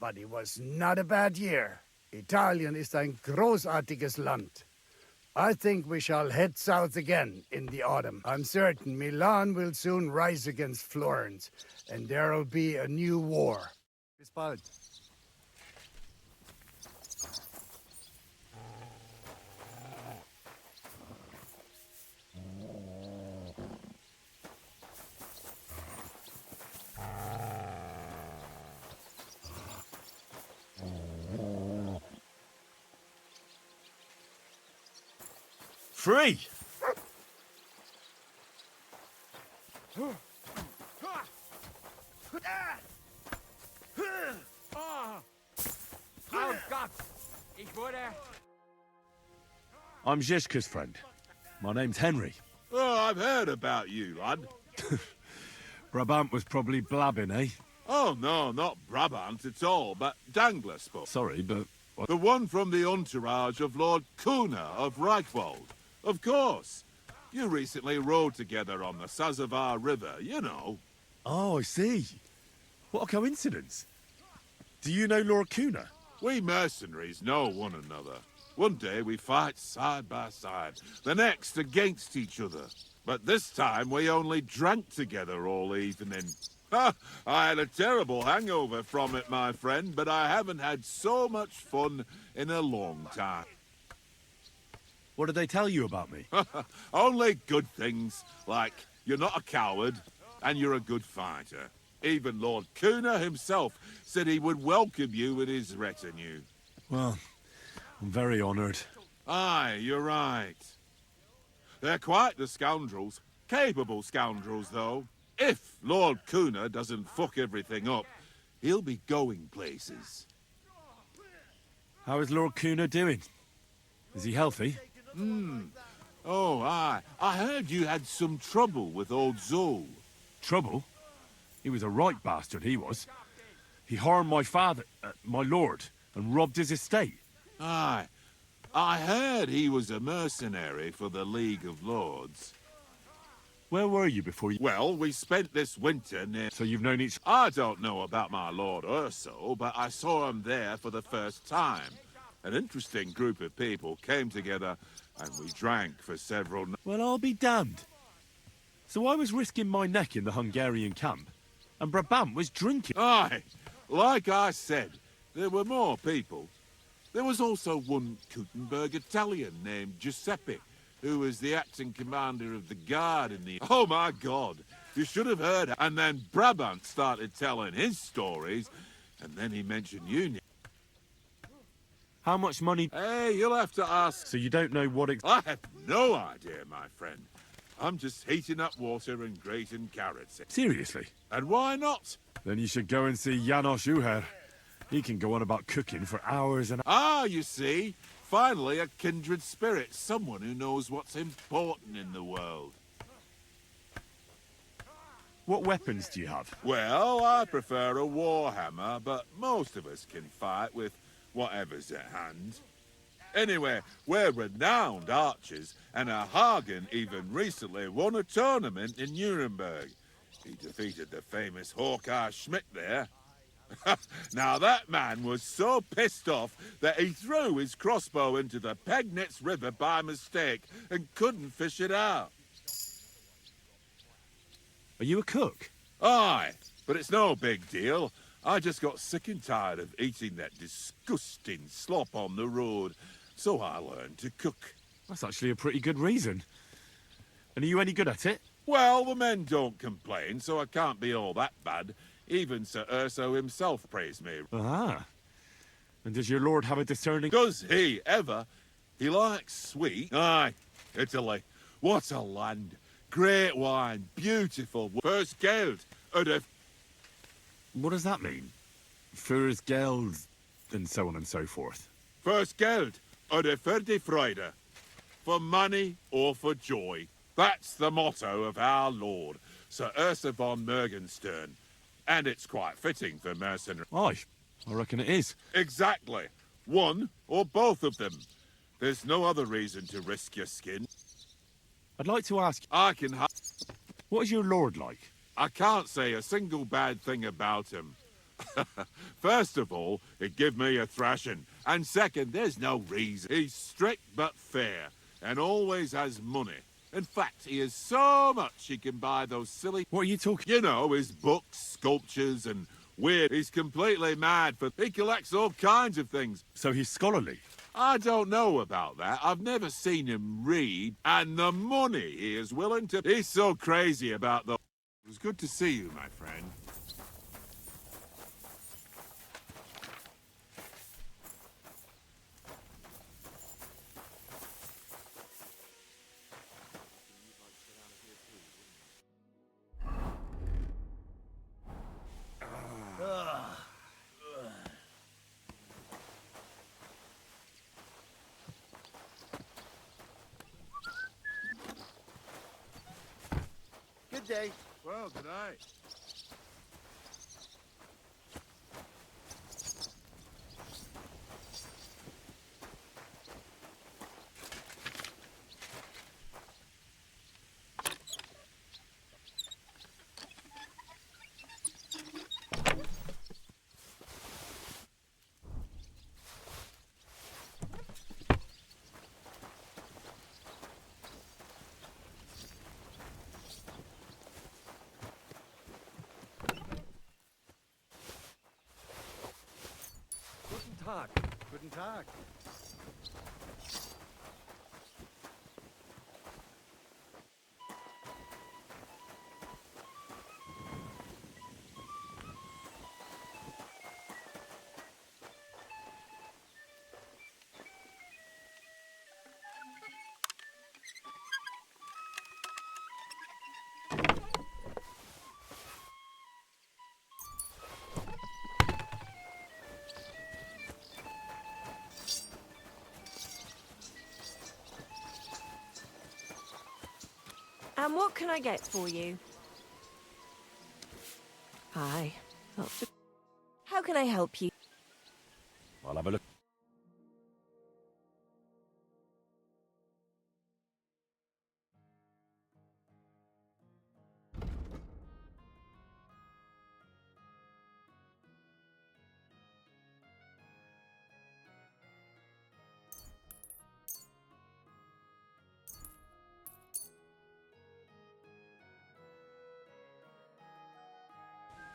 But it was not a bad year. Italien ist ein großartiges Land. I think we shall head south again in the autumn. I'm certain Milan will soon rise against Florence, and there'll be a new war. Bis bald. Free! Oh Gott! Ich wurde... I'm Zizka's friend. My name's Henry. Oh, I've heard about you, lad. Brabant was probably blabbing, eh? Oh, no, not Brabant at all, but Dangler spoke. Sorry, but... The one from the entourage of Lord Kuna of Reichwald. Of course. You recently rode together on the Sazavar River, you know. Oh, I see. What a coincidence. Do you know Lord Kuna? We mercenaries know one another. One day we fight side by side, the next against each other. But this time we only drank together all evening. Ha! I had a terrible hangover from it, my friend, but I haven't had so much fun in a long time. What did they tell you about me? Only good things, like you're not a coward and you're a good fighter. Even Lord Kuna himself said he would welcome you with his retinue. Well, I'm very honoured. Aye, you're right. They're quite the scoundrels. Capable scoundrels, though. If Lord Kuna doesn't fuck everything up, he'll be going places. How is Lord Kuna doing? Is he healthy? Oh, aye. I heard you had some trouble with old Zol. Trouble? He was a right bastard, he was. He harmed my father, my lord, and robbed his estate. Aye. I heard he was a mercenary for the League of Lords. Where were you before you... Well, we spent this winter near... So you've known each... I don't know about my Lord Urso, but I saw him there for the first time. An interesting group of people came together, and we drank for several... Well, I'll be damned. So I was risking my neck in the Hungarian camp, and Brabant was drinking. Aye, like I said, there were more people. There was also one Kuttenberg Italian named Giuseppe, who was the acting commander of the guard in the... Oh, my God! You should have heard it. And then Brabant started telling his stories, and then he mentioned you. How much money... Hey, you'll have to ask... So you don't know what... I have no idea, my friend. I'm just heating up water and grating carrots. Seriously? And why not? Then you should go and see Janos Uher. He can go on about cooking for hours and... Ah, you see? Finally, a kindred spirit. Someone who knows what's important in the world. What weapons do you have? Well, I prefer a warhammer, but most of us can fight with whatever's at hand. Anyway, we're renowned archers, and our Hagen even recently won a tournament in Nuremberg. He defeated the famous Hawkeye Schmidt there. Now that man was so pissed off that he threw his crossbow into the Pegnitz River by mistake and couldn't fish it out. Are you a cook? Aye, but it's no big deal. I just got sick and tired of eating that disgusting slop on the road, so I learned to cook. That's actually a pretty good reason. And are you any good at it? Well, the men don't complain, so I can't be all that bad. Even Sir Urso himself praised me. Ah. And does your lord have a discerning... Does he ever? He likes sweet. Aye, Italy. What a land. Great wine, beautiful. First geld. What does that mean? First geld, and so on and so forth. First geld. Oder für die Freude. for money or for joy. That's the motto of our Lord, Sir Ursa von Morgenstern. And it's quite fitting for mercenaries. Aye, I reckon it is. Exactly. One or both of them. There's no other reason to risk your skin. I'd like to ask, I can what is your lord like? I can't say a single bad thing about him. First of all, he'd give me a thrashing. And second, there's no reason. He's strict but fair, and always has money. In fact, he has so much he can buy those silly... What are you talking... You know, his books, sculptures, and weird... He's completely mad for... He collects all kinds of things. So he's scholarly? I don't know about that. I've never seen him read. And the money he is willing to... He's so crazy about the... It was good to see you, my friend. Good day. Well, good night. Tag. Guten Tag. And what can I get for you? Hi. How can I help you? I'll have a look.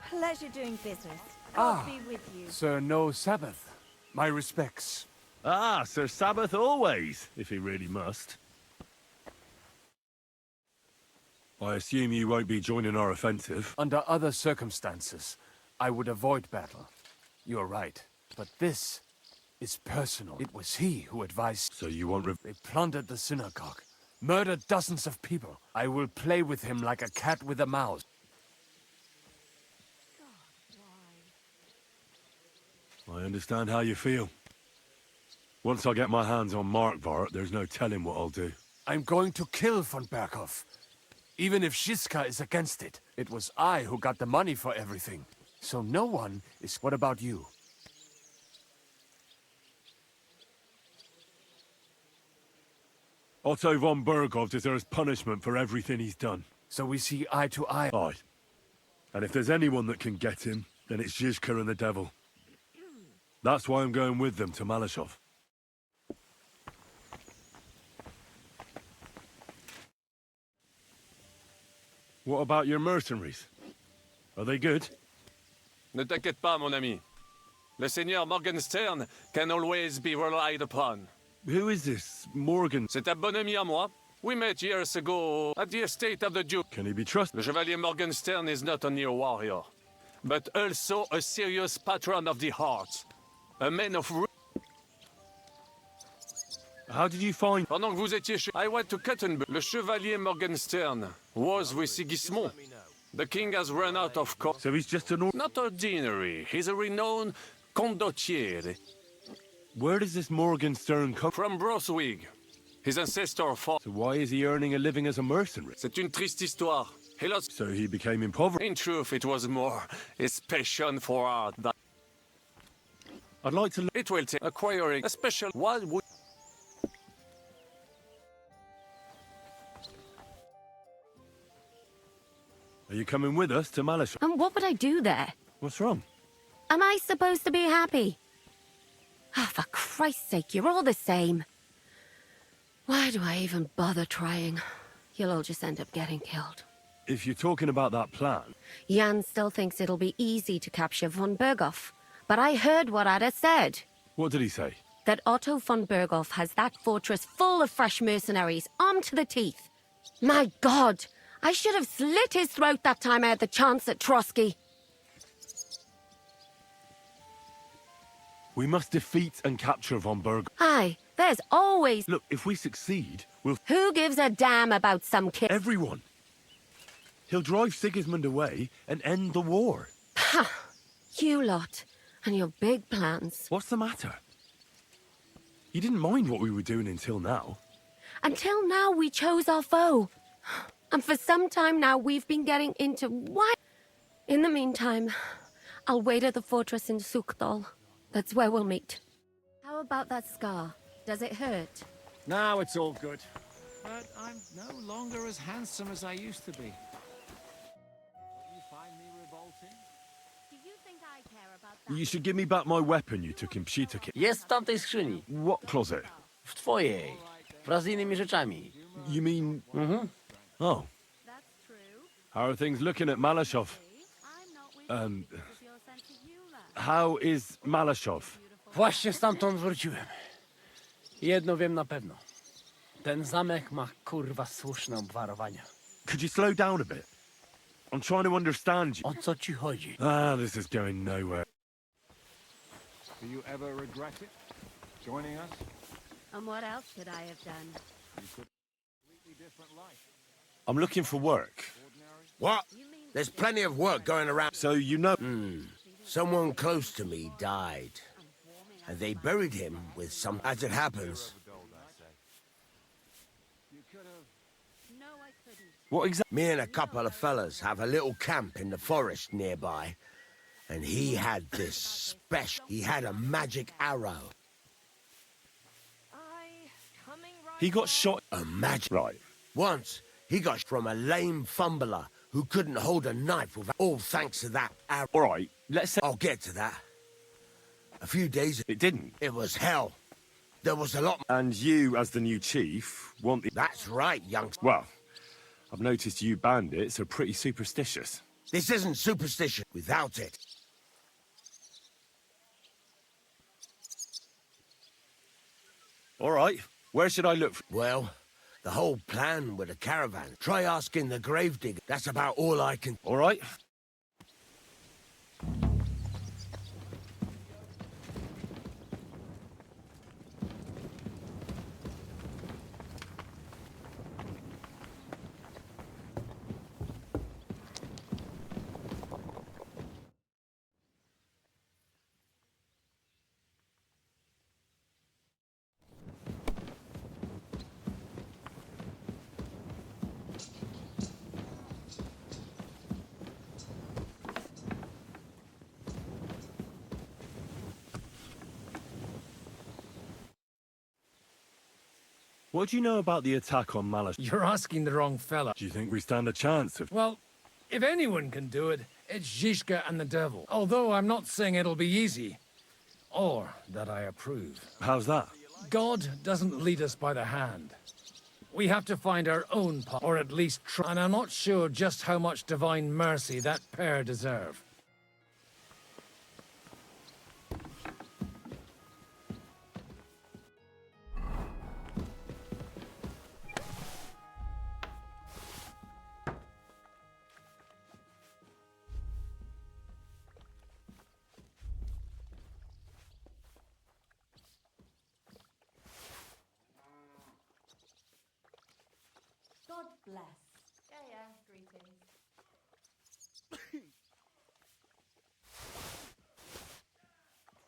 Pleasure doing business. God be with you. Sir No Sabbath. My respects. Ah, Sir Sabbath always, if he really must. I assume you won't be joining our offensive. Under other circumstances, I would avoid battle. You're right. But this is personal. It was he who advised... So you won't... They plundered the synagogue, murdered dozens of people. I will play with him like a cat with a mouse. I understand how you feel. Once I get my hands on Markvart, there's no telling what I'll do. I'm going to kill von Berghoff. Even if Shiska is against it. It was I who got the money for everything. So no one is... What about you? Otto von Berghoff deserves punishment for everything he's done. So we see eye to eye? Aye. And if there's anyone that can get him, then it's Zizka and the devil. That's why I'm going with them to Malashov. What about your mercenaries? Are they good? Ne t'inquiète pas, mon ami. Le Seigneur Morgenstern can always be relied upon. Who is this Morgan? C'est un bon ami à moi. We met years ago at the estate of the Duke. Can he be trusted? Le Chevalier Morgenstern is not only a warrior, but also a serious patron of the hearts. A man of... How did you find... Pendant que vous étiez chez... I went to Kettenburg. Le Chevalier Morgenstern was with Sigismund. The king has run out of... So he's just an... Not ordinary. He's a renowned condottiere. Where does this Morgenstern come... From Broswig. His ancestor fought. So why is he earning a living as a mercenary? C'est une triste histoire. He lost. So he became impoverished. In truth, it was more his passion for art that. I'd like to. It will take acquiring a special. What would? Are you coming with us to Malashov? And what would I do there? What's wrong? Am I supposed to be happy? Ah, for Christ's sake, you're all the same. Why do I even bother trying? You'll all just end up getting killed. If you're talking about that plan... Jan still thinks it'll be easy to capture von Berghoff. But I heard what Ada said. What did he say? That Otto von Berghoff has that fortress full of fresh mercenaries, armed to the teeth. My God! I should have slit his throat that time I had the chance at Trotsky. We must defeat and capture von Berghoff. Aye, there's always... Look, if we succeed, we'll... Who gives a damn about some kid? Everyone. He'll drive Sigismund away and end the war. Ha! You lot, and your big plans. What's the matter? You didn't mind what we were doing until now. Until now, we chose our foe. And for some time now, we've been getting into what? In the meantime, I'll wait at the fortress in Suchdol. That's where we'll meet. How about that scar? Does it hurt? Now it's all good. But I'm no longer as handsome as I used to be. You find me revolting? Do you think I care about that? You should give me back my weapon you took in Psitaki. Jest w tamtej skrzyni. What closet? W twojej. Wraz z innymi rzeczami. You mean... Oh. How are things looking at Malashov? How is Malashov? Właśnie stamtąd wróciłem. Jedno wiem na pewno. Ten zamek ma kurwa słuszne obwarowania. Could you slow down a bit? I'm trying to understand you. O co ci chodzi? Ah, this is going nowhere. Do you ever regret it? Joining us? And what else could I have done? You could completely different life. I'm looking for work. What? There's plenty of work going around. So you know... Someone close to me died. And they buried him with some... As it happens. What exactly? Me and a couple of fellas have a little camp in the forest nearby. And he had this special... He had a magic arrow. He got shot... A magic... Right. Once, he got from a lame fumbler who couldn't hold a knife without... All thanks to that arrow. All right, let's say... I'll get to that. A few days... It didn't. It was hell. There was a lot... And you, as the new chief, want the... That's right, youngster. Well, I've noticed you bandits are pretty superstitious. This isn't superstition without it. All right, where should I look for... Well, the whole plan with the caravan. Try asking the gravedigger. That's about all I can... All right. What do you know about the attack on Malash? You're asking the wrong fella. Do you think we stand a chance of... Well, if anyone can do it, it's Zizka and the devil. Although I'm not saying it'll be easy. Or that I approve. How's that? God doesn't lead us by the hand. We have to find our own path, or at least try. And I'm not sure just how much divine mercy that pair deserve. God bless. Yeah, greetings.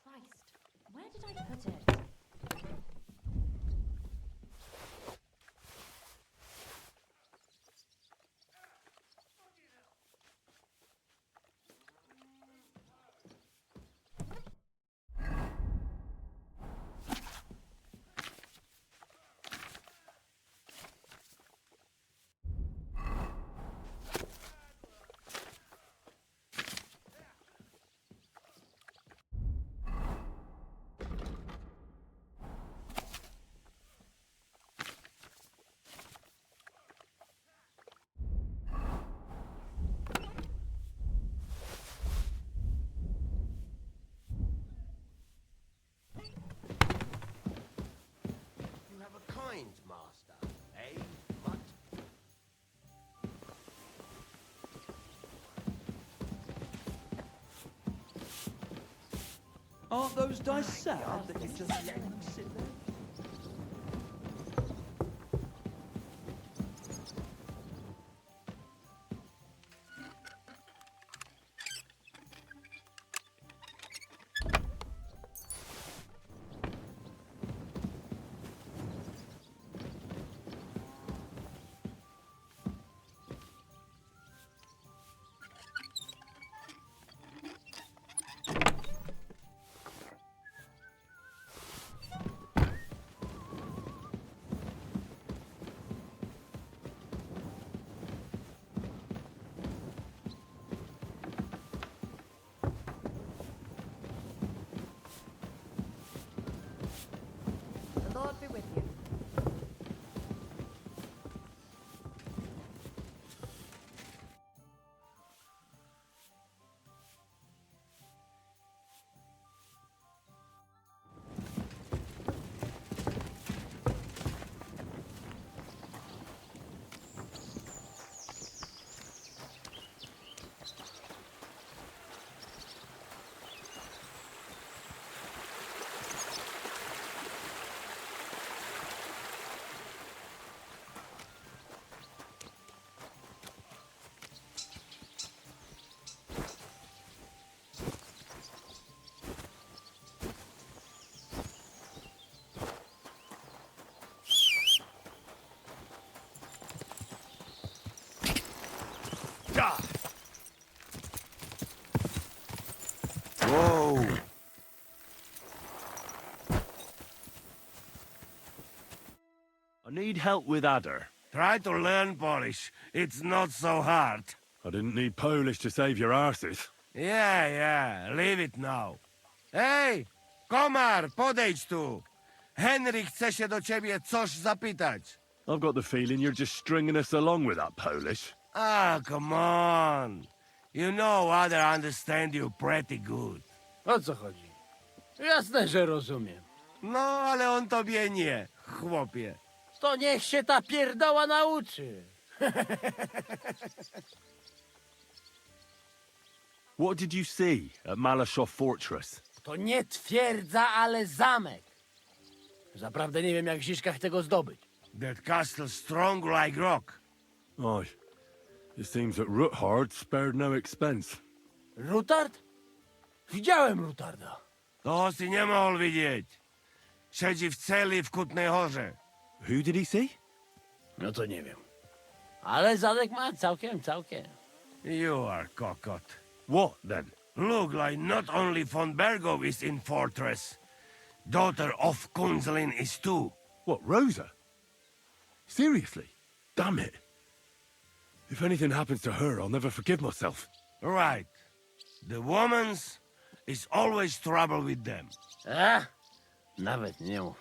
Christ, where did I put it? Aren't those dice sad that you're just letting them sit there? The Lord be with you. Whoa! I need help with Adder. Try to learn Polish. It's not so hard. I didn't need Polish to save your arses. Yeah, leave it now. Hej, komar, podejdź tu. Henry chce się do ciebie coś zapytać. I've got the feeling you're just stringing us along with that Polish. Ah, come on. You know Other understand you pretty good. O co chodzi? Jasne, że rozumiem. No, ale on tobie nie, chłopie. To niech się ta pierdoła nauczy. What did you see at Malashow Fortress? To nie twierdza, ale zamek. Zaprawdę nie wiem, jak Ziszka chce tego zdobyć. That castle strong like rock. Aye. It seems that Ruthard spared no expense. Rutard? Widziałem Rutarda. To si nie mógł widzieć. Siedzi w celi w Kutnej Horze. Who did he see? No to nie wiem. Ale zadek ma całkiem. You are cockot. What, then? Look like not only von Bergow is in fortress. Daughter of Kunzelin is too. What, Rosa? Seriously? Damn it. If anything happens to her, I'll never forgive myself. Right. The woman's is always trouble with them. Nawet nie mów.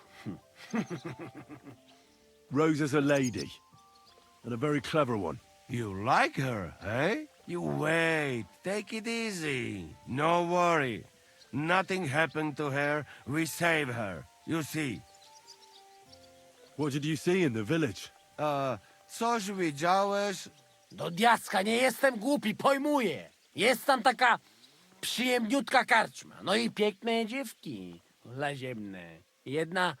Rosa's a lady. And a very clever one. You like her, eh? You wait. Take it easy. No worry. Nothing happened to her. We save her. You see. What did you see in the village? Coś widziałeś? Do diacka, nie jestem głupi, pojmuję. Jest tam taka przyjemniutka karczma. No i piękne dziewki laziemne. Jedna...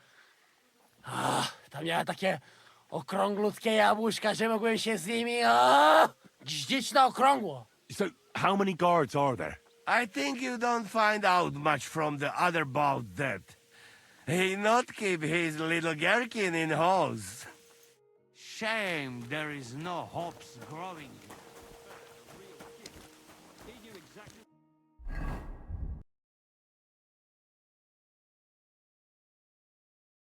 tam miała takie okrąglutkie jabłuszka, że mogłem się z nimi gździć na okrągło. So, how many guards are there? I think you don't find out much from the other about that. He not keep his little gherkin in halls. Shame there is no hops growing